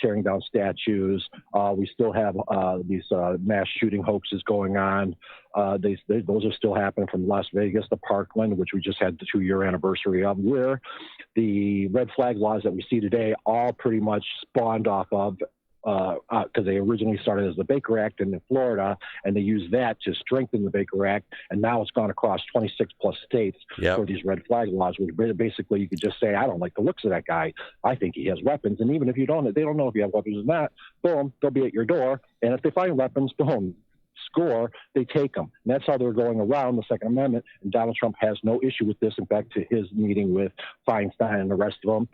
tearing down statues. We still have these mass shooting hoaxes going on. Those are still happening, from Las Vegas to Parkland, which we just had the 2-year anniversary of, where the red flag laws that we see today all pretty much spawned off of, because they originally started as the Baker Act in Florida, and they used that to strengthen the Baker Act, and now it's gone across 26 plus states for these red flag laws, which basically you could just say, I don't like the looks of that guy. I think he has weapons, and even if they don't know if you have weapons or not, boom, they'll be at your door, and if they find weapons, boom, score, they take them. And that's how they're going around the Second Amendment, and Donald Trump has no issue with this. In fact, to his meeting with Feinstein and the rest of them,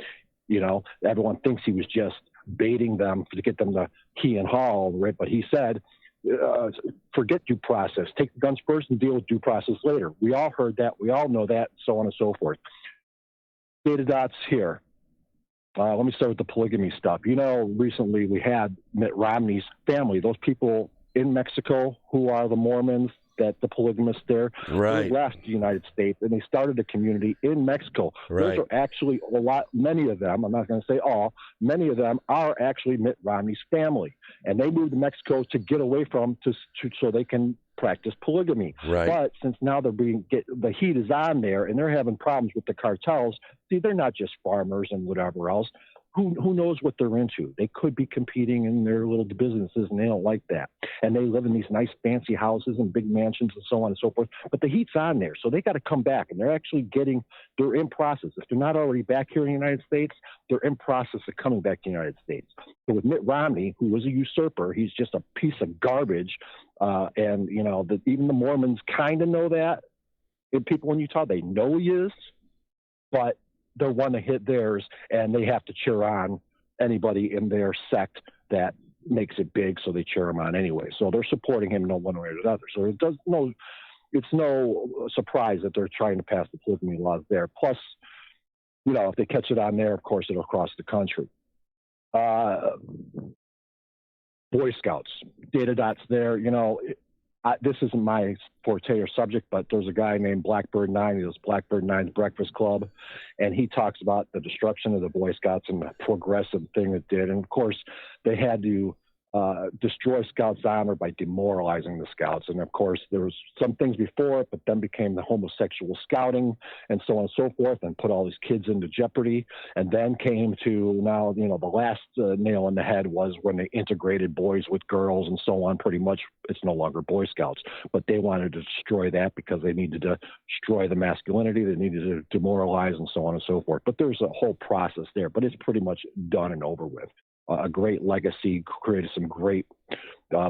everyone thinks he was just baiting them to get them to key and haul, right? But he said, forget due process. Take the guns first and deal with due process later. We all heard that. We all know that, so on and so forth. Data dots here. Let me start with the polygamy stuff. Recently we had Mitt Romney's family, those people in Mexico who are the Mormons, that the polygamists there, they left the United States and they started a community in Mexico. Those are actually many of them, I'm not going to say all, many of them are actually Mitt Romney's family. And they moved to Mexico to get away from, so they can practice polygamy. But since now the heat is on there and they're having problems with the cartels, see, they're not just farmers and whatever else. Who knows what they're into? They could be competing in their little businesses, and they don't like that. And they live in these nice fancy houses and big mansions and so on and so forth. But the heat's on there, so they got to come back. And they're in process. If they're not already back here in the United States, they're in process of coming back to the United States. So with Mitt Romney, who was a usurper, he's just a piece of garbage. And even the Mormons kind of know that. And people in Utah, they know he is, but they'll want to hit theirs, and they have to cheer on anybody in their sect that makes it big, so they cheer him on anyway. So they're supporting him no one way or the other. So it's no surprise that they're trying to pass the polygamy laws there. Plus, if they catch it on there, of course, it'll cross the country. Boy Scouts, data dots there. This isn't my forte or subject, but there's a guy named Blackbird 9. He does Blackbird 9's Breakfast Club, and he talks about the destruction of the Boy Scouts and the progressive thing it did. And, of course, they had to destroy Scouts' honor by demoralizing the Scouts. And, of course, there was some things before it, but then became the homosexual scouting and so on and so forth, and put all these kids into jeopardy. And then came to now, the last nail in the head was when they integrated boys with girls and so on. Pretty much it's no longer Boy Scouts, but they wanted to destroy that because they needed to destroy the masculinity. They needed to demoralize and so on and so forth. But there's a whole process there, but it's pretty much done and over with. A great legacy, created some great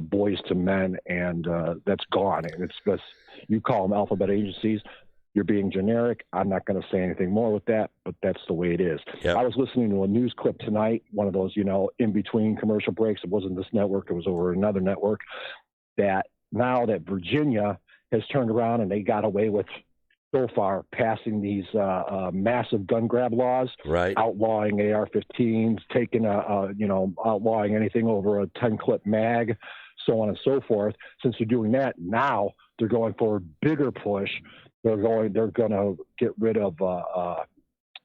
boys to men, and that's gone. And it's just, you call them alphabet agencies, you're being generic. I'm not going to say anything more with that, but that's the way it is. Yep. I was listening to a news clip tonight, one of those, in between commercial breaks. It wasn't this network, it was over another network, that now that Virginia has turned around and they got away with, so far, passing these massive gun grab laws, right, outlawing AR-15s, outlawing anything over a 10-clip mag, so on and so forth. Since they're doing that, now they're going for a bigger push. They're going to get rid of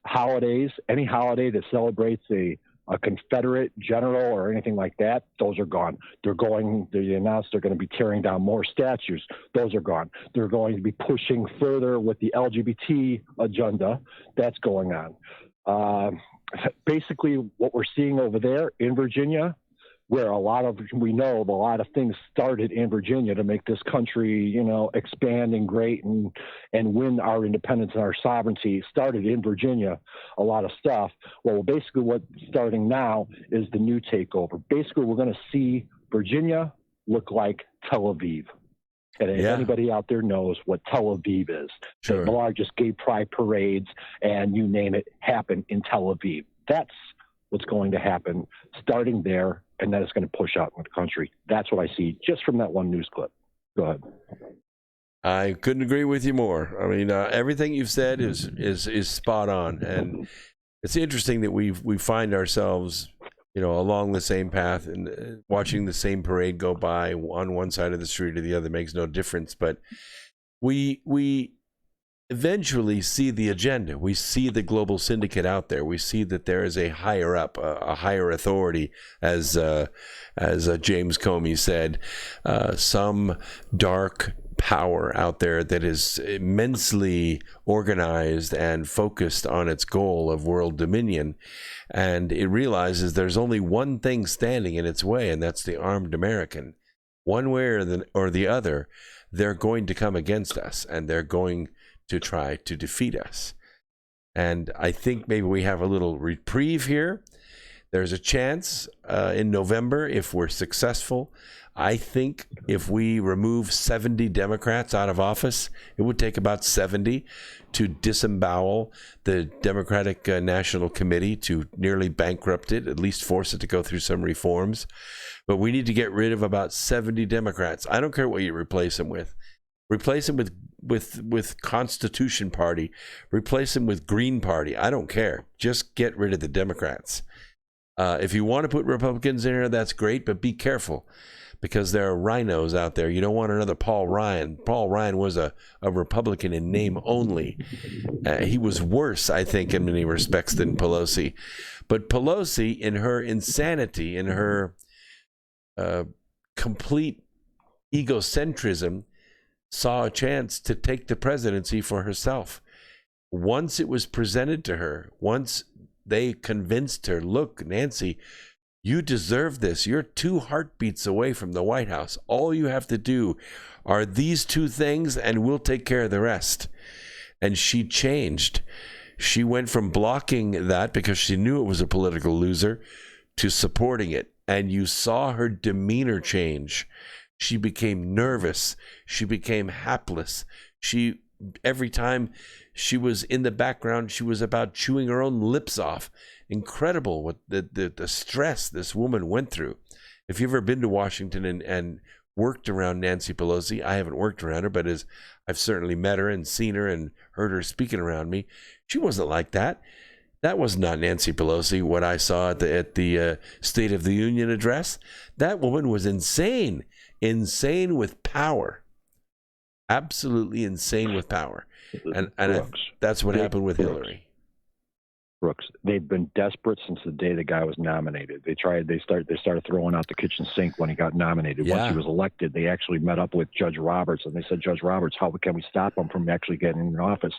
holidays, any holiday that celebrates a Confederate general or anything like that. Those are gone. They announced they're going to be tearing down more statues. Those are gone. They're going to be pushing further with the LGBT agenda. That's going on. Basically, what we're seeing over there in Virginia, where we know a lot of things started in Virginia to make this country, expand and great and win our independence and our sovereignty, started in Virginia, a lot of stuff. Well, basically what's starting now is the new takeover. Basically, we're going to see Virginia look like Tel Aviv. And if anybody out there knows what Tel Aviv is, sure, the largest gay pride parades and you name it happen in Tel Aviv. That's what's going to happen starting there, and then it's going to push out in the country. That's what I see just from that one news clip. Go ahead. I couldn't agree with you more. I mean, everything you've said is spot on, and it's interesting that we find ourselves, along the same path and watching the same parade go by on one side of the street or the other makes no difference. But we eventually see the agenda. We see the global syndicate out there. We see that there is a higher up, a higher authority, as James Comey said, some dark power out there that is immensely organized and focused on its goal of world dominion. And it realizes there's only one thing standing in its way, and that's the armed American. One way or the other, they're going to come against us, and they're going to try to defeat us. And I think maybe we have a little reprieve here. There's a chance in November, if we're successful. I think if we remove 70 Democrats out of office, it would take about 70 to disembowel the Democratic National Committee, to nearly bankrupt it, at least force it to go through some reforms. But we need to get rid of about 70 Democrats. I don't care what you replace them with. Replace them with Constitution Party. Replace them with Green Party. I don't care. Just get rid of the Democrats. If you want to put Republicans in here, that's great, but be careful, because there are rhinos out there. You don't want another Paul Ryan. Paul Ryan was a Republican in name only. He was worse, I think, in many respects than Pelosi. But Pelosi, in her insanity, in her complete egocentrism, saw a chance to take the presidency for herself. Once it was presented to her, once they convinced her, look, Nancy, you deserve this. You're 2 heartbeats away from the White House. All you have to do are these 2 things, and we'll take care of the rest. And she changed. She went from blocking that because she knew it was a political loser to supporting it. And you saw her demeanor change. She became nervous. She became hapless. Every time she was in the background, she was about chewing her own lips off. Incredible what the stress this woman went through. if you've ever been to Washington and worked around Nancy Pelosi, I haven't worked around her, but I've certainly met her and seen her and heard her speaking around me. She wasn't like that. That was not Nancy Pelosi, what I saw at the State of the Union address. That woman was insane with power. Absolutely insane with power. And that's what happened with Hillary. Brooks, they've been desperate since the day the guy was nominated. They started throwing out the kitchen sink when he got nominated. Yeah. Once he was elected, they actually met up with Judge Roberts and they said, Judge Roberts, how can we stop him from actually getting in office?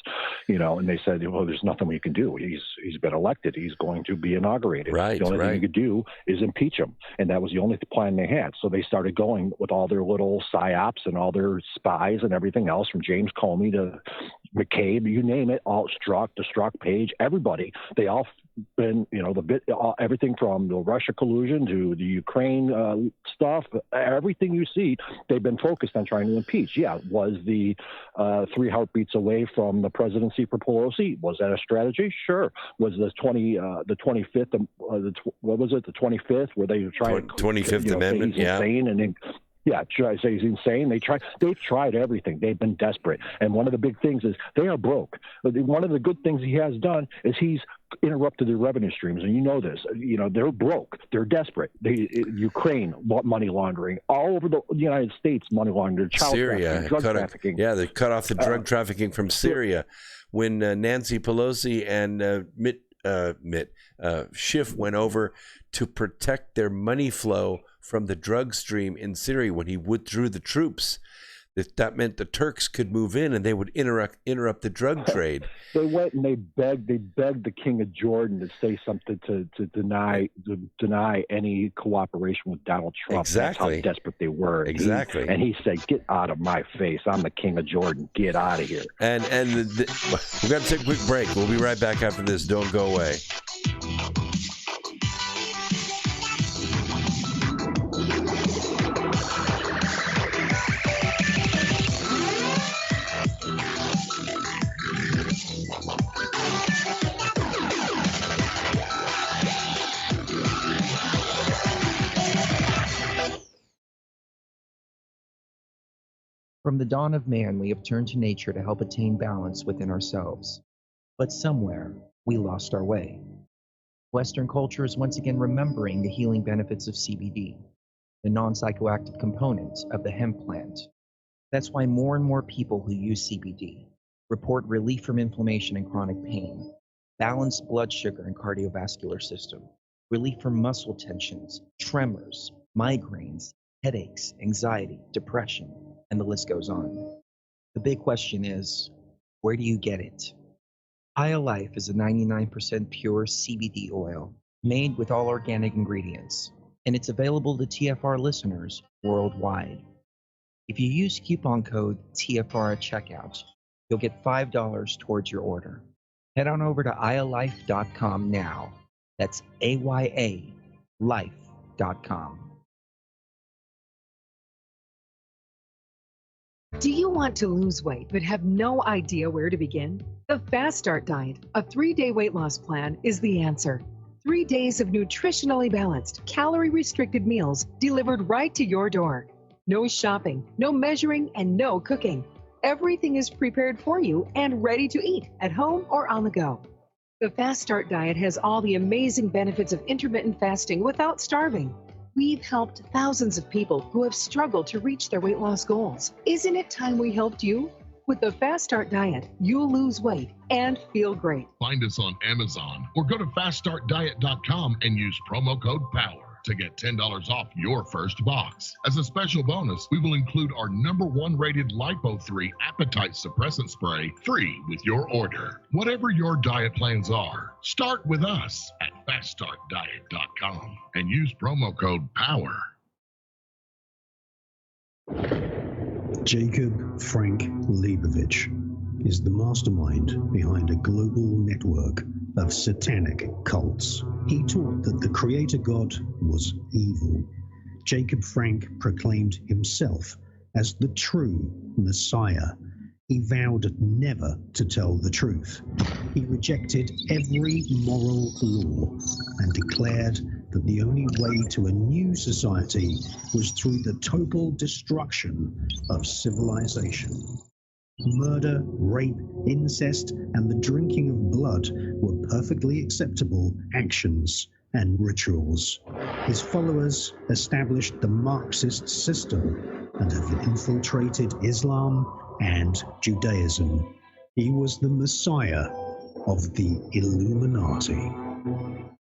And they said, well, there's nothing we can do. He's been elected. He's going to be inaugurated. Right, the only thing you could do is impeach him. And that was the only plan they had. So they started going with all their little psyops and all their spies and everything else, from James Comey to McCabe, you name it, all Strzok to Strzok Page, everybody. They all been, everything from the Russia collusion to the Ukraine stuff, everything you see, they've been focused on trying to impeach. Yeah, was the 3 heartbeats away from the presidency for Pelosi? Was that a strategy? Sure. Was the 25th? What was it? The 25th, where they tried 25th Amendment? He's insane, and then. Yeah, try to say he's insane. They've tried everything. They've been desperate. And one of the big things is they are broke. One of the good things he has done is he's interrupted their revenue streams. And you know this. They're broke. They're desperate. Ukraine, money laundering. All over the United States, money laundering. Child Syria, trafficking, drug trafficking. They cut off the drug trafficking from Syria. When Nancy Pelosi and Schiff went over to protect their money flow from the drug stream in Syria, when he withdrew the troops, that meant the Turks could move in and they would interrupt the drug trade. They went and they begged the King of Jordan to say something to deny any cooperation with Donald Trump. Exactly. That's how desperate they were. Exactly. And he said, "Get out of my face! I'm the King of Jordan. Get out of here." And we're going to take a quick break. We'll be right back after this. Don't go away. From the dawn of man, we have turned to nature to help attain balance within ourselves. But somewhere, we lost our way. Western culture is once again remembering the healing benefits of CBD, the non-psychoactive component of the hemp plant. That's why more and more people who use CBD report relief from inflammation and chronic pain, balanced blood sugar and cardiovascular system, relief from muscle tensions, tremors, migraines, headaches, anxiety, depression, and the list goes on. The big question is, where do you get it? iLife is a 99% pure CBD oil made with all organic ingredients, and it's available to TFR listeners worldwide. If you use coupon code TFR at checkout, you'll get $5 towards your order. Head on over to iLife.com now. That's AYA life.com. Do you want to lose weight but have no idea where to begin? The Fast Start Diet, a 3-day weight loss plan, is the answer. 3 days of nutritionally balanced, calorie-restricted meals delivered right to your door. No shopping, no measuring, and no cooking. Everything is prepared for you and ready to eat at home or on the go. The Fast Start Diet has all the amazing benefits of intermittent fasting without starving. We've helped thousands of people who have struggled to reach their weight loss goals. Isn't it time we helped you? With the Fast Start Diet, you'll lose weight and feel great. Find us on Amazon or go to faststartdiet.com and use promo code POWER to get $10 off your first box. As a special bonus, we will include our #1 rated Lipo3 appetite suppressant spray free with your order. Whatever your diet plans are, start with us at faststartdiet.com and use promo code POWER. Jacob Frank Leibovich is the mastermind behind a global network of satanic cults. He taught that the creator God was evil. Jacob Frank proclaimed himself as the true Messiah. He vowed never to tell the truth. He rejected every moral law and declared that the only way to a new society was through the total destruction of civilization. Murder, rape, incest, and the drinking of blood were perfectly acceptable actions and rituals. His followers established the Marxist system and have infiltrated Islam and Judaism. He was the Messiah of the Illuminati.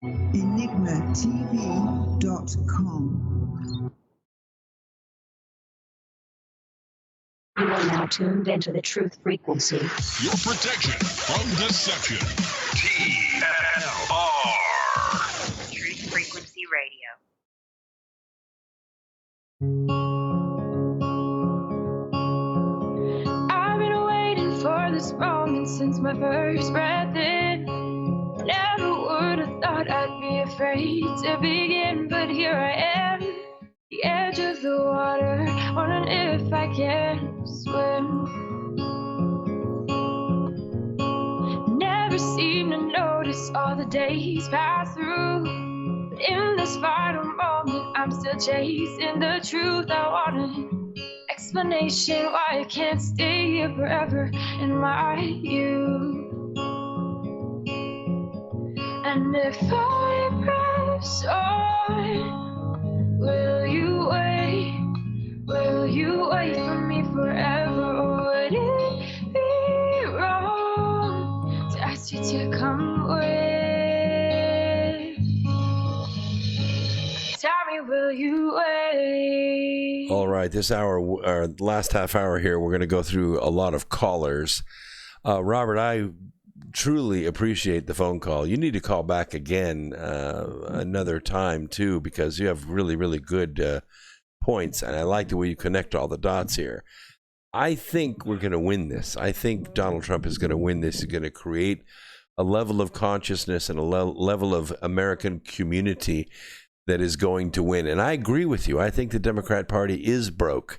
EnigmaTV.com. You are now tuned into the truth frequency. Your protection from deception. TLR. Truth Frequency Radio. I've been waiting for this moment since my first breath in. Never would have thought I'd be afraid to begin, but here I am, the edge of the water, wondering if I can swim. Never seem to notice all the days pass through, but in this final moment, I'm still chasing the truth. I want an explanation why I can't stay here forever in my youth. And if I press on, will you wait? Will you wait for me forever? Or would it be wrong to ask you to come with? Tell me, will you wait? All right, this hour, our last half hour here, we're going to go through a lot of callers. Robert, I truly appreciate the phone call. You need to call back again another time too, because you have really, really good points, and I like the way you connect all the dots here. I think we're going to win this. I think Donald Trump is going to win this. He's going to create a level of consciousness and a level of American community that is going to win. And I agree with you. I think the Democrat Party is broke.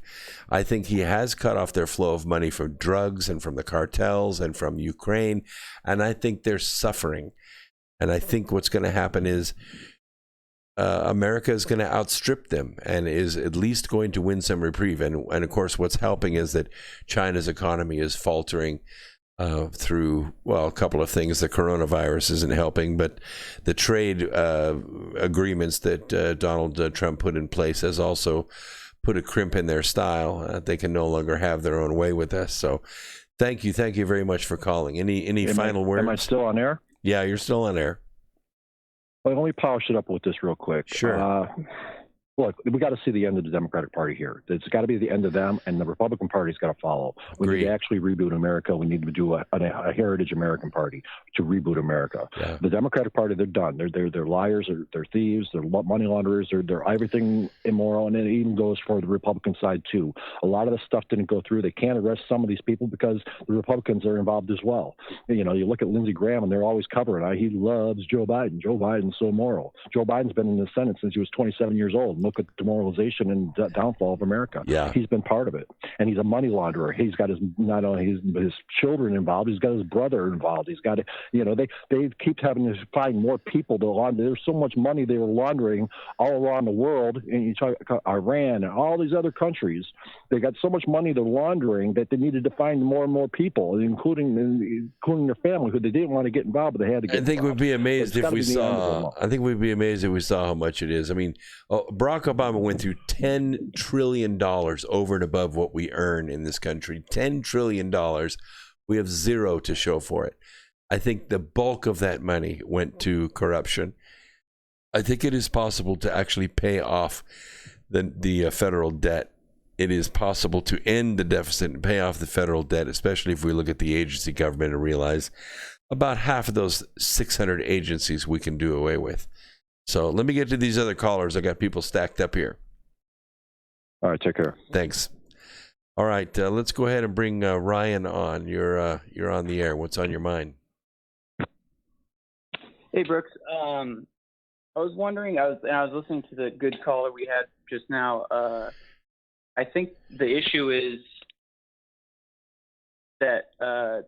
I think he has cut off their flow of money from drugs and from the cartels and from Ukraine. And I think they're suffering. And I think what's going to happen is America is going to outstrip them and is at least going to win some reprieve. And of course, what's helping is that China's economy is faltering through, well, a couple of things. The coronavirus isn't helping, but the trade agreements that Donald Trump put in place has also put a crimp in their style. They can no longer have their own way with us. So thank you very much for calling. Any final words? Am I still on air? Yeah, you're still on air. Well, let me polish it up with this real quick. Sure. Look, we got to see the end of the Democratic Party here. It's got to be the end of them, and the Republican Party's got to follow. We need to actually reboot America. We need to do a heritage American Party to reboot America. Yeah. The Democratic Party, they're done. They're liars. They're thieves. They're money launderers. They're everything immoral, and it even goes for the Republican side too. A lot of the stuff didn't go through. They can't arrest some of these people because the Republicans are involved as well. You know, you look at Lindsey Graham, and they're always covering. He loves Joe Biden. Joe Biden's so moral. Joe Biden's been in the Senate since he was 27 years old. Look at the demoralization and downfall of America. Yeah. He's been part of it, and he's a money launderer. He's got not only his children involved, he's got his brother involved. He's got they keep having to find more people to launder. There's so much money they were laundering all around the world, and you talk Iran and all these other countries. They got so much money they're laundering that they needed to find more and more people, including their family, who they didn't want to get involved, but they had to get. I think involved. we'd be amazed if we saw. I think we'd be amazed if we saw how much it is. I mean, Barack Obama went through $10 trillion over and above what we earn in this country. $10 trillion. We have zero to show for it. I think the bulk of that money went to corruption. I think it is possible to actually pay off the federal debt. It is possible to end the deficit and pay off the federal debt, especially if we look at the agency government and realize about half of those 600 agencies we can do away with. So let me get to these other callers. I got people stacked up here. All right, take care. Thanks. All right, let's go ahead and bring Ryan on. You're on the air. What's on your mind? Hey, Brooks. I was wondering. I was listening to the good caller we had just now. I think the issue is that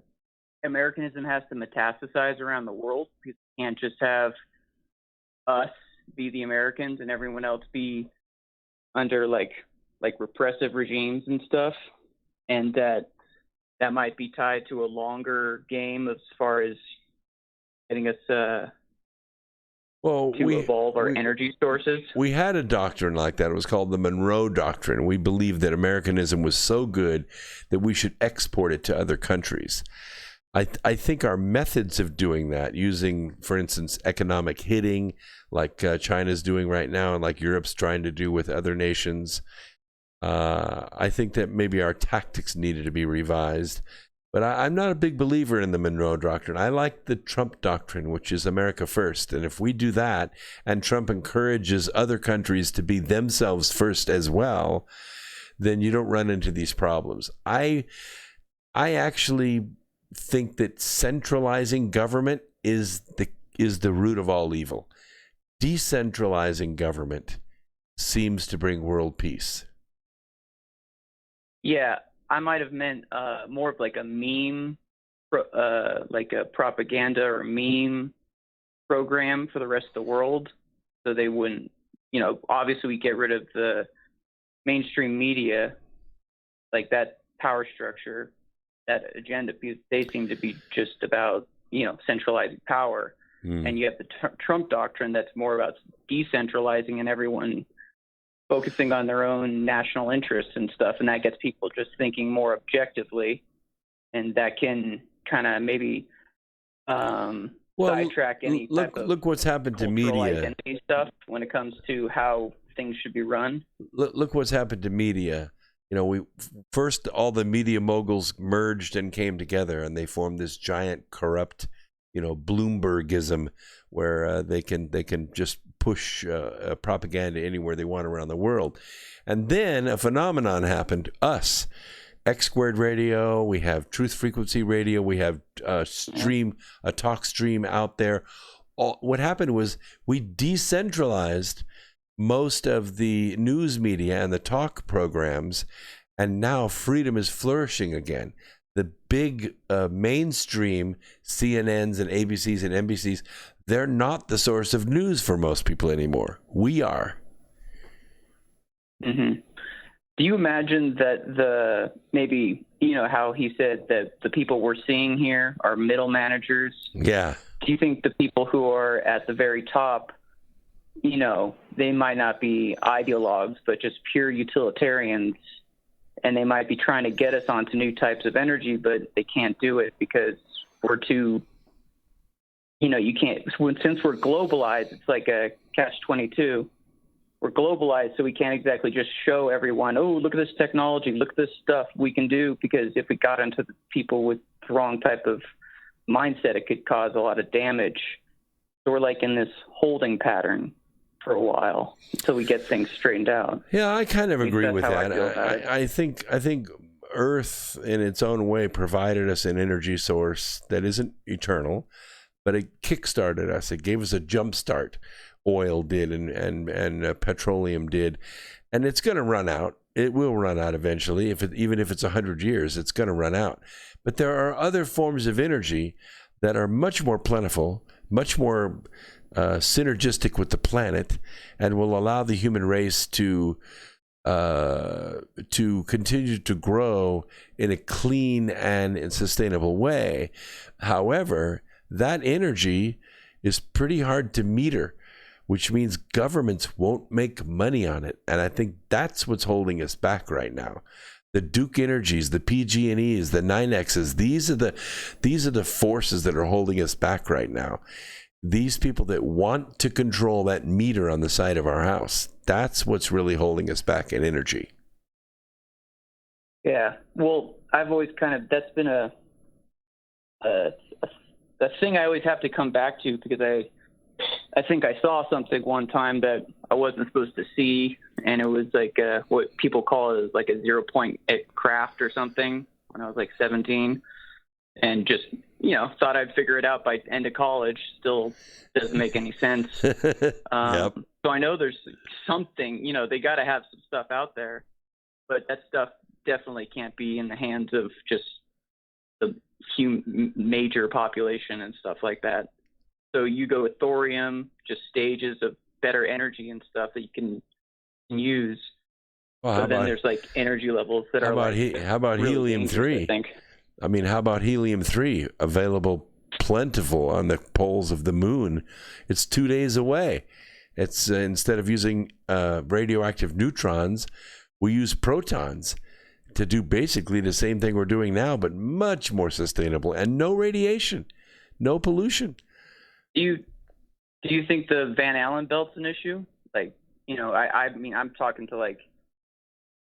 Americanism has to metastasize around the world. You can't just have us be the Americans and everyone else be under like repressive regimes and stuff, and that might be tied to a longer game as far as getting us to evolve our energy sources. We had a doctrine like that. It was called the Monroe Doctrine. We believed that Americanism was so good that we should export it to other countries. I think our methods of doing that, using, for instance, economic hitting, like China's doing right now and like Europe's trying to do with other nations, I think that maybe our tactics needed to be revised. But I'm not a big believer in the Monroe Doctrine. I like the Trump Doctrine, which is America first. And if we do that, and Trump encourages other countries to be themselves first as well, then you don't run into these problems. I actually think that centralizing government is the root of all evil. Decentralizing government seems to bring world peace. Yeah, I might have meant more of like a meme, like a propaganda or meme program for the rest of the world, so they wouldn't, obviously we get rid of the mainstream media, like that power structure, that agenda, because they seem to be just about, centralizing power. And you have the Trump Doctrine that's more about decentralizing and everyone focusing on their own national interests and stuff, and that gets people just thinking more objectively, and that can kind of maybe sidetrack any type of look what's happened to media identity stuff when it comes to how things should be run. Look what's happened to media. We first, all the media moguls merged and came together, and they formed this giant corrupt, Bloombergism, where they can just push propaganda anywhere they want around the world. And then a phenomenon happened. Us, X Squared Radio, we have Truth Frequency Radio, we have a talk stream out there. What happened was we decentralized most of the news media and the talk programs, and now freedom is flourishing again. The big mainstream CNNs and ABCs and NBCs, they're not the source of news for most people anymore. We are. Mm-hmm. Do you imagine that maybe, how he said that the people we're seeing here are middle managers? Yeah. Do you think the people who are at the very top, they might not be ideologues, but just pure utilitarians, and they might be trying to get us onto new types of energy, but they can't do it because we're too, you can't, since we're globalized, it's like a catch-22. We're globalized, so we can't exactly just show everyone, oh, look at this technology, look at this stuff we can do, because if we got into the people with the wrong type of mindset, it could cause a lot of damage. So we're like in this holding pattern for a while until we get things straightened out. Yeah, I kind of agree with that. I think Earth, in its own way, provided us an energy source that isn't eternal, but it kickstarted us. It gave us a jump start. Oil did, and petroleum did, and it's going to run out. It will run out eventually. Even if it's 100 years, it's going to run out. But there are other forms of energy that are much more plentiful, much more synergistic with the planet, and will allow the human race to continue to grow in a clean and sustainable way. However, that energy is pretty hard to meter, which means governments won't make money on it. And I think that's what's holding us back right now. The Duke Energies, the PG&Es, the 9Xs, these are the forces that are holding us back right now. These people that want to control that meter on the side of our house, that's what's really holding us back in energy. Yeah, well, I've always that's been a thing I always have to come back to, because I think I saw something one time that I wasn't supposed to see, and it was like what people call it like a 0 point craft or something when I was like 17, and just thought I'd figure it out by end of college. Still doesn't make any sense. Yep. So I know there's something, they got to have some stuff out there, but that stuff definitely can't be in the hands of just the major population and stuff like that. So you go with thorium, just stages of better energy and stuff that you can use. Well, so then there's like energy levels that are how about really helium-3? I think. I mean, how about helium-3 available plentiful on the poles of the moon? It's 2 days away. It's instead of using radioactive neutrons, we use protons to do basically the same thing we're doing now, but much more sustainable and no radiation, no pollution. Do you think the Van Allen belt's an issue? Like, I mean, I'm talking to like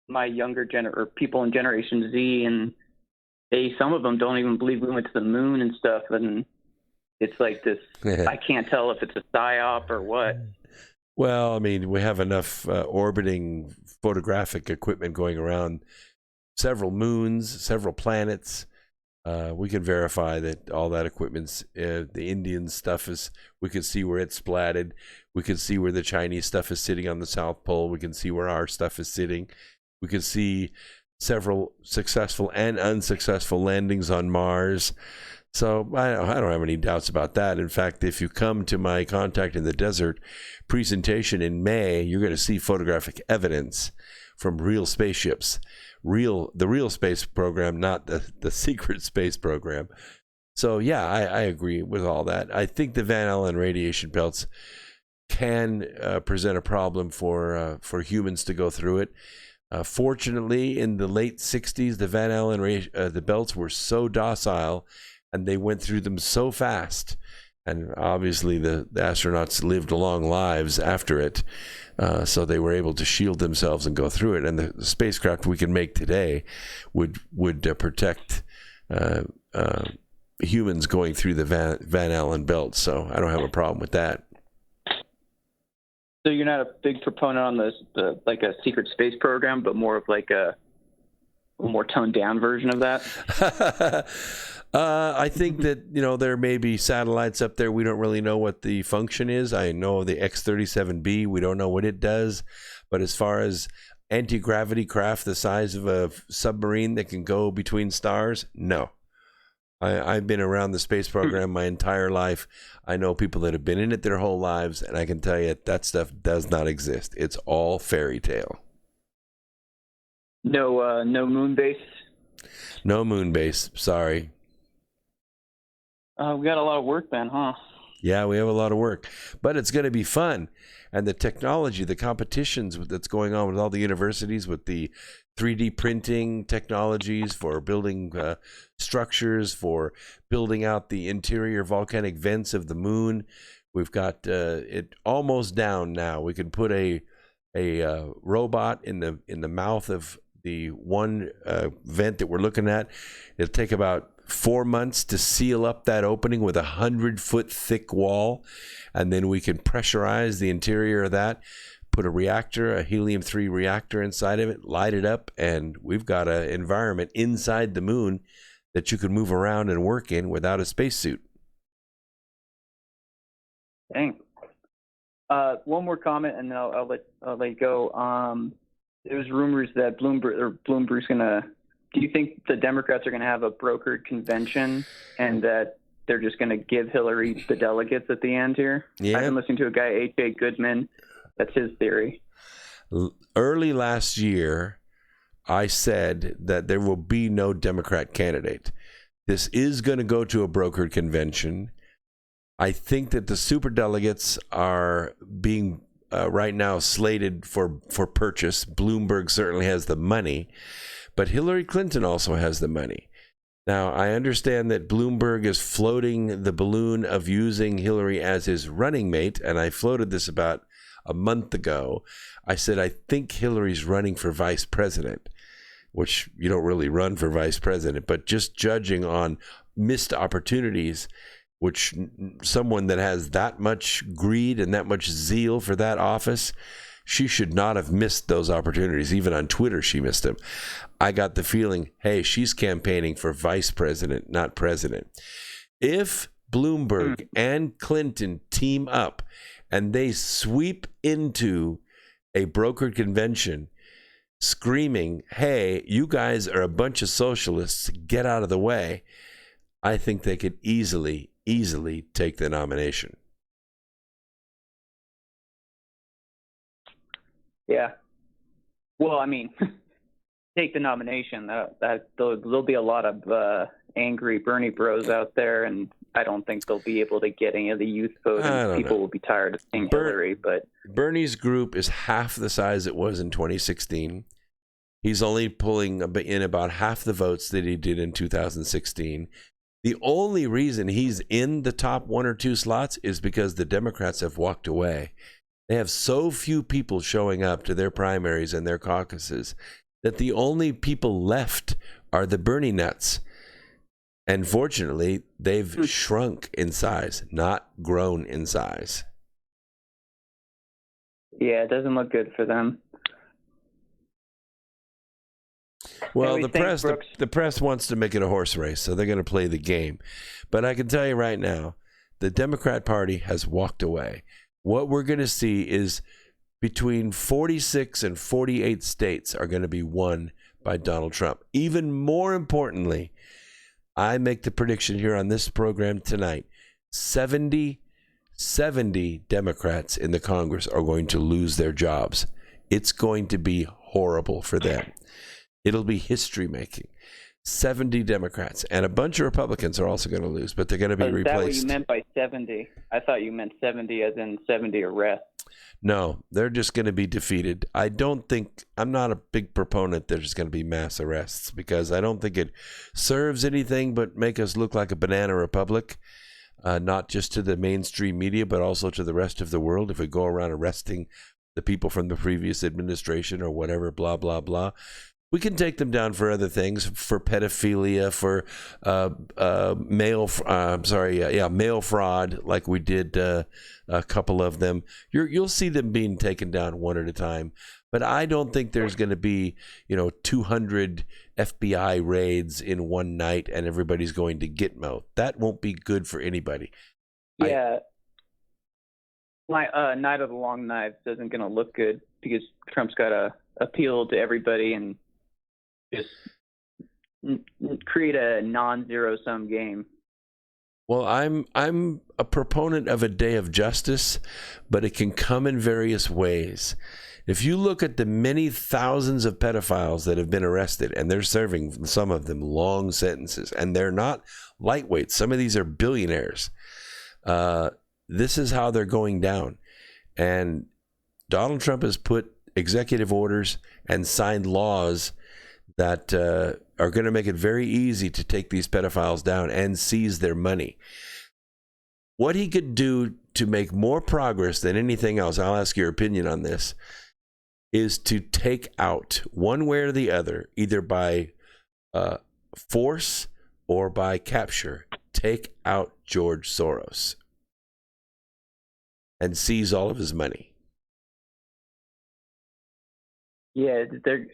my younger or people in Generation Z, and some of them don't even believe we went to the moon and stuff, and it's like this. I can't tell if it's a psyop or what. Well, I mean, we have enough orbiting photographic equipment going around several moons, several planets. We can verify that all that equipment's the Indian stuff is. We can see where it's splatted. We can see where the Chinese stuff is sitting on the South Pole. We can see where our stuff is sitting. We can see several successful and unsuccessful landings on Mars. So I don't have any doubts about that. In fact, if you come to my Contact in the Desert presentation in May, you're going to see photographic evidence from real spaceships, the real space program, not the secret space program. So yeah, I agree with all that. I think the Van Allen radiation belts can present a problem for humans to go through it. Fortunately, in the late 60s, the Van Allen the belts were so docile, and they went through them so fast. And obviously, the astronauts lived long lives after it, so they were able to shield themselves and go through it. And the spacecraft we can make today would protect humans going through the Van Allen belt. So I don't have a problem with that. So you're not a big proponent on the like a secret space program, but more of like a more toned down version of that? I think that, there may be satellites up there. We don't really know what the function is. I know the X-37B, we don't know what it does. But as far as anti-gravity craft the size of a submarine that can go between stars, no. I've been around the space program my entire life. I know people that have been in it their whole lives, and I can tell you that stuff does not exist. It's all fairy tale. No moon base? No moon base, sorry. We got a lot of work then, huh? Yeah, we have a lot of work, but it's going to be fun. And the technology, the competitions that's going on with all the universities with the 3D printing technologies for building structures, for building out the interior volcanic vents of the moon. We've got it almost down now. We can put a robot in the mouth of the one vent that we're looking at. It'll take about 4 months to seal up that opening with 100-foot thick wall, and then we can pressurize the interior of that, put a reactor, a helium-3 reactor inside of it, light it up, and we've got an environment inside the moon that you can move around and work in without a spacesuit. Dang. One more comment, and then I'll let you go. There's rumors that Bloomberg's gonna. Do you think the Democrats are going to have a brokered convention and that they're just going to give Hillary the delegates at the end here? Yeah. I've been listening to a guy, A.J. Goodman. That's his theory. Early last year, I said that there will be no Democrat candidate. This is going to go to a brokered convention. I think that the superdelegates are being right now slated for purchase. Bloomberg certainly has the money. But Hillary Clinton also has the money. Now, I understand that Bloomberg is floating the balloon of using Hillary as his running mate, and I floated this about a month ago. I said, I think Hillary's running for vice president, which you don't really run for vice president, but just judging on missed opportunities, which someone that has that much greed and that much zeal for that office, she should not have missed those opportunities. Even on Twitter, she missed them. I got the feeling, hey, she's campaigning for vice president, not president. If Bloomberg and Clinton team up and they sweep into a brokered convention screaming, hey, you guys are a bunch of socialists, get out of the way, I think they could easily take the nomination. Yeah. Well, I mean, take the nomination. There'll be a lot of angry Bernie bros out there, and I don't think they'll be able to get any of the youth vote. And people will be tired of seeing Hillary. But Bernie's group is half the size it was in 2016. He's only pulling in about half the votes that he did in 2016. The only reason he's in the top one or two slots is because the Democrats have walked away. They have so few people showing up to their primaries and their caucuses that the only people left are the Bernie nuts. And fortunately, they've shrunk in size, not grown in size. Yeah, it doesn't look good for them. Well, the press wants to make it a horse race, so they're going to play the game. But I can tell you right now, the Democrat Party has walked away. What we're going to see is between 46 and 48 states are going to be won by Donald Trump. Even more importantly, I make the prediction here on this program tonight, 70 Democrats in the Congress are going to lose their jobs. It's going to be horrible for them. It'll be history making. 70 Democrats and a bunch of Republicans are also going to lose, but they're going to be replaced. Is that what you meant by 70? I thought you meant 70 as in 70 arrests. No, they're just going to be defeated. I'm not a big proponent there's going to be mass arrests because I don't think it serves anything but make us look like a banana republic, not just to the mainstream media, but also to the rest of the world. If we go around arresting the people from the previous administration or whatever, blah, blah, blah. We can take them down for other things, for pedophilia, for mail fraud, like we did a couple of them. You'll see them being taken down one at a time. But I don't think there's going to be, 200 FBI raids in one night and everybody's going to Gitmo. That won't be good for anybody. Yeah. Night of the Long Knives isn't going to look good because Trump's got to appeal to everybody and just create a non-zero sum game. Well, I'm a proponent of a day of justice, but it can come in various ways. If you look at the many thousands of pedophiles that have been arrested, and they're serving, some of them, long sentences, and they're not lightweight. Some of these are billionaires. This is how they're going down. And Donald Trump has put executive orders and signed laws that are going to make it very easy to take these pedophiles down and seize their money. What he could do to make more progress than anything else, I'll ask your opinion on this, is to take out, one way or the other, either by force or by capture, take out George Soros and seize all of his money. Yeah,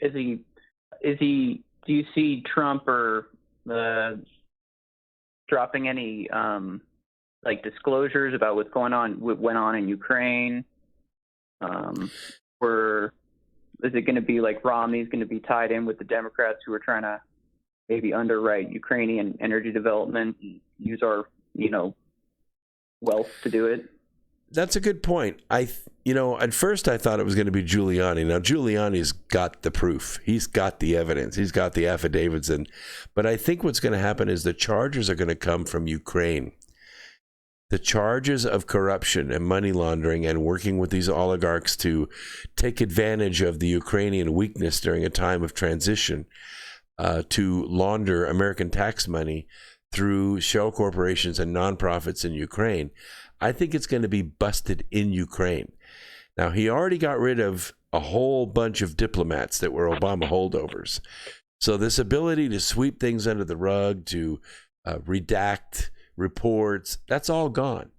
is he? Do you see Trump or dropping any disclosures about what went on in Ukraine? Or is it going to be like Romney's going to be tied in with the Democrats who are trying to maybe underwrite Ukrainian energy development and use our wealth to do it? That's a good point. At first I thought it was going to be Giuliani. Now, Giuliani's got the proof. He's got the evidence. He's got the affidavits. But I think what's going to happen is the charges are going to come from Ukraine. The charges of corruption and money laundering and working with these oligarchs to take advantage of the Ukrainian weakness during a time of transition to launder American tax money through shell corporations and nonprofits in Ukraine. I think it's going to be busted in Ukraine. Now, he already got rid of a whole bunch of diplomats that were Obama holdovers. So this ability to sweep things under the rug, to redact reports, that's all gone.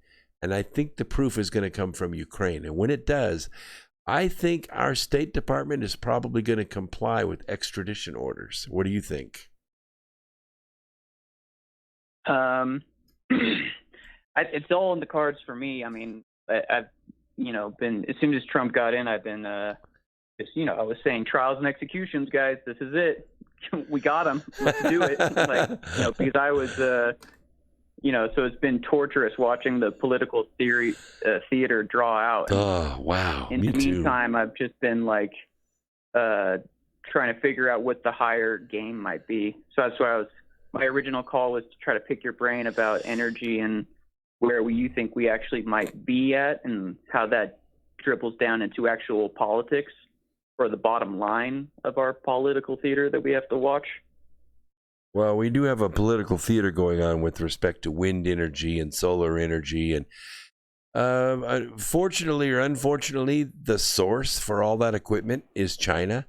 And I think the proof is going to come from Ukraine. And when it does, I think our State Department is probably going to comply with extradition orders. What do you think? It's all in the cards for me. I mean, I've been, as soon as Trump got in, I've been I was saying trials and executions, guys. This is it. We got him. Let's do it. Because I was So it's been torturous watching the political theater draw out. Oh, wow. In Me the too. meantime, I've just been trying to figure out what the higher game might be. So that's why my original call was to try to pick your brain about energy and where you think we actually might be at and how that dribbles down into actual politics or the bottom line of our political theater that we have to watch. Well, we do have a political theater going on with respect to wind energy and solar energy. And fortunately or unfortunately, the source for all that equipment is China.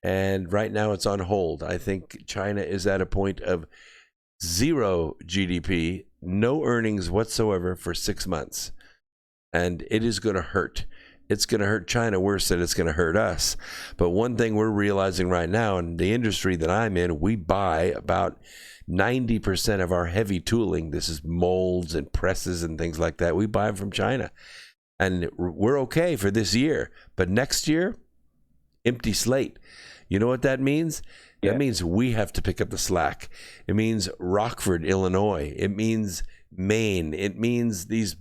And right now it's on hold. I think China is at a point of 0 GDP, no earnings whatsoever for 6 months. And it is going to hurt. It's going to hurt China worse than it's going to hurt us. But one thing we're realizing right now in the industry that I'm in, we buy about 90% of our heavy tooling. This is molds and presses and things like that. We buy them from China. And we're okay for this year. But next year, empty slate. You know what that means? Yeah. That means we have to pick up the slack. It means Rockford, Illinois. It means Maine. It means these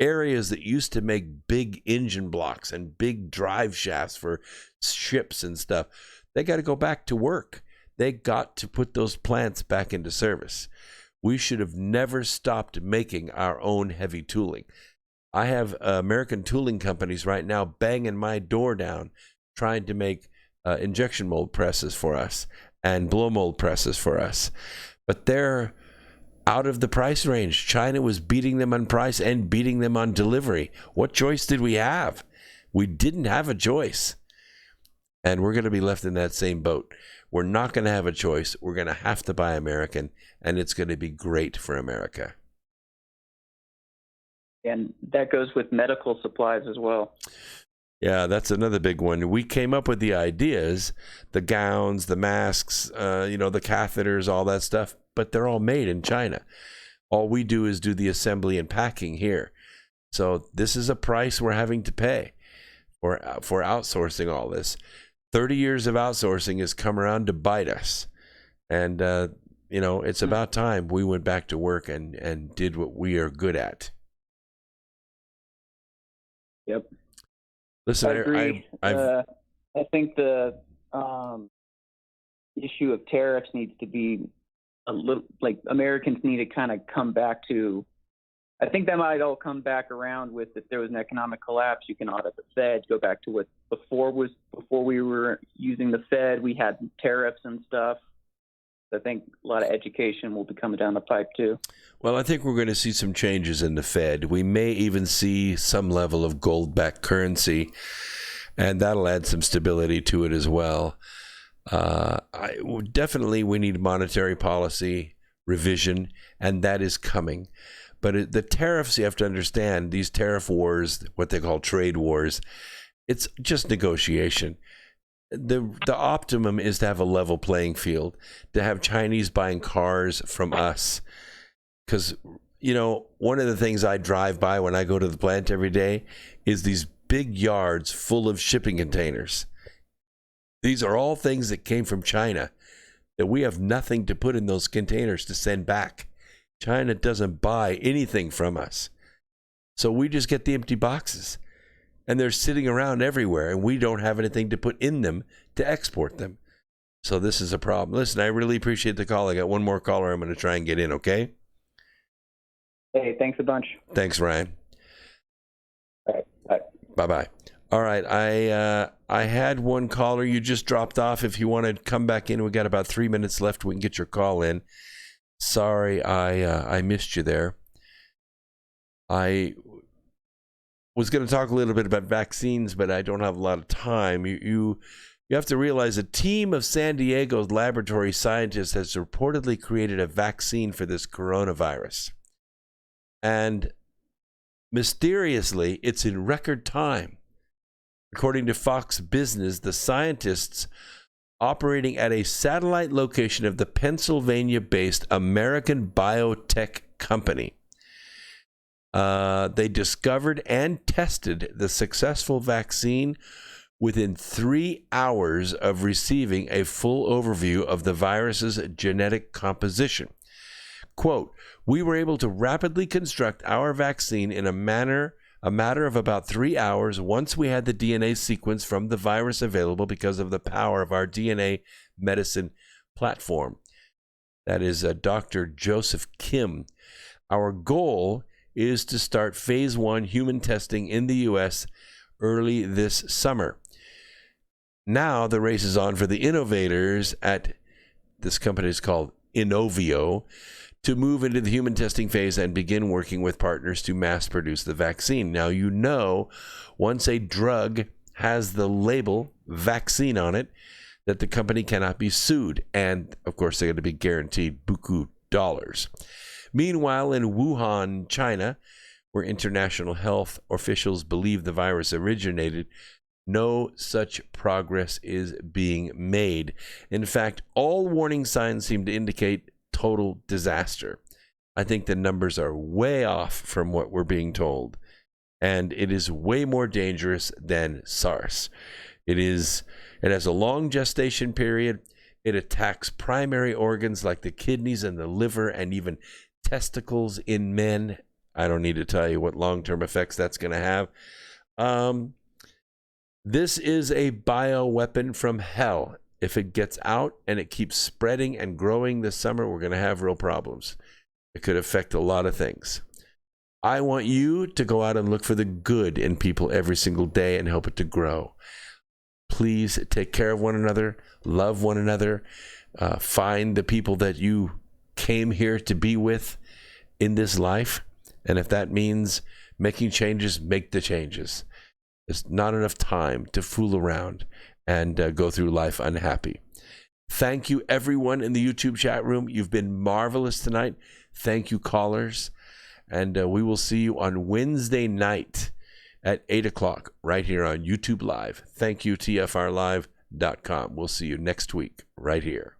areas that used to make big engine blocks and big drive shafts for ships and stuff. They got to go back to work. They got to put those plants back into service. We should have never stopped making our own heavy tooling. I have American tooling companies right now banging my door down trying to make injection mold presses for us and blow mold presses for us. But they're out of the price range. China was beating them on price and beating them on delivery. What choice did we have? We didn't have a choice. And we're going to be left in that same boat. We're not going to have a choice. We're going to have to buy American, and it's going to be great for America. And that goes with medical supplies as well. Yeah, that's another big one. We came up with the ideas, the gowns, the masks, the catheters, all that stuff, but they're all made in China. All we do is do the assembly and packing here. So this is a price we're having to pay for outsourcing all this. 30 years of outsourcing has come around to bite us. And, it's about time we went back to work and did what we are good at. Yep. Listen, I agree. I think the issue of tariffs needs to be a little Americans need to kind of come back to. I think that might all come back around with if there was an economic collapse, you can audit the Fed, go back to what before we were using the Fed, we had tariffs and stuff. I think a lot of education will be coming down the pipe too. Well, I think we're going to see some changes in the Fed. We may even see some level of gold-backed currency, and that'll add some stability to it as well. Definitely, we need monetary policy revision, and that is coming. But the tariffs, you have to understand, these tariff wars, what they call trade wars, it's just negotiation. The optimum is to have a level playing field, to have Chinese buying cars from us. Because, one of the things I drive by when I go to the plant every day is these big yards full of shipping containers. These are all things that came from China that we have nothing to put in those containers to send back. China doesn't buy anything from us. So we just get the empty boxes. And they're sitting around everywhere, and we don't have anything to put in them to export them. So this is a problem. Listen, I really appreciate the call. I got one more caller I'm going to try and get in, okay? Hey, thanks a bunch. Thanks, Ryan. All right, bye. Bye-bye. All right, I had one caller. You just dropped off. If you want to come back in, we got about 3 minutes left. We can get your call in. Sorry, I missed you there. I was going to talk a little bit about vaccines, but I don't have a lot of time. You have to realize a team of San Diego's laboratory scientists has reportedly created a vaccine for this coronavirus. And mysteriously, it's in record time. According to Fox Business, the scientists operating at a satellite location of the Pennsylvania-based American biotech company. They discovered and tested the successful vaccine within 3 hours of receiving a full overview of the virus's genetic composition. Quote, we were able to rapidly construct our vaccine in a matter of about 3 hours once we had the DNA sequence from the virus available because of the power of our DNA medicine platform. That is Dr. Joseph Kim. Our goal is to start phase 1 human testing in the U.S. early this summer. Now the race is on for the innovators at this company is called Inovio to move into the human testing phase and begin working with partners to mass produce the vaccine. Now, you know, once a drug has the label vaccine on it, that the company cannot be sued. And of course, they're going to be guaranteed buku dollars. Meanwhile, in Wuhan, China, where international health officials believe the virus originated, no such progress is being made. In fact, all warning signs seem to indicate total disaster. I think the numbers are way off from what we're being told. And it is way more dangerous than SARS. It has a long gestation period. It attacks primary organs like the kidneys and the liver and even testicles in men. I don't need to tell you what long-term effects that's going to have. This is a bioweapon from hell. If it gets out and it keeps spreading and growing this summer, we're going to have real problems. It could affect a lot of things. I want you to go out and look for the good in people every single day and help it to grow. Please take care of one another, love one another, find the people that you came here to be with in this life. And if that means making changes, make the changes. There's not enough time to fool around and go through life unhappy. Thank you, everyone in the YouTube chat room. You've been marvelous tonight. Thank you, callers. And we will see you on Wednesday night at 8 o'clock right here on YouTube Live. Thank you, TFRlive.com. We'll see you next week right here.